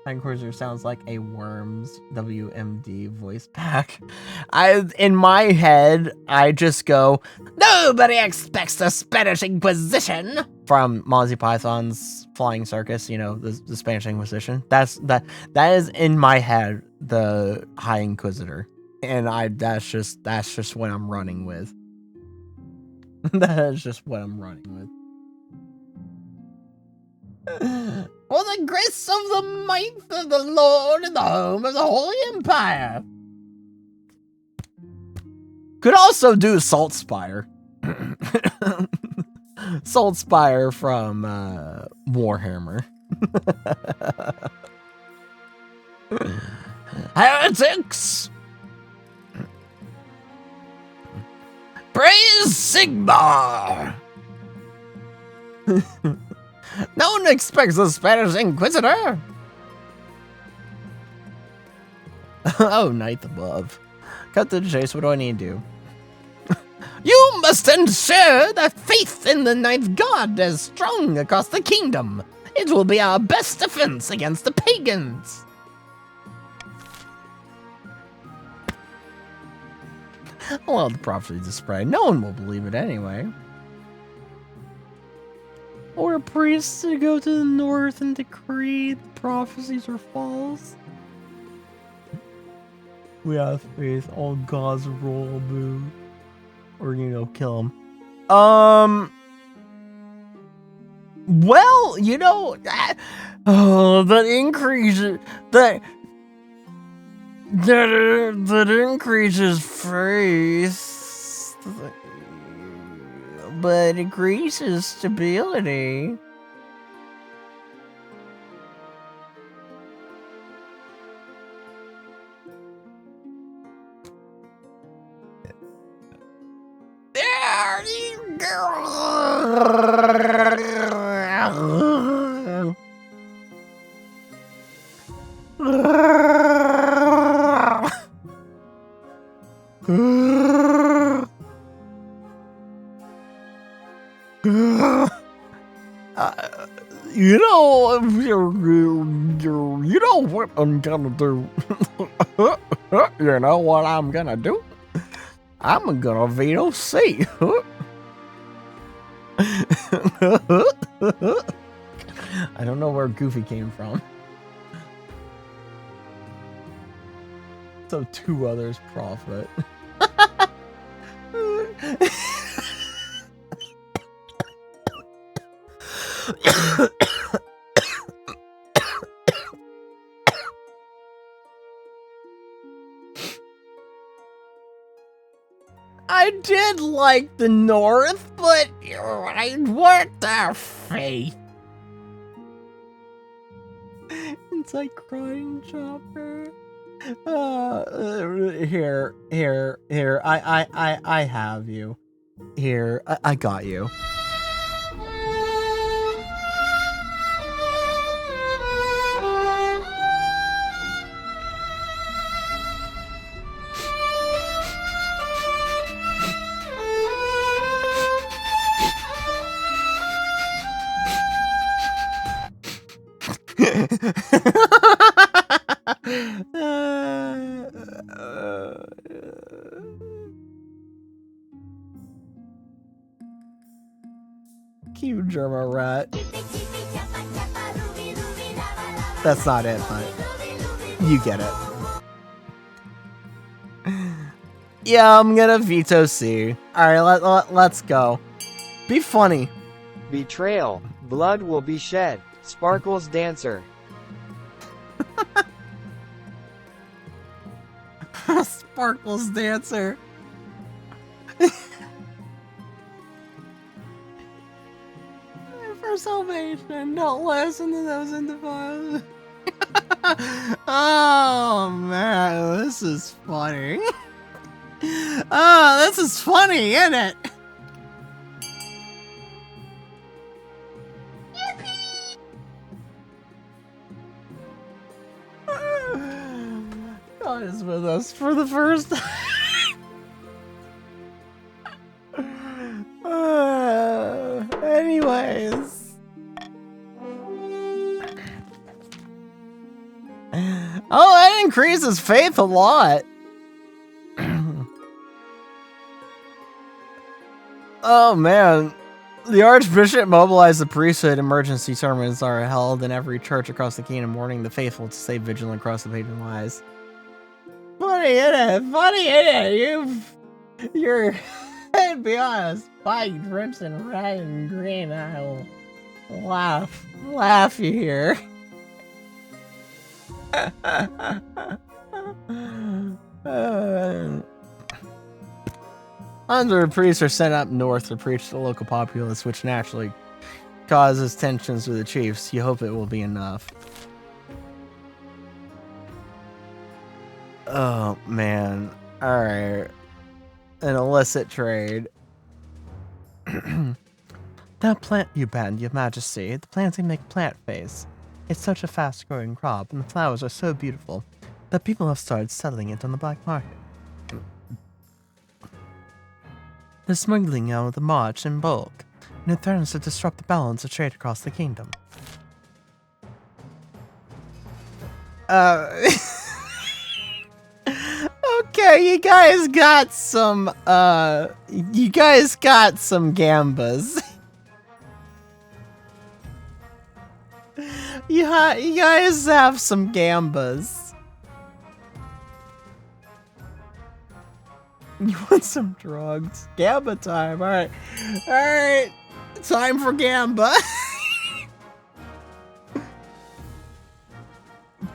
High Cruiser sounds like a Worms WMD voice pack. In my head, I just go, nobody expects the Spanish Inquisition from Monty Python's Flying Circus. You know, the Spanish Inquisition. That is in my head the High Inquisitor, and that's just what I'm running with. That is just what I'm running with. For the grace of the might of the Lord in the home of the Holy Empire. Could also do Salt Spire. Salt Spire from Warhammer. Heretics! Praise Sigmar! No one expects the Spanish Inquisitor! Oh, Ninth Above. Cut to the chase, what do I need to do? You must ensure that faith in the Ninth God is strong across the kingdom. It will be our best defense against the pagans. Well, the prophecy to spread. No one will believe it anyway. Order priests to go to the north and decree the prophecies are false. We have faith. All gods roll, boo. Or, kill them. Well, that increases that increases faith, but increases stability. There you you know what I'm gonna do. You know what I'm gonna do? I'm gonna veto C. I don't know where Goofy came from. So two others profit. I did like the North, but what the faith? It's like crying Chopper. Here. I have you. Here, I got you. Cute German rat. That's not it, but you get it. Yeah, I'm gonna veto C. Alright, let's go. Be funny. Betrayal. Blood will be shed. Sparkles Dancer. Sparkles Dancer. For salvation, don't listen to those in defiance. Oh man, this is funny. Oh, this is funny, isn't it? God is with us for the first time. Anyways. increase his faith a lot. Oh man. The Archbishop mobilized the priesthood. Emergency sermons are held in every church across the kingdom, warning the faithful to stay vigilant across the patron lies. Funny, innit? Funny, innit? You're, to be honest, white, crimson, red, and green. I'll laugh you here. Hundreds of priests are sent up north to preach to the local populace, which naturally causes tensions with the chiefs. You hope it will be enough. Oh, man. Alright. An illicit trade. That plant you banned, your majesty, the plants make plant face. It's such a fast-growing crop, and the flowers are so beautiful that people have started selling it on the black market. They're smuggling out of the march in bulk, and it threatens to disrupt the balance of trade across the kingdom. Okay, you guys got some gambas. You guys have some gambas. You want some drugs? Gamba time. Alright. Alright. Time for gamba.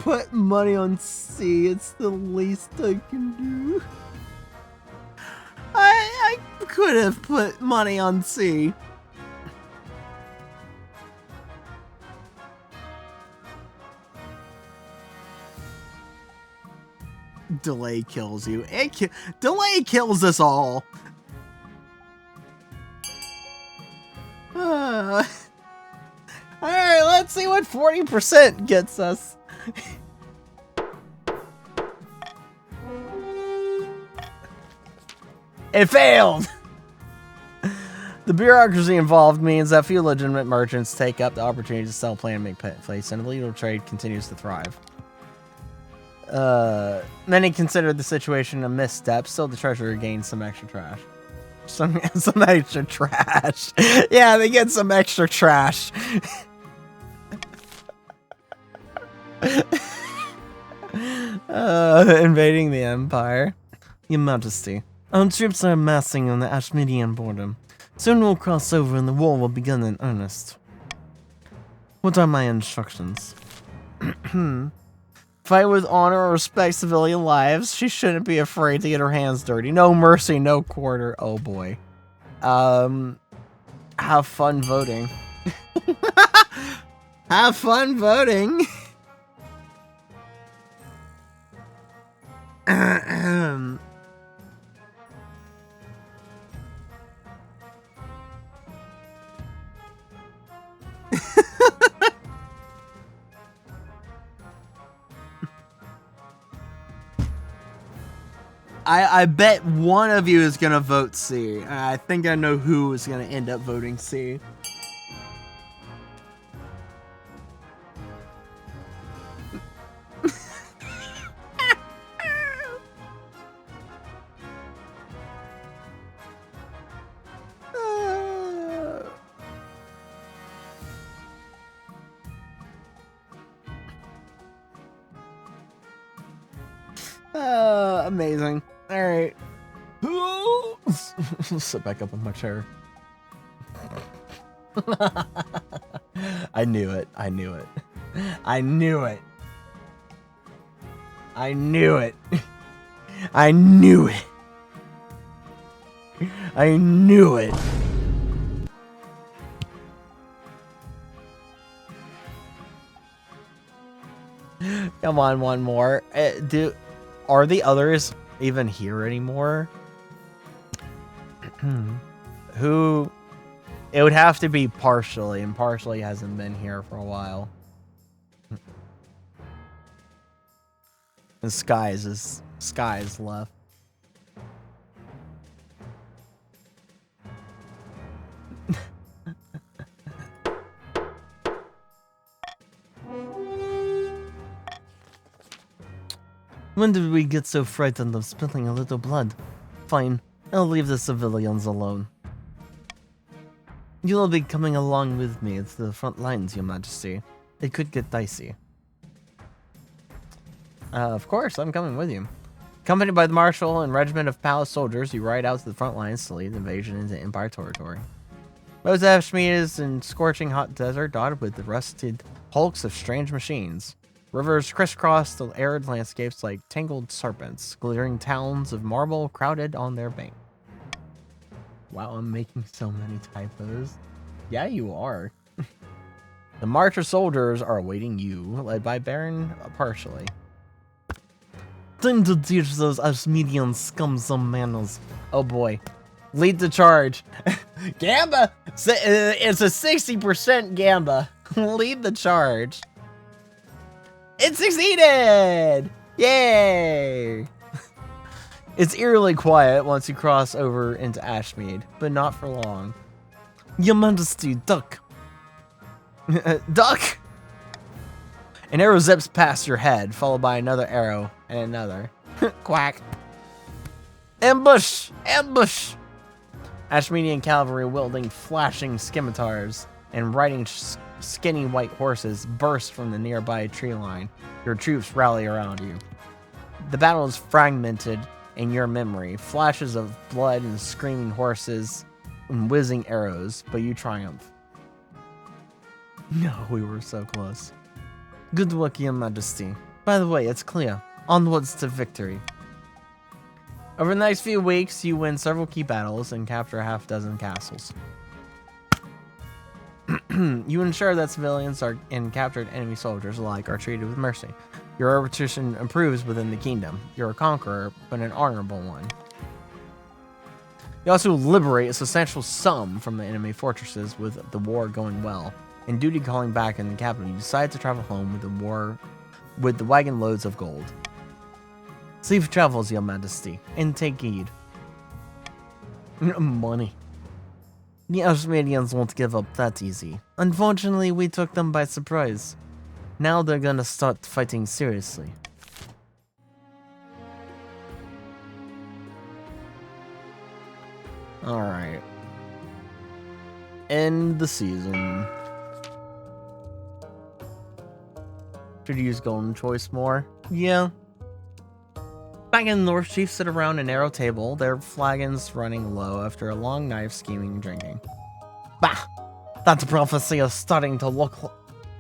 Put money on C. It's the least I can do. I could have put money on C. Delay kills you. Delay kills us all. Alright, let's see what 40% gets us. It failed! The bureaucracy involved means that few legitimate merchants take up the opportunity to sell, plan, and make place, and illegal trade continues to thrive. Many consider the situation a misstep, still the treasurer gains some extra trash. Some extra trash. Yeah, they get some extra trash. Invading the empire. Your Majesty, our troops are amassing on the Ashmedian border. Soon we'll cross over and the war will begin in earnest. What are my instructions? Fight with honor or respect civilian lives. She shouldn't be afraid to get her hands dirty. No mercy, no quarter. Oh boy. Have fun voting. Have fun voting. I bet one of you is gonna vote C. I think I know who is gonna end up voting C. Amazing. All right. Sit back up on my chair. I knew it. I knew it. I knew it. I knew it. I knew it. I knew it. Come on, one more. Are the others even here anymore? Who? It would have to be partially, and partially hasn't been here for a while. And Skies left. When did we get so frightened of spilling a little blood? Fine, I'll leave the civilians alone. You'll be coming along with me to the front lines, Your Majesty. It could get dicey. Of course, I'm coming with you. Accompanied by the Marshal and regiment of palace soldiers, you ride out to the front lines to lead the invasion into Empire territory. Most Ashmead is in scorching hot desert dotted with the rusted hulks of strange machines. Rivers crisscross the arid landscapes like tangled serpents, glittering towns of marble crowded on their bank. Wow, I'm making so many typos. Yeah, you are. The marcher soldiers are awaiting you, led by Baron Partially. Time to teach those Ashmedian scum some manners. Oh boy. Lead the charge. Gamba! It's a 60% Gamba. Lead the charge. It succeeded! Yay! It's eerily quiet once you cross over into Ashmead, but not for long. Your Majesty, duck. Duck! An arrow zips past your head, followed by another arrow and another. Quack. Ambush! Ambush! Ashmedian cavalry wielding flashing scimitars and riding skinny white horses burst from the nearby tree line. Your troops rally around you. The battle is fragmented in your memory, flashes of blood and screaming horses and whizzing arrows, but you triumph. No, we were so close. Good work, Your Majesty. By the way, it's clear. Onwards to victory. Over the next few weeks, you win several key battles and capture a half-dozen castles. You ensure that civilians and captured enemy soldiers alike are treated with mercy. Your reputation improves within the kingdom. You're a conqueror, but an honorable one. You also liberate a substantial sum from the enemy fortresses with the war going well. And duty calling back in the capital, you decide to travel home with the wagon loads of gold. Safe travels, Your Majesty, and take heed. Money. The Ashmedians won't give up that easy. Unfortunately, we took them by surprise. Now they're gonna start fighting seriously. Alright. End the season. Should use Golden Choice more? Yeah. Back in the North, chiefs sit around a narrow table, their flagons running low after a long night of scheming and drinking. Bah! That prophecy is starting to look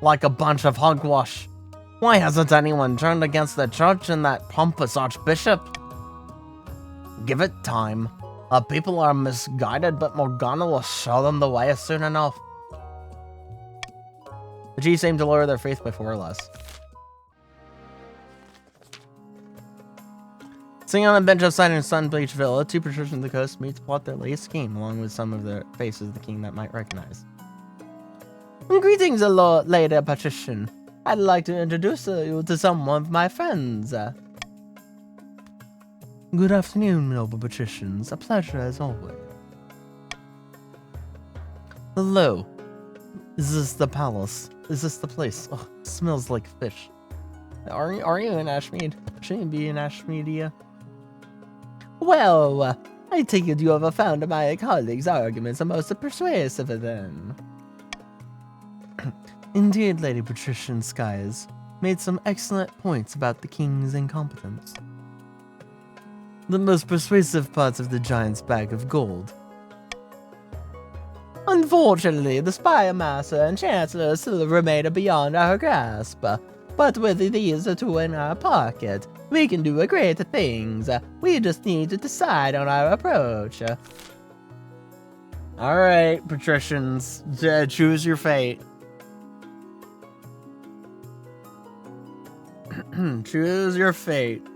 like a bunch of hogwash. Why hasn't anyone turned against the church and that pompous archbishop? Give it time. Our people are misguided, but Morgana will show them the way soon enough. The chiefs aim to lower their faith by 4 or less. Sitting on a bench outside in a sun-bleached villa, two patricians of the coast meet to plot their latest scheme, along with some of the faces of the king that might recognize. Greetings, Lady Patrician. I'd like to introduce you to some of my friends. Good afternoon, noble patricians. A pleasure as always. Hello. Is this the palace? Is this the place? Oh, it smells like fish. Are you in Ashmead? Shouldn't you be in Ashmedia? Well, I take it you have found my colleagues' arguments the most persuasive then. Indeed, Lady Patrician Skies made some excellent points about the king's incompetence. The most persuasive parts of the giant's bag of gold. Unfortunately, the spire master and chancellor still remain beyond our grasp. But with these two in our pocket, we can do great things. We just need to decide on our approach. Alright, patricians, choose your fate. Choose your fate.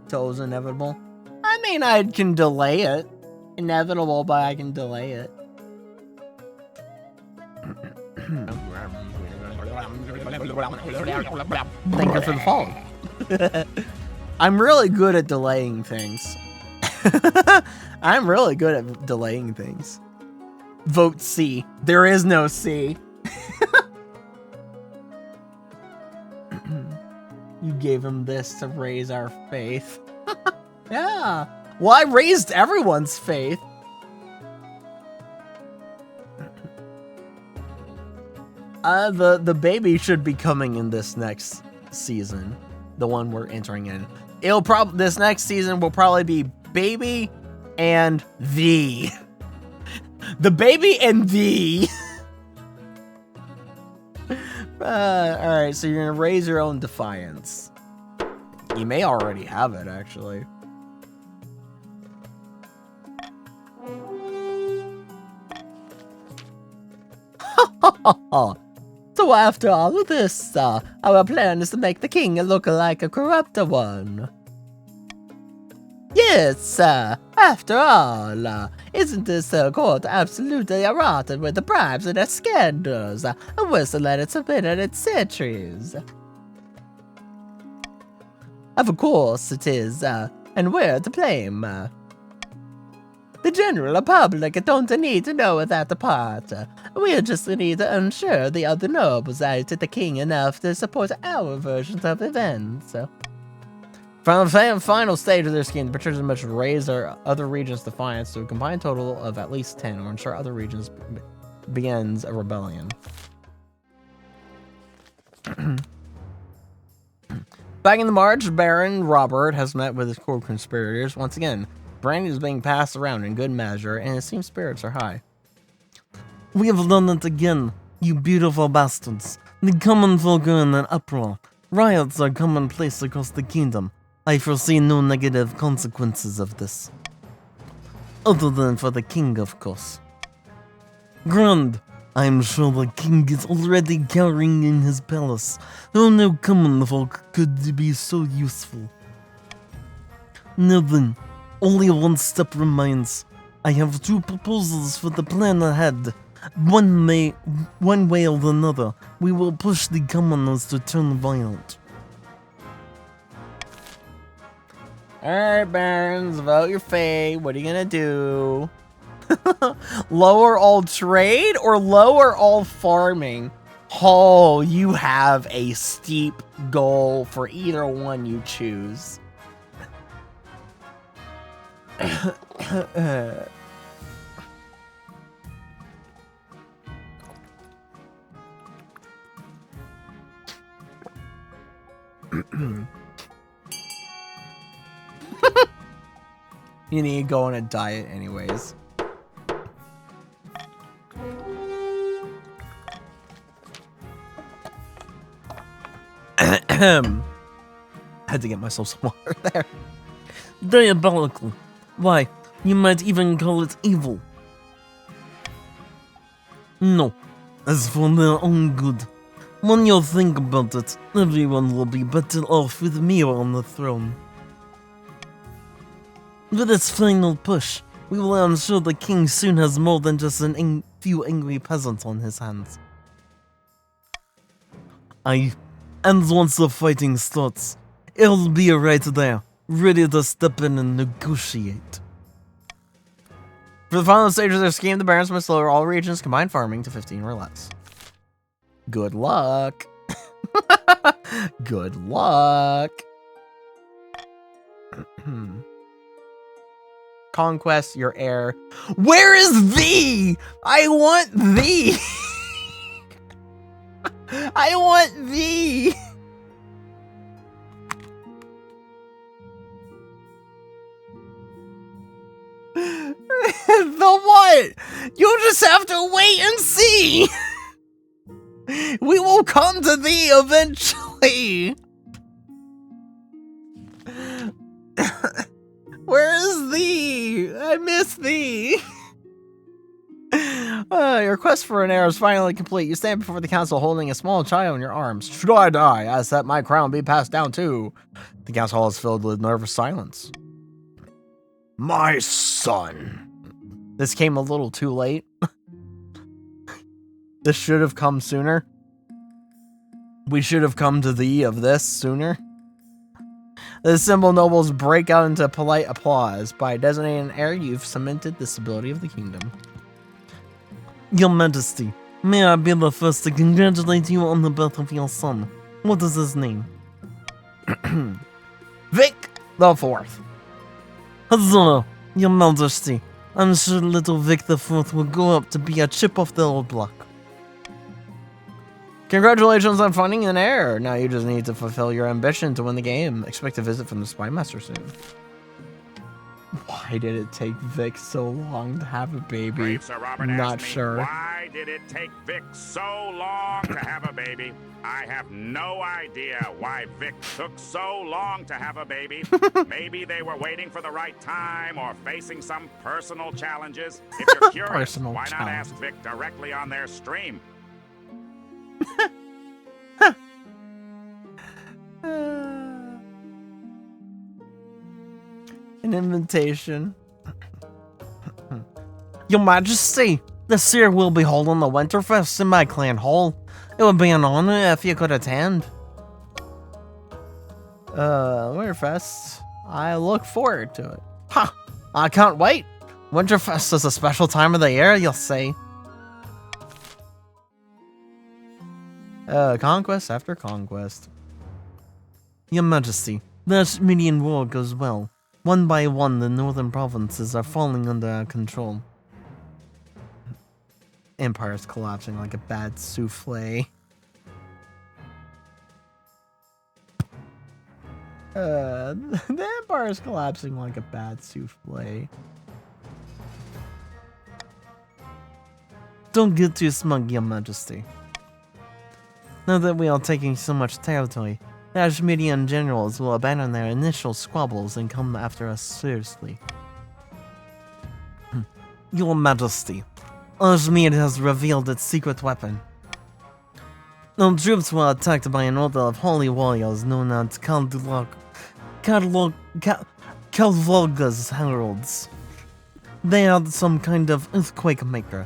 Toll's inevitable. I mean, I can delay it. Inevitable, but I can delay it. Thank you for the follow. I'm really good at delaying things. I'm really good at delaying things. Vote C. There is no C. gave him this to raise our faith. Yeah. Well, I raised everyone's faith. The baby should be coming in this next season, the one we're entering in. This next season will probably be baby and the baby and the. All right, so you're gonna raise your own defiance. You may already have it, actually. So after all of this, our plan is to make the king look like a corrupt one. Yes, after all, isn't this court absolutely rotten with the bribes and the scandals, worse than it's been in its centuries? Of course it is, and we're to blame. The general public don't need to know that part. We just need to ensure the other nobles are to the king enough to support our versions of events. From the final stage of their scheme, the patricians must raise their other regions' defiance to a combined total of at least 10, or ensure other regions begins a rebellion. Back in the march, Baron Robert has met with his core conspirators. Once again, brandy is being passed around in good measure, and it seems spirits are high. We have done it again, you beautiful bastards. The common folk are in an uproar. Riots are commonplace across the kingdom. I foresee no negative consequences of this. Other than for the king, of course. Grand, I am sure the king is already cowering in his palace. Oh, no common folk could be so useful. Now then, only one step remains. I have two proposals for the plan ahead. One way or another, we will push the commoners to turn violent. Alright, barons, vote your fate. What are you gonna do? Lower all trade or lower all farming? Oh, you have a steep goal for either one you choose. You need to go on a diet anyways. Had to get myself some water there. Diabolical. Why, you might even call it evil. No, as for their own good. When you think about it, everyone will be better off with me on the throne. With this final push, we will ensure the king soon has more than just a few angry peasants on his hands. And once the fighting starts, it'll be right there, ready to step in and negotiate. For the final stage of their scheme, the barons must lower all regions combined farming to 15 or less. Good luck. Good luck. Conquest your heir. Where is thee? I want thee. I want thee. The what? You'll just have to wait and see. We will come to thee eventually. Where is thee? I miss thee. Your quest for an heir is finally complete. You stand before the council holding a small child in your arms. Should I die, ask that my crown be passed down too. The council hall is filled with nervous silence. My son. This came a little too late. This should have come sooner. We should have come to thee of this sooner. The assembled nobles break out into polite applause. By designating an heir, you've cemented the stability of the kingdom. Your Majesty, may I be the first to congratulate you on the birth of your son. What is his name? Vic the Fourth. Huzzah, Your Majesty. I'm sure little Vic the Fourth will grow up to be a chip off the old block. Congratulations on finding an heir. Now you just need to fulfill your ambition to win the game. Expect a visit from the Spy Master soon. Why did it take Vic so long to have a baby? Brave Sir Robert Not asked me, sure. why did it take Vic so long to have a baby? I have no idea why Vic took so long to have a baby. Maybe they were waiting for the right time or facing some personal challenges. If you're curious, Personal why not challenge. ask Vic directly on their stream? An invitation. Your Majesty, this year we'll be holding the Winterfest in my clan hall. It would be an honor if you could attend. Winterfest. I look forward to it. Ha! I can't wait. Winterfest is a special time of the year, you'll say. Conquest after conquest. Your Majesty, the Ashmedian war goes well. One by one, the northern provinces are falling under our control. Empire's collapsing like a bad souffle. The Empire's collapsing like a bad souffle. Don't get too smug, Your Majesty. Now that we are taking so much territory, the Ashmedian generals will abandon their initial squabbles and come after us seriously. Your Majesty, Ashmed has revealed its secret weapon. Our troops were attacked by an order of holy warriors known as Kalvolga's heralds. They had some kind of earthquake maker.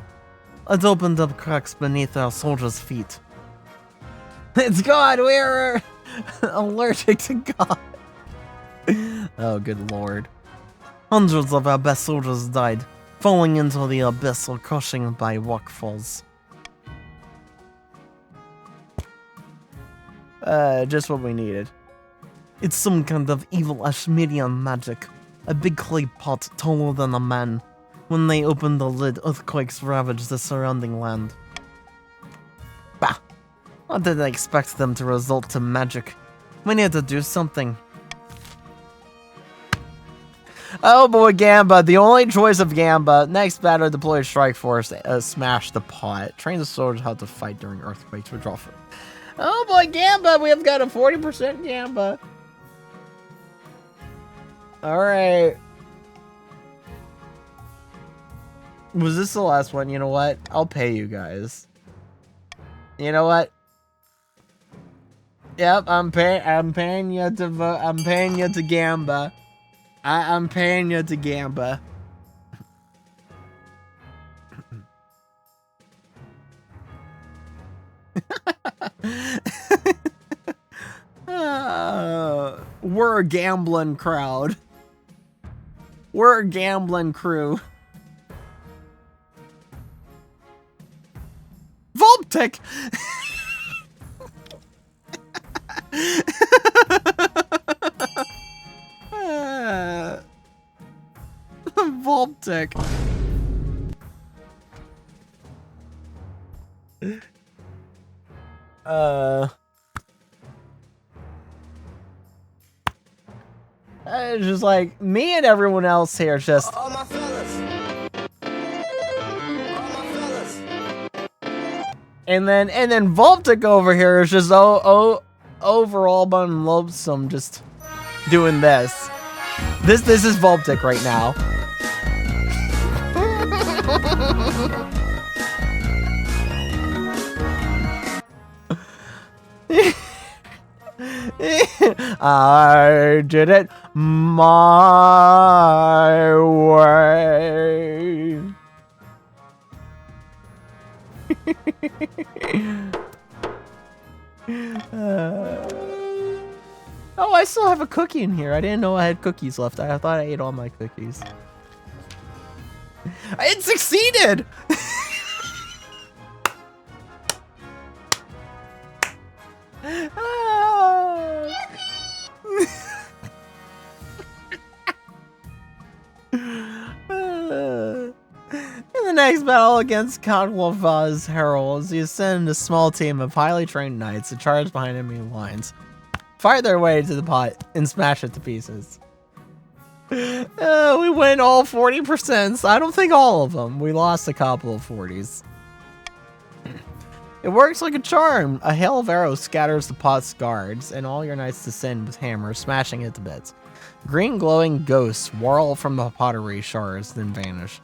It opened up cracks beneath our soldiers' feet. It's God, we're allergic to God. Oh, good lord. Hundreds of our best soldiers died, falling into the abyss or crushing by rockfalls. Just what we needed. It's some kind of evil Ashmedian magic. A big clay pot taller than a man. When they opened the lid, earthquakes ravaged the surrounding land. Bah! What did I expect them to result to magic? We need to do something. Oh boy, Gamba. The only choice of Gamba. Next battle, deploy a strike force. Smash the pot. Train the soldiers how to fight during earthquakes. Withdraw from. Oh boy, Gamba. We have got a 40% Gamba. Alright. Was this the last one? You know what? I'll pay you guys. You know what? Yep, I'm paying you to vote. I'm paying you to Gamba. I'm paying you to Gamba. We're a gambling crowd. We're a gambling crew. Volptic! Volptic. It's just like me and everyone else here is just All my fellas. and then Volptic over here is just overall bun loathsome just doing this. This is Volptic right now. I did it my way. Oh, I still have a cookie in here. I didn't know I had cookies left. I thought I ate all my cookies. It succeeded! next battle against Kadwalva's heralds, you send a small team of highly trained knights to charge behind enemy lines, fight their way to the pot, and smash it to pieces. We went all 40%. I don't think all of them. We lost a couple of 40s. It works like a charm. A hail of arrows scatters the pot's guards, and all your knights descend with hammers, smashing it to bits. Green glowing ghosts whirl from the pottery shards, then vanish.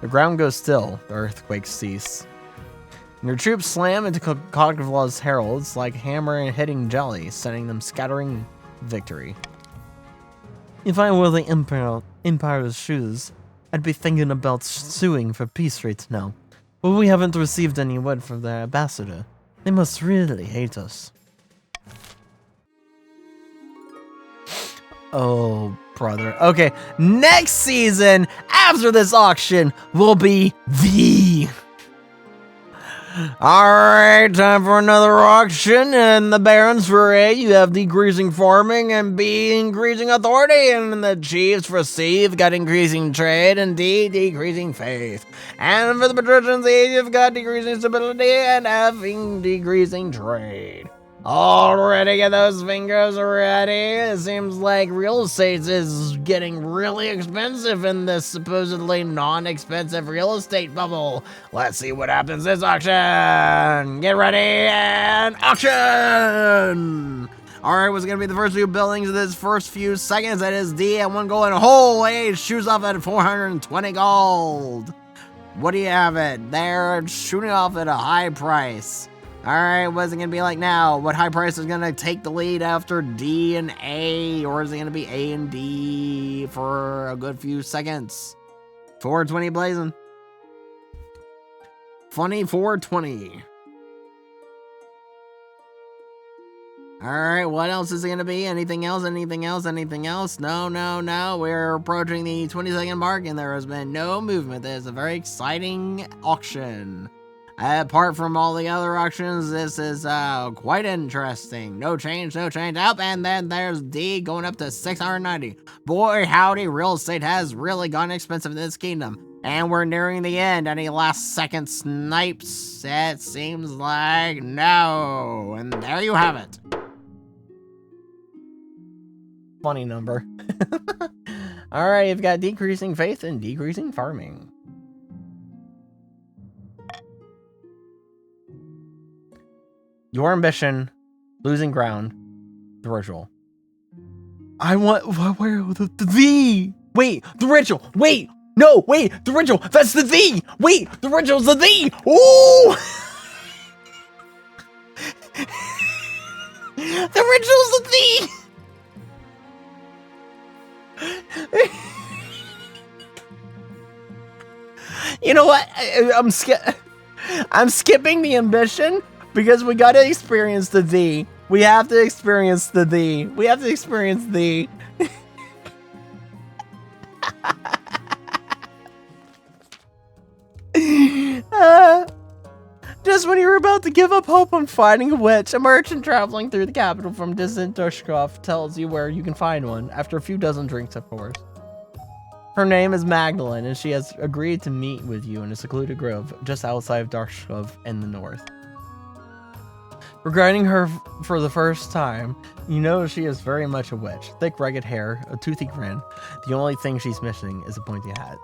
The ground goes still, the earthquakes cease. And your troops slam into Cogvlaw's heralds like hammer and hitting jelly, sending them scattering victory. If I were the Empire's shoes, I'd be thinking about suing for peace rates now. But we haven't received any word from their ambassador. They must really hate us. Oh, brother. Okay, next season, after this auction, will be the... Alright, time for another auction. In the Barons for A, you have decreasing farming, and B, increasing authority, and the Chiefs for C, you've got increasing trade, and D, decreasing faith. And for the Patricians E, you've got decreasing stability, and F, decreasing trade. Already get those fingers ready. It seems like real estate is getting really expensive in this supposedly non-expensive real estate bubble. Let's see what happens this auction. Get ready and auction. Alright, what's going to be the first few buildings of this first few seconds? That is D at 1 gold and holy shoots off at 420 gold. What do you have it? They're shooting off at a high price. Alright, what's it gonna be like now? What high price is gonna take the lead after D and A? Or is it gonna be A and D for a good few seconds? 420 blazing. Funny 420. Alright, what else is it gonna be? Anything else? Anything else? Anything else? No, no, no. We're approaching the 20-second mark and there has been no movement. This is a very exciting auction. Apart from all the other auctions, this is quite interesting. No change, no change. Up, and then there's D going up to 690. Boy, howdy, real estate has really gone expensive in this kingdom. And we're nearing the end. Any last second snipes? It seems like no. And there you have it. Funny number. Alright, you've got decreasing faith and decreasing farming. Your ambition, losing ground, the ritual. I want, where, the V! Wait, the ritual! Wait! No, wait, the ritual! That's the V! Wait, the ritual's the V! Ooh! The ritual's the V! You know what? I'm skipping the ambition. Because we gotta experience the D. We have to experience the D. We have to experience the... Just when you're about to give up hope on finding a witch, a merchant traveling through the capital from distant Dushkov tells you where you can find one, after a few dozen drinks, of course. Her name is Magdalene, and she has agreed to meet with you in a secluded grove just outside of Darshkov in the north. Regarding her for the first time, you know she is very much a witch. Thick, ragged hair, a toothy grin. The only thing she's missing is a pointy hat.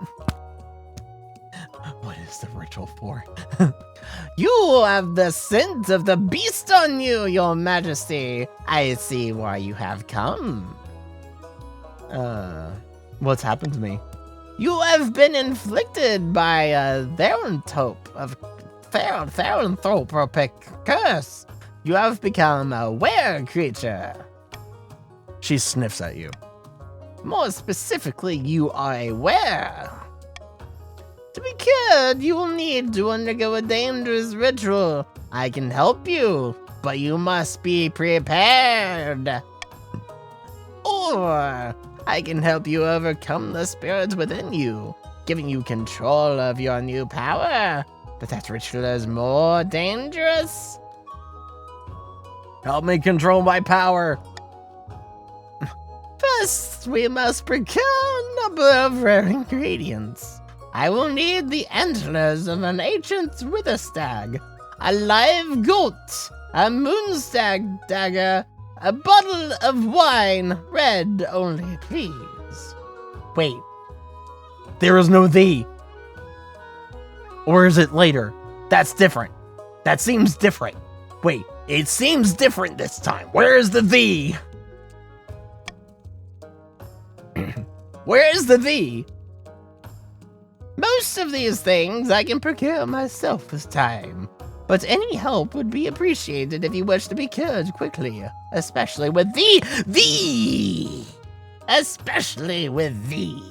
What is the ritual for? You have the scent of the beast on you, your majesty. I see why you have come. What's happened to me? You have been inflicted by a Theranthropic curse. You have become a were creature. She sniffs at you. More specifically, you are a were. To be cured, you will need to undergo a dangerous ritual. I can help you, but you must be prepared. Or I can help you overcome the spirits within you, giving you control of your new power. But that ritual is more dangerous. Help me control my power. First, we must procure a number of rare ingredients. I will need the antlers of an ancient wither stag, a live goat, a moonstag dagger, a bottle of wine, red only, please. Wait. There is no thee. Or is it later? That's different. That seems different. Wait, it seems different this time. Where is the thee? Where is the thee? Most of these things I can procure myself this time, but any help would be appreciated if you wish to be cured quickly, especially with thee! Especially with thee.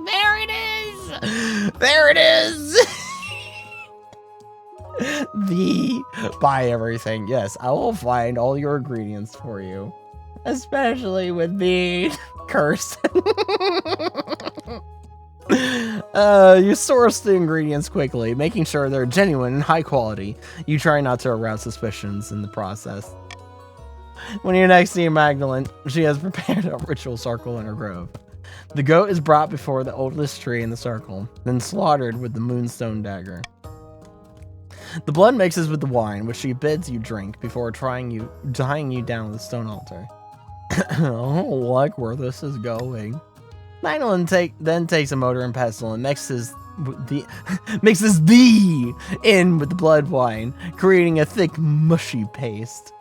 There it is! There it is! Buy everything. Yes, I will find all your ingredients for you. Especially with the curse. You source the ingredients quickly, making sure they're genuine and high quality. You try not to arouse suspicions in the process. When you next see Magdalene, she has prepared a ritual circle in her grove. The goat is brought before the oldest tree in the circle, then slaughtered with the moonstone dagger. The blood mixes with the wine, which she bids you drink before tying you down with a stone altar. I don't like where this is going. Magdalene then takes a mortar and pestle and mixes thee in with the blood wine, creating a thick, mushy paste.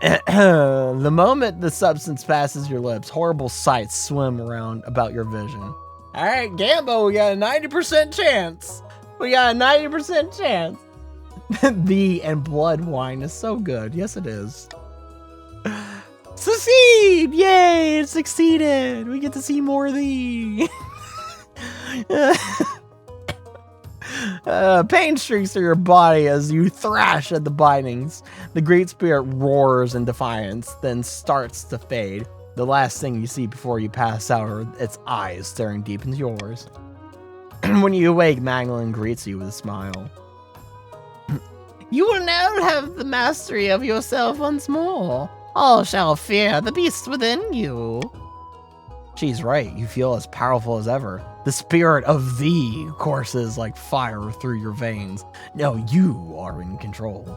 The moment the substance passes your lips, horrible sights swim around about your vision. All right, Gambo, we got a 90% chance. We got a 90% chance. Thee and blood wine is so good. Yes, it is. Succeed! Yay! It succeeded! We get to see more of thee! Pain streaks through your body as you thrash at the bindings. The Great Spirit roars in defiance, then starts to fade. The last thing you see before you pass out are its eyes staring deep into yours. When you awake, Magdalene greets you with a smile. You will now have the mastery of yourself once more. All shall fear the beast within you. She's right. You feel as powerful as ever. The spirit of thee courses like fire through your veins. Now you are in control.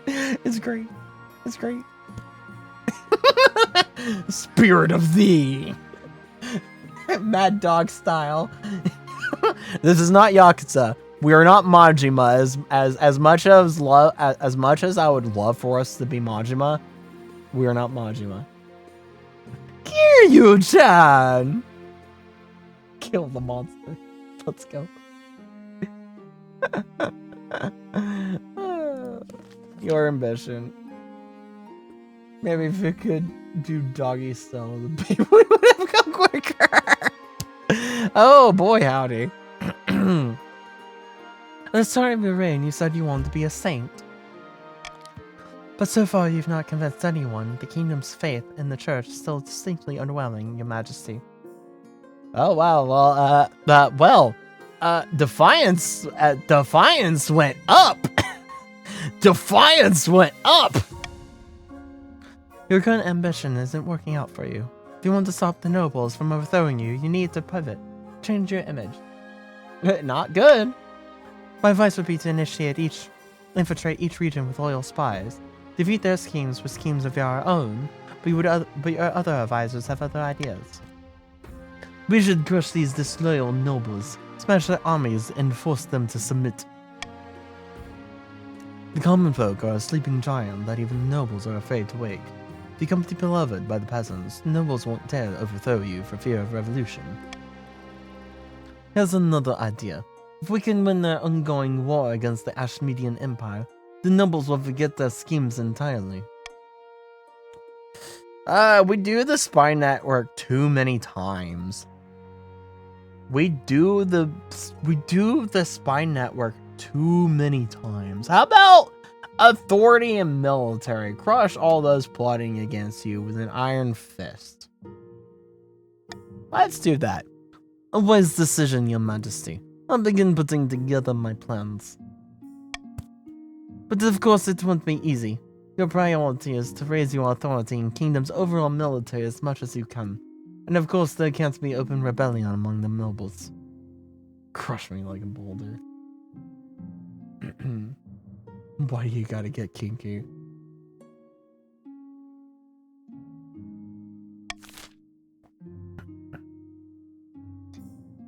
It's great. It's great. Spirit of thee. Mad Dog style. This is not Yakuza. We are not Majima. As much as I would love for us to be Majima, we are not Majima. Kiryu-chan! Kill the monster. Let's go. Your ambition. Maybe if we could do doggy style, the baby would have come quicker. Oh boy, howdy. At the start of your reign, you said you wanted to be a saint. But so far, you've not convinced anyone. The kingdom's faith in the church is still distinctly underwhelming, your majesty. Oh, wow. Well, Defiance went up. Defiance went up. Your current ambition isn't working out for you. If you want to stop the nobles from overthrowing you, you need to pivot. Change your image. Not good. My advice would be to infiltrate each region with loyal spies. Defeat their schemes with schemes of your own, but your other advisors have other ideas. We should crush these disloyal nobles, smash their armies, and force them to submit. The common folk are a sleeping giant that even nobles are afraid to wake. Become beloved by the peasants, nobles won't dare overthrow you for fear of revolution. Here's another idea. If we can win their ongoing war against the Ashmedian Empire, the nobles will forget their schemes entirely. We do the spy network too many times. We do the spy network too many times. How about authority and military? Crush all those plotting against you with an iron fist. Let's do that. A wise decision, your majesty. I'll begin putting together my plans. But of course it won't be easy. Your priority is to raise your authority in Kingdom's overall military as much as you can. And of course, there can't be open rebellion among the nobles. Crush me like a boulder. Why you gotta get kinky?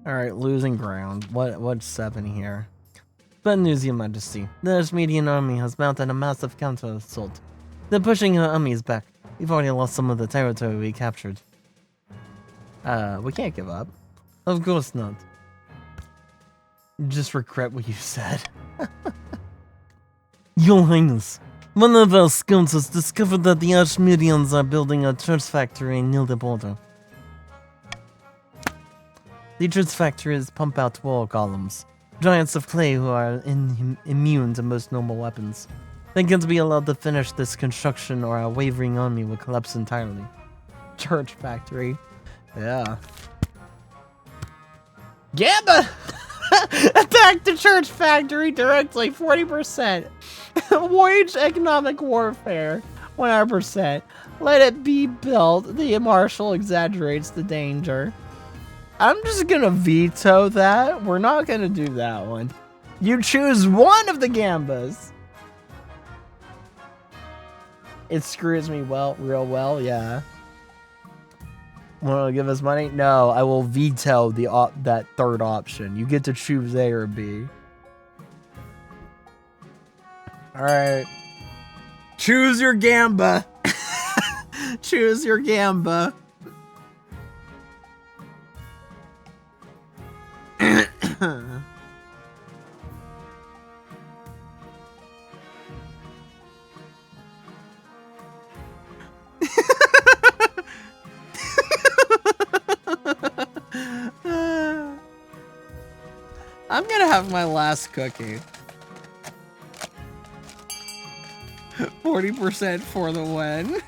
Alright, losing ground. What's 7 here? Bad news, Your Majesty. The Ashmedian army has mounted a massive counter-assault. They're pushing our armies back. We've already lost some of the territory we captured. We can't give up. Of course not. Just regret what you said. Your Highness, one of our scouts has discovered that the Ashmedians are building a church factory near the border. The church factories pump out wall columns, giants of clay who are immune to most normal weapons. They can't be allowed to finish this construction or our wavering army will collapse entirely. Church factory. Yeah. Gamba! Attack the church factory directly, 40%. Wage economic warfare, 100%. Let it be built. The marshal exaggerates the danger. I'm just gonna veto that. We're not gonna do that one. You choose one of the gambas. It screws me real well, yeah. Want to give us money? No, I will veto that third option. You get to choose A or B. Alright. Choose your gamba. Choose your gamba. I'm gonna have my last cookie. 40% for the win.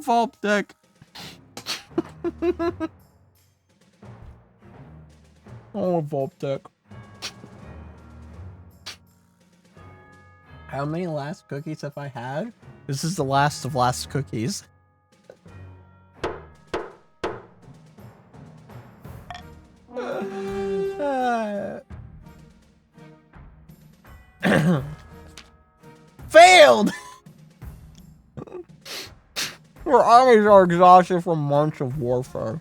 Vault deck. Oh, vault deck. How many last cookies have I had? This is the last of last cookies. Failed! Our armies are exhausted from months of warfare.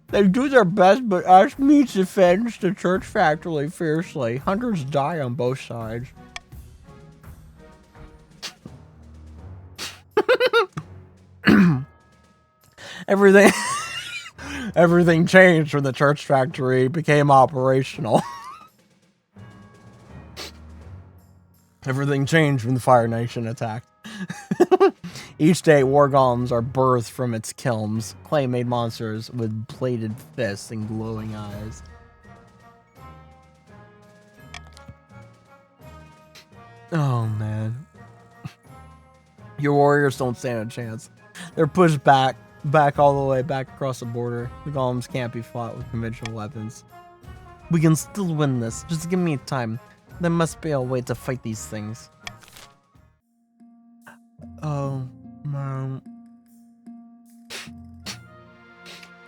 They do their best, but Ashmead defends the church factory fiercely. Hundreds die on both sides. Everything changed when the church factory became operational. Everything changed when the Fire Nation attacked. Each day, war golems are birthed from its kilns, clay-made monsters with bladed fists and glowing eyes. Oh, man. Your warriors don't stand a chance. They're pushed back all the way back across the border. The golems can't be fought with conventional weapons. We can still win this. Just give me time. There must be a way to fight these things. Oh, man.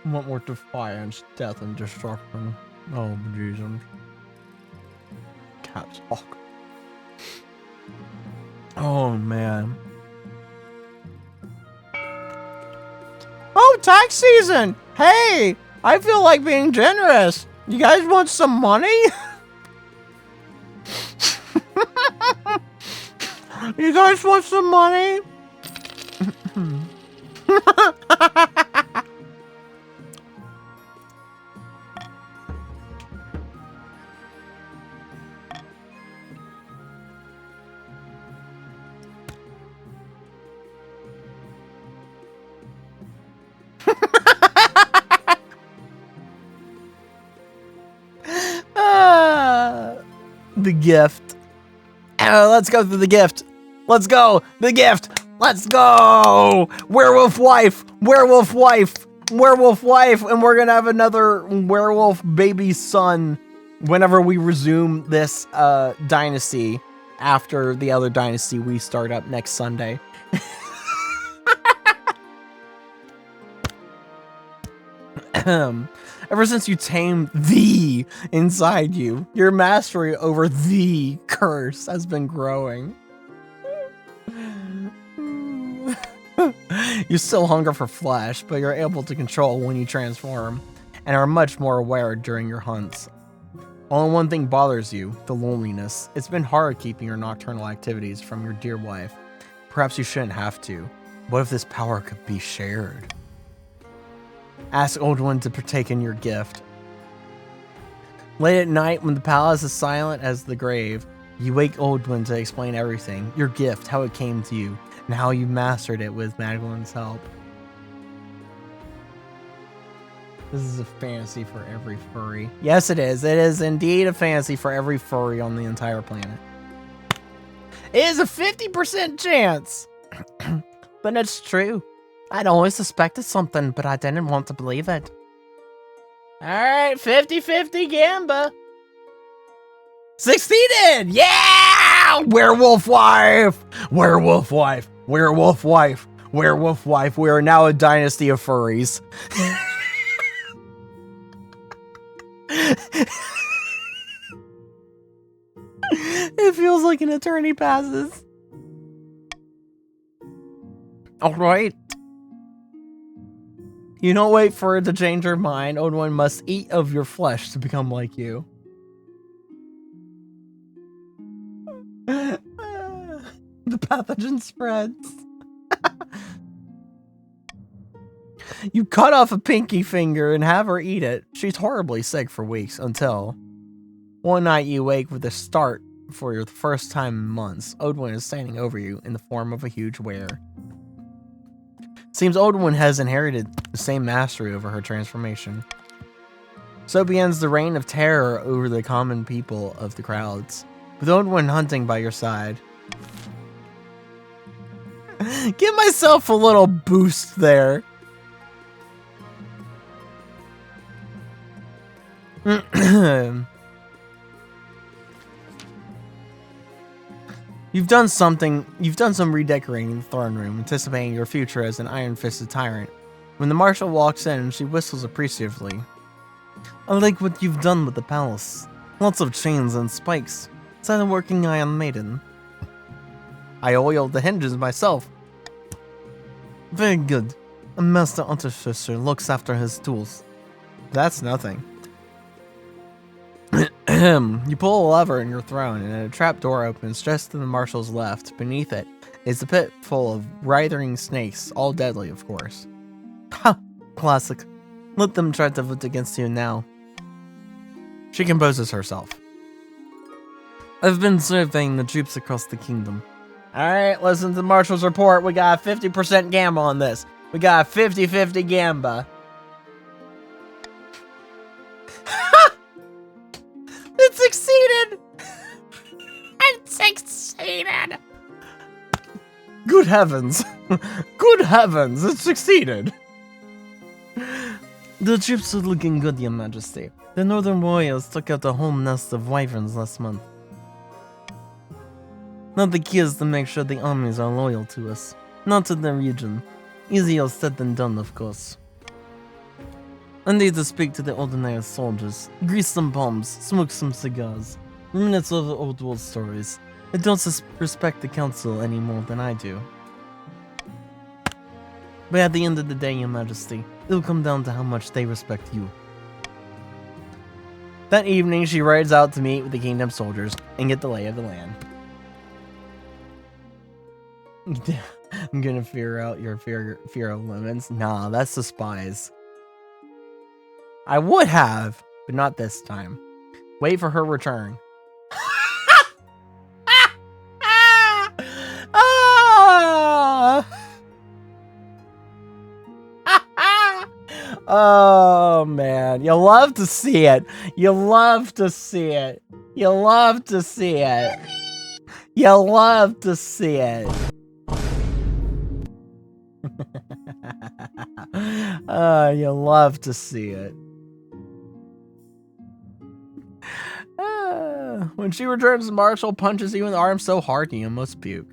Want more defiance, death, and destruction. Oh, Jesus. Caps lock. Oh, man. Oh, tax season! Hey! I feel like being generous. You guys want some money? You guys want some money? The gift. Let's go through the gift. Let's go. The gift. Let's go. Werewolf wife. Werewolf wife. Werewolf wife. And we're going to have another werewolf baby son. whenever we resume this dynasty after the other dynasty we start up next Sunday. Ever since you tamed the inside you, your mastery over the curse has been growing. You still hunger for flesh, but you're able to control when you transform, and are much more aware during your hunts. Only one thing bothers you, the loneliness. It's been hard keeping your nocturnal activities from your dear wife. Perhaps you shouldn't have to. What if this power could be shared? Ask Old One to partake in your gift. Late at night, when the palace is silent as the grave, you wake Old One to explain everything, your gift, how it came to you, and how you mastered it with Magdalen's help. This is a fantasy for every furry. Yes, it is. It is indeed a fantasy for every furry on the entire planet. It is a 50% chance. But it's true. I'd always suspected something, but I didn't want to believe it. Alright, 50-50 Gamba. Succeeded! Yeah! Werewolf wife! Werewolf wife! Werewolf wife! Werewolf wife. We are now a dynasty of furries. It feels like an eternity passes. Alright. You don't wait for it to change her mind. Old One must eat of your flesh to become like you. The pathogen spreads. You cut off a pinky finger and have her eat it. She's horribly sick for weeks until one night you wake with a start for the first time in months. Old One is standing over you in the form of a huge were. Seems Old One has inherited the same mastery over her transformation. So begins the reign of terror over the common people of the crowds, with Old One hunting by your side. Give myself a little boost there. You've done some redecorating in the throne room, anticipating your future as an iron-fisted tyrant. When the marshal walks in, she whistles appreciatively. I like what you've done with the palace. Lots of chains and spikes. Is that a working Iron Maiden? I oiled the hinges myself. Very good. A master artificer looks after his tools. That's nothing. You pull a lever in your throne, and a trapdoor opens just to the marshal's left. Beneath it is a pit full of writhing snakes, all deadly, of course. Ha! Classic. Let them try to vote against you now. She composes herself. I've been surveying the troops across the kingdom. Alright, listen to the marshal's report. We got a 50% Gamba on this. We got a 50-50 Gamba. It succeeded! It succeeded! Good heavens. Good heavens, it succeeded. The troops are looking good, Your Majesty. The northern warriors took out a whole nest of wyverns last month. Now the key is to make sure the armies are loyal to us, not to the region. Easier said than done, of course. I need to speak to the ordinary soldiers, grease some palms, smoke some cigars, reminisce over old war stories. They don't respect the council any more than I do. But at the end of the day, Your Majesty, it'll come down to how much they respect you. That evening, she rides out to meet with the kingdom soldiers and get the lay of the land. I'm gonna fear out your fear of lemons. Nah, that's the spies. I would have, but not this time. Wait for her return. Oh man, you love to see it. You love to see it. You love to see it. You love to see it. You love to see it. When she returns, Marshall punches you in the arm so hard you almost puke.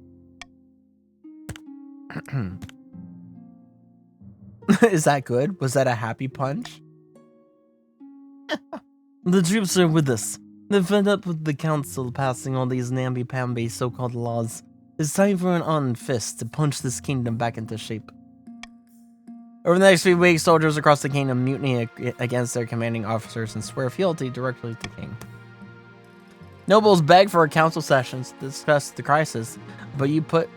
Is that good? Was that a happy punch? The troops are with us. They're fed up with the council passing all these namby-pamby so-called laws. It's time for an iron fist to punch this kingdom back into shape. Over the next few weeks, soldiers across the kingdom mutiny against their commanding officers and swear fealty directly to the king. Nobles beg for a council session to discuss the crisis, but you put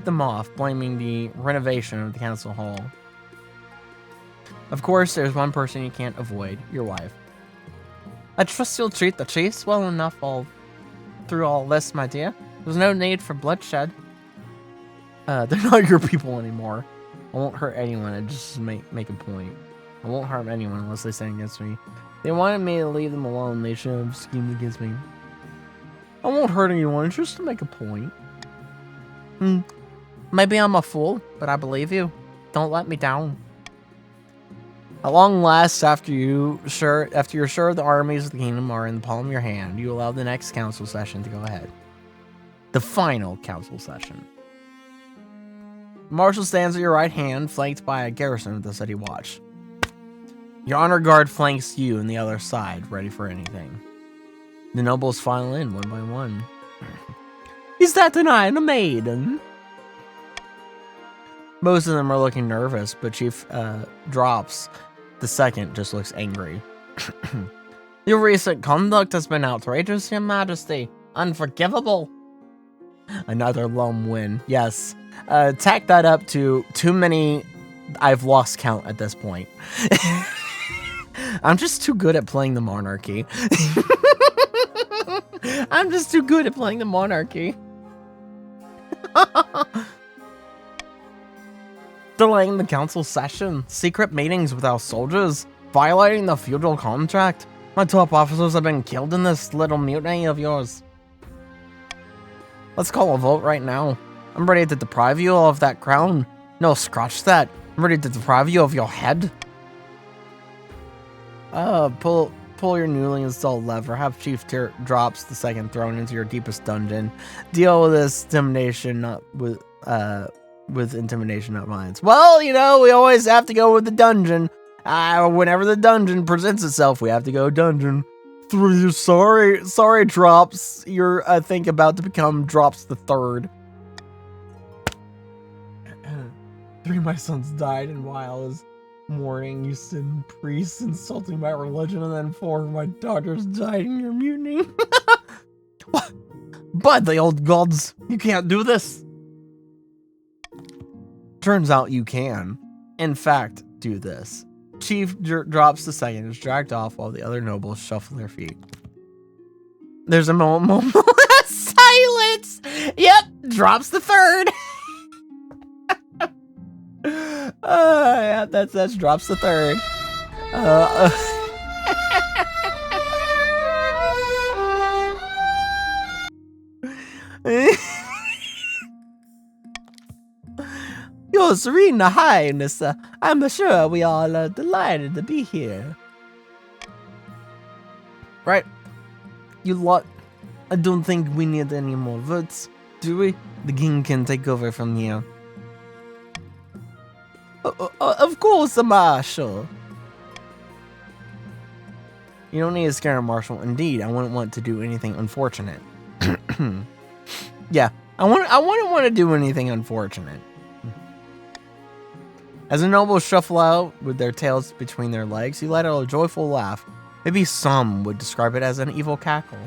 them off, blaming the renovation of the council hall. Of course, there's one person you can't avoid, your wife. I trust you'll treat the chiefs well enough through all this, my dear. There's no need for bloodshed. They're not your people anymore. I won't hurt anyone, I just make a point. I won't harm anyone unless they stand against me. They wanted me to leave them alone, they should have schemed against me. I won't hurt anyone, just to make a point. Maybe I'm a fool, but I believe you. Don't let me down. At long last, after you're sure the armies of the kingdom are in the palm of your hand, you allow the next council session to go ahead. The final council session. Marshal stands at your right hand, flanked by a garrison of the city watch. Your honor guard flanks you on the other side, ready for anything. The nobles file in one by one. Is that denying a maiden? Most of them are looking nervous, but Chief Drops the second just looks angry. Your recent conduct has been outrageous, Your Majesty. Unforgivable. Another lone win. Yes. Tack that up to too many. I've lost count at this point. I'm just too good at playing the monarchy. I'm just too good at playing the monarchy. Delaying the council session, secret meetings with our soldiers, violating the feudal contract. My top officers have been killed in this little mutiny of yours. Let's call a vote right now. I'm ready to deprive you of that crown. No, scratch that. I'm ready to deprive you of your head. Pull your newly installed lever. Have Chief Drops the second thrown into your deepest dungeon. Deal with this intimidation, not with intimidation, not violence. Well, you know, we always have to go with the dungeon. Whenever the dungeon presents itself, we have to go dungeon. Sorry, Drops. You're, I think, about to become Drops the Third. 3 of my sons died, and while I was mourning, you send priests insulting my religion, and then 4 of my daughters died in your mutiny. What? But the old gods, you can't do this. Turns out you can, in fact, do this. Chief Drops the second is dragged off while the other nobles shuffle their feet. There's a moment of silence. Yep, Drops the third. Yeah, that's Drops the third. Your Serene Highness, I'm sure we all are delighted to be here. Right. You lot, I don't think we need any more votes, do we? The king can take over from here. Of course, Marshal. You don't need to scare him, Marshal. Indeed, I wouldn't want to do anything unfortunate. Yeah, I wouldn't want to do anything unfortunate. As the nobles shuffle out with their tails between their legs, you let out a joyful laugh. Maybe some would describe it as an evil cackle.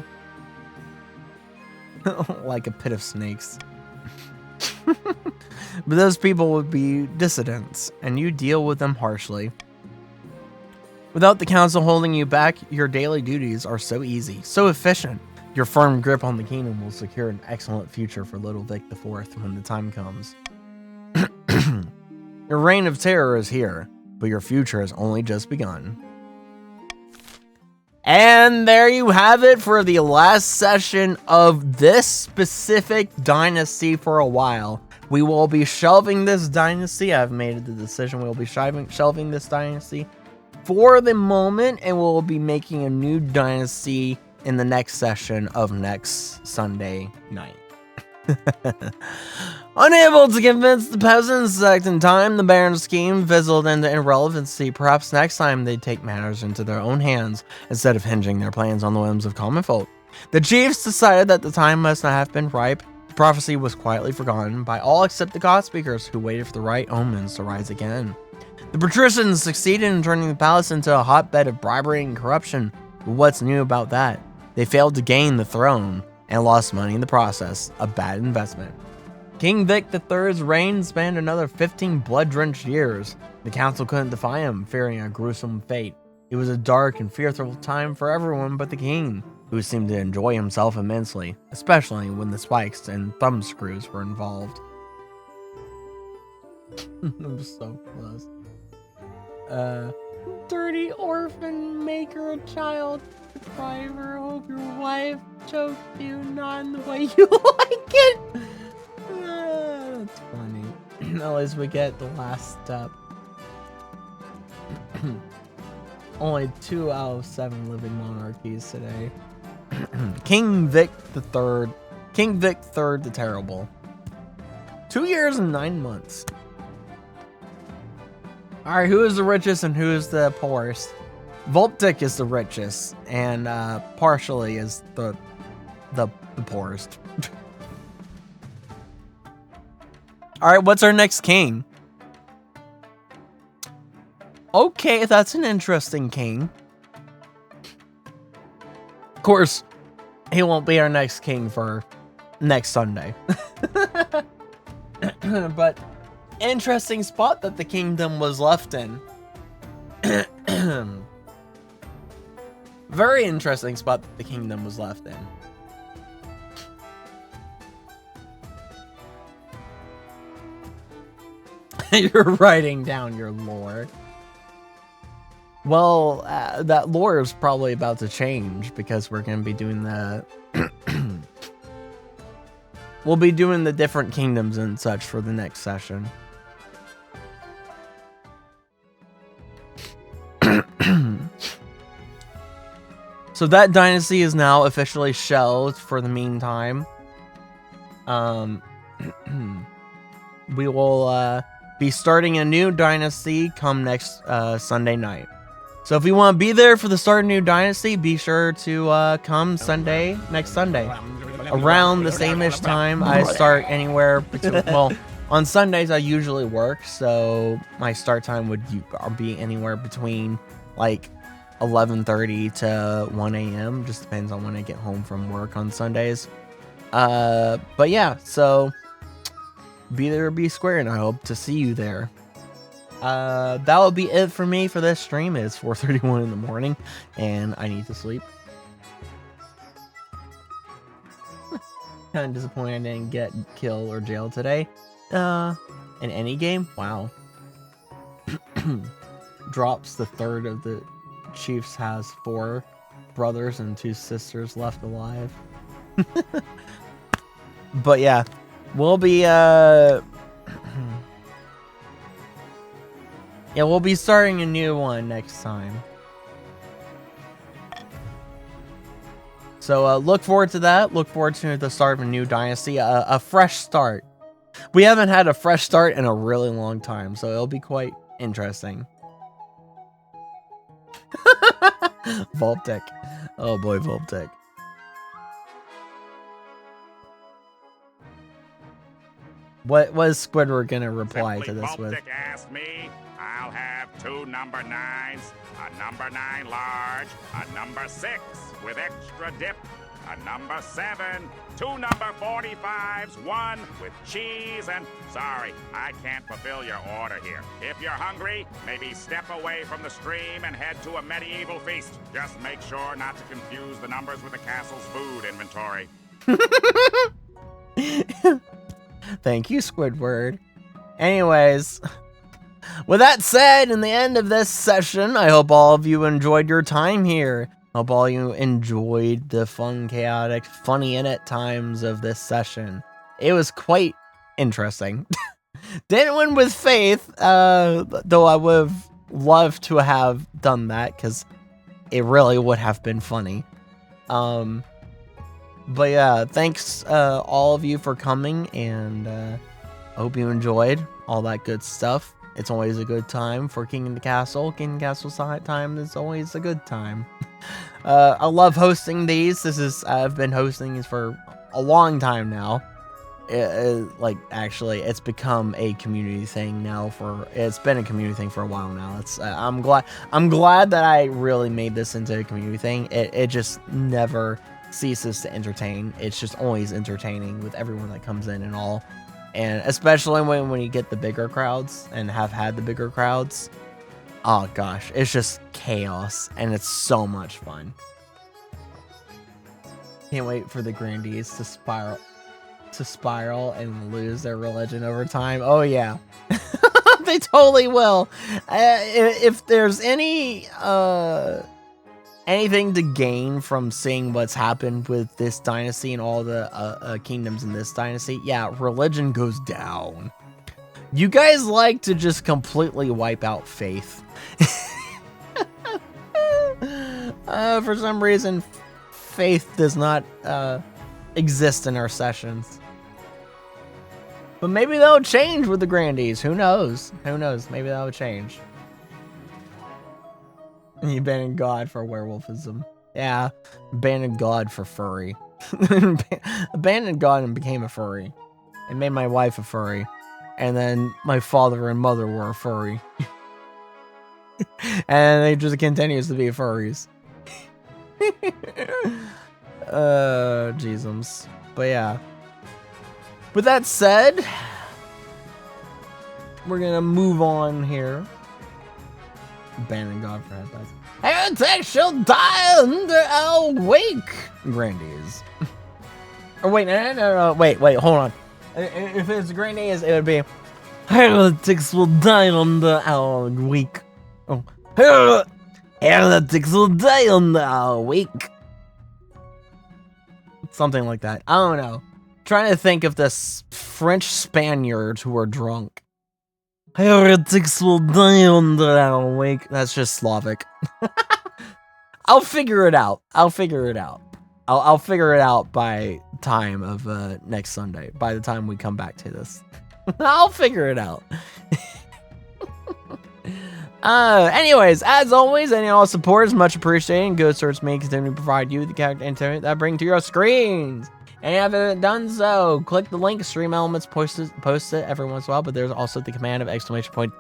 Like a pit of snakes. But those people would be dissidents, and you deal with them harshly. Without the council holding you back, your daily duties are so easy, so efficient. Your firm grip on the kingdom will secure an excellent future for little Vic IV when the time comes. Your reign of terror is here, but your future has only just begun. And there you have it for the last session of this specific dynasty for a while. We will be shelving this dynasty. I've made the decision we'll be shelving this dynasty for the moment, and we'll be making a new dynasty in the next session of next Sunday night. Unable to convince the peasants to act in time, the Baron's scheme fizzled into irrelevancy. Perhaps next time they'd take matters into their own hands instead of hinging their plans on the whims of common folk. The chiefs decided that the time must not have been ripe. The prophecy was quietly forgotten by all except the god speakers, who waited for the right omens to rise again. The patricians succeeded in turning the palace into a hotbed of bribery and corruption. But what's new about that? They failed to gain the throne and lost money in the process. A bad investment. King Vic III's reign spanned another 15 blood-drenched years. The council couldn't defy him, fearing a gruesome fate. It was a dark and fearful time for everyone but the king, who seemed to enjoy himself immensely, especially when the spikes and thumb screws were involved. I'm so close. Dirty orphan, make her a child. Driver, hope your wife choked you, not in the way you like it. That's funny. At least we get the last step. Only 2 out of 7 living monarchies today. King Vic III. King Vic III the Terrible. 2 years and 9 months. Alright, who is the richest and who is the poorest? Volptic is the richest, and partially is the poorest. Alright, what's our next king? Okay, that's an interesting king. Of course, he won't be our next king for next Sunday. But interesting spot that the kingdom was left in. Very interesting spot that the kingdom was left in. You're writing down your lore. Well, that lore is probably about to change because we're going to be doing the... we'll be doing the different kingdoms and such for the next session. So that dynasty is now officially shelved for the meantime. We will be starting a new dynasty come next Sunday night. So if you want to be there for the start of a new dynasty, be sure to come next Sunday. Around the same-ish time. I start anywhere between, well, on Sundays I usually work, so my start time would be anywhere between like 11:30 to 1 a.m. Just depends on when I get home from work on Sundays. But yeah, so be there or be square, and I hope to see you there. That will be it for me for this stream. It's 4:31 in the morning, and I need to sleep. Kind of disappointed I didn't get killed or jailed today. In any game? Wow. Drops the third of the Chiefs has 4 brothers and 2 sisters left alive. But yeah, we'll be we'll be starting a new one next time. So look forward to that. Look forward to the start of a new dynasty, a fresh start. We haven't had a fresh start in a really long time, so it'll be quite interesting. Volptic. Oh boy, Volptic. What was Squidward gonna reply to this with? Volptic asked me, I'll have 2 number 9s, a number 9 large, a number 6 with extra dip, a number 7, 2 number 45s, 1 with cheese, and sorry, I can't fulfill your order here. If you're hungry, maybe step away from the stream and head to a medieval feast. Just make sure not to confuse the numbers with the castle's food inventory. Thank you, Squidward. Anyways, with that said, in the end of this session, I hope all of you enjoyed your time here. Hope all you enjoyed the fun, chaotic, funny in it times of this session. It was quite interesting. Didn't win with faith, though I would have loved to have done that, because it really would have been funny. But yeah, thanks all of you for coming, and I hope you enjoyed all that good stuff. It's always a good time for King in the Castle. King in the Castle time is always a good time. I love hosting these. I've been hosting these for a long time now. Like, actually, it's become a community thing now. It's been a community thing for a while now. I'm glad that I really made this into a community thing. It just never ceases to entertain. It's just always entertaining with everyone that comes in and all. And especially when you get the bigger crowds and have had the bigger crowds. Oh gosh, it's just chaos and it's so much fun. Can't wait for the grandees to spiral and lose their religion over time. Oh yeah. They totally will. If there's anything to gain from seeing what's happened with this dynasty and all the kingdoms in this dynasty, yeah, religion goes down. You guys like to just completely wipe out faith. For some reason, faith does not exist in our sessions. But maybe that'll change with the grandees. Who knows? Who knows? Maybe that'll change. You abandoned God for werewolfism. Yeah, abandoned God for furry. Abandoned God and became a furry. And made my wife a furry. And then my father and mother were a furry. And they just continues to be furries. Jeezums. But yeah. With that said, we're gonna move on here. Banning God for headbutts. Heretics shall die under our wake, grandees. Or wait, no, wait, hold on. If it's grandees, it would be heretics will die under our wake. Oh, heretics will die under our wake. Something like that. I don't know. Trying to think of the French Spaniards who are drunk. Heretics will die under our wake. That's just Slavic. I'll figure it out. I'll figure it out by time of next Sunday. By the time we come back to this, I'll figure it out. Anyways, as always, any and all support is much appreciated and goes towards me continuing to provide you the character entertainment that I bring to your screens. And if you haven't done so, click the link. Stream Elements post it every once in a while, but there's also the command of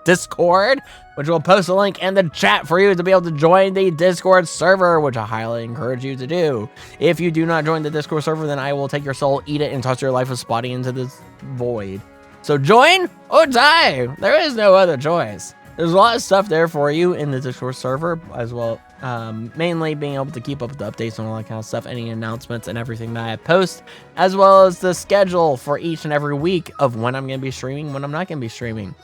!Discord, which will post a link in the chat for you to be able to join the Discord server, which I highly encourage you to do. If you do not join the Discord server, then I will take your soul, eat it, and toss your life with Spotty into this void. So join or die. There is no other choice. There's a lot of stuff there for you in the Discord server as well. Mainly being able to keep up with the updates and all that kind of stuff, any announcements and everything that I post, as well as the schedule for each and every week of when I'm going to be streaming, when I'm not going to be streaming.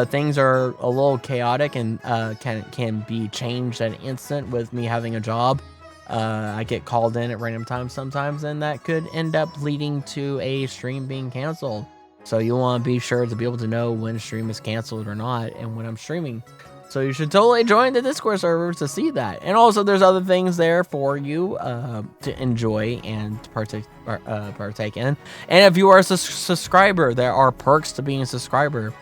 Things are a little chaotic and can be changed at an instant with me having a job. I get called in at random times sometimes, and that could end up leading to a stream being canceled. So you want to be sure to be able to know when a stream is canceled or not and when I'm streaming. So you should totally join the Discord server to see that. And also there's other things there for you to enjoy and partake in. And if you are a subscriber, there are perks to being a subscriber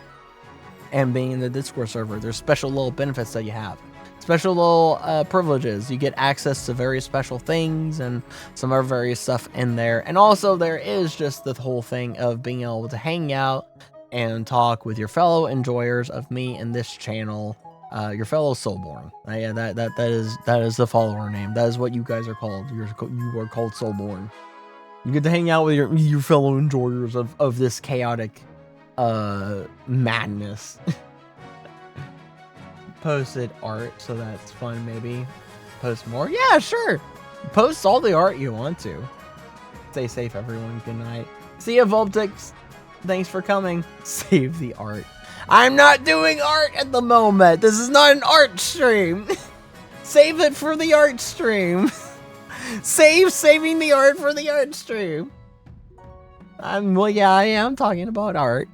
and being in the Discord server. There's special little benefits that you have. Special little privileges. You get access to very special things and some other various stuff in there. And also there is just the whole thing of being able to hang out and talk with your fellow enjoyers of me and this channel. Your fellow Soulborn. Yeah, that is the follower name. That is what you guys are called. You are called Soulborn. You get to hang out with your fellow enjoyers of this chaotic madness. Posted art, so that's fun. Maybe post more. Yeah, sure. Post all the art you want to. Stay safe, everyone. Good night. See ya, Volptix. Thanks for coming. Save the art. I'm not doing art at the moment. This is not an art stream. Save it for the art stream. Saving the art for the art stream. Well, yeah, I am talking about art.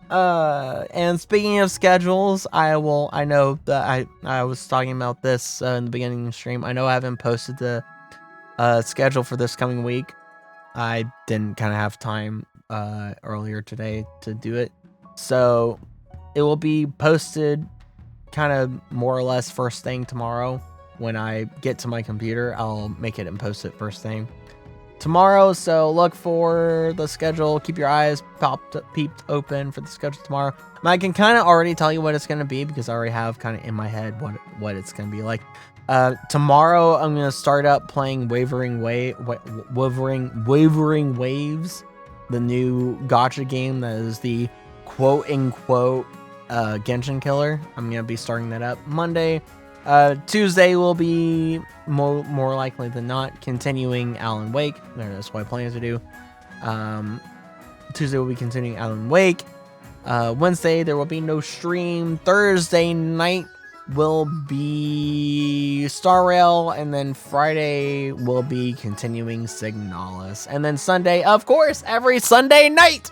And speaking of schedules, I know that I was talking about this in the beginning of the stream. I know I haven't posted the schedule for this coming week. I didn't kind of have time earlier today to do it. So it will be posted kind of more or less first thing tomorrow. When I get to my computer, I'll make it and post it first thing tomorrow. So look for the schedule. Keep your eyes peeped open for the schedule tomorrow. I can kind of already tell you what it's going to be because I already have kind of in my head what it's going to be like. Tomorrow I'm going to start up playing Wavering Waves, the new gacha game that is the quote-unquote Genshin killer. I'm going to be starting that up Monday. Tuesday will be more likely than not continuing Alan Wake. That's what I plan to do. Tuesday will be continuing Alan Wake. Wednesday there will be no stream. Thursday night will be Star Rail, and then Friday will be continuing Signalis, and then Sunday, of course, every Sunday night,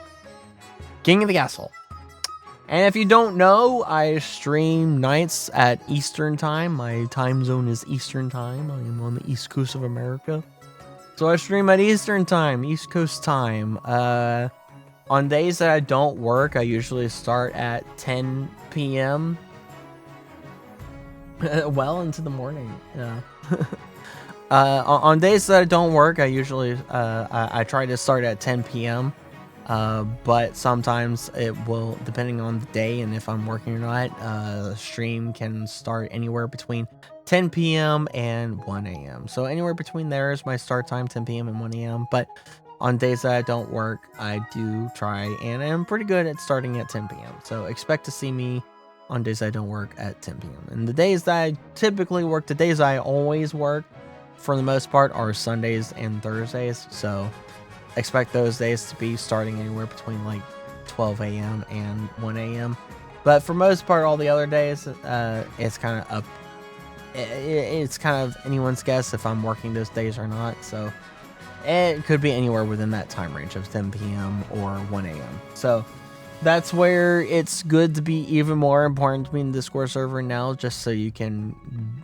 King of the Castle. And if you don't know, I stream nights at Eastern Time. My time zone is Eastern Time. I am on the East Coast of America. So I stream at Eastern Time, East Coast Time. On days that I don't work, I usually start at 10 p.m. Well into the morning. Yeah. On days that I don't work, I usually I try to start at 10 p.m. But sometimes it will, depending on the day and if I'm working or not, the stream can start anywhere between 10 p.m. and 1 a.m. So anywhere between there is my start time, 10 p.m. and 1 a.m. But on days that I don't work, I do try, and I'm pretty good at starting at 10 p.m. So expect to see me on days I don't work at 10 p.m. And the days that I typically work, the days I always work, for the most part, are Sundays and Thursdays. So expect those days to be starting anywhere between like 12 a.m. and 1 a.m. But for most part, all the other days, it's kind of up. It's kind of anyone's guess if I'm working those days or not. So it could be anywhere within that time range of 10 p.m. or 1 a.m. So that's where it's good to be even more important to be in the Discord server now, just so you can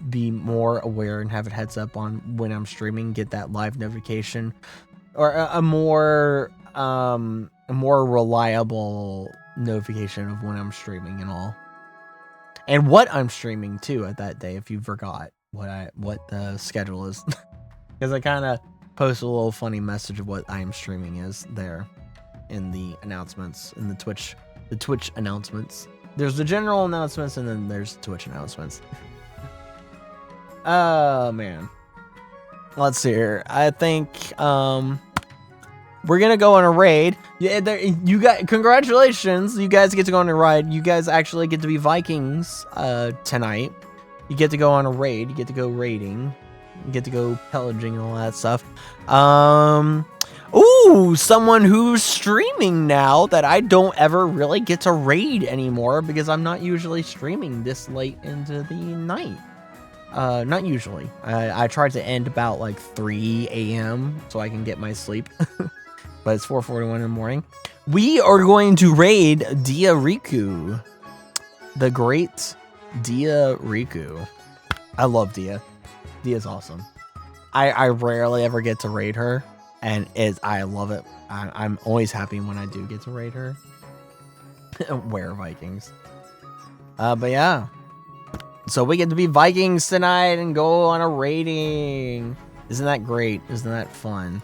be more aware and have a heads up on when I'm streaming, get that live notification, or a more reliable notification of when I'm streaming and all, and what I'm streaming too at that day. If you forgot what the schedule is, because I kind of post a little funny message of what I am streaming is there in the announcements, in the Twitch announcements. There's the general announcements, and then there's the Twitch announcements. Oh man, let's see here. I think we're gonna go on a raid. Yeah, you got congratulations. You guys get to go on a ride. You guys actually get to be Vikings tonight. You get to go on a raid. You get to go raiding. You get to go pillaging and all that stuff. Ooh, someone who's streaming now that I don't ever really get to raid anymore because I'm not usually streaming this late into the night. Not usually. I try to end about like 3 a.m. so I can get my sleep. But it's 4:41 in the morning. We are going to raid Dia Riku. The great Dia Riku. I love Dia. Dia's awesome. I rarely ever get to raid her, and I love it. I'm always happy when I do get to raid her. Where Vikings. But yeah. So we get to be Vikings tonight and go on a raiding. Isn't that great? Isn't that fun?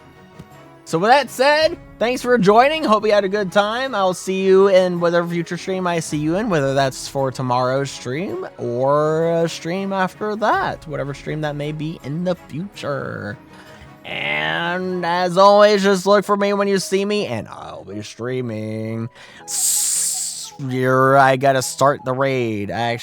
So with that said, thanks for joining. Hope you had a good time. I'll see you in whatever future stream I see you in, whether that's for tomorrow's stream or a stream after that, whatever stream that may be in the future. And as always, just look for me when you see me, and I'll be streaming. I gotta start the raid. I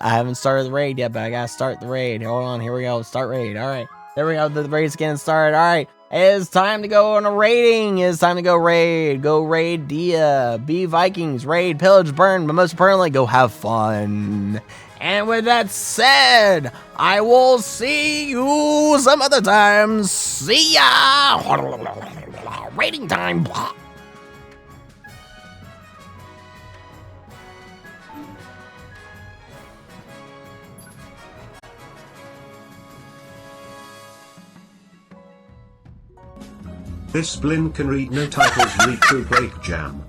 haven't started the raid yet, but I gotta start the raid. Hold on, here we go. Start raid. All right, there we go. The raid's getting started. All right. It's time to go on a raiding. It's time to go raid. Go raid Dia. Be Vikings. Raid, pillage, burn, but most importantly, go have fun. And with that said, I will see you some other time. See ya. Raiding time. This Blin can read no titles read through break jam.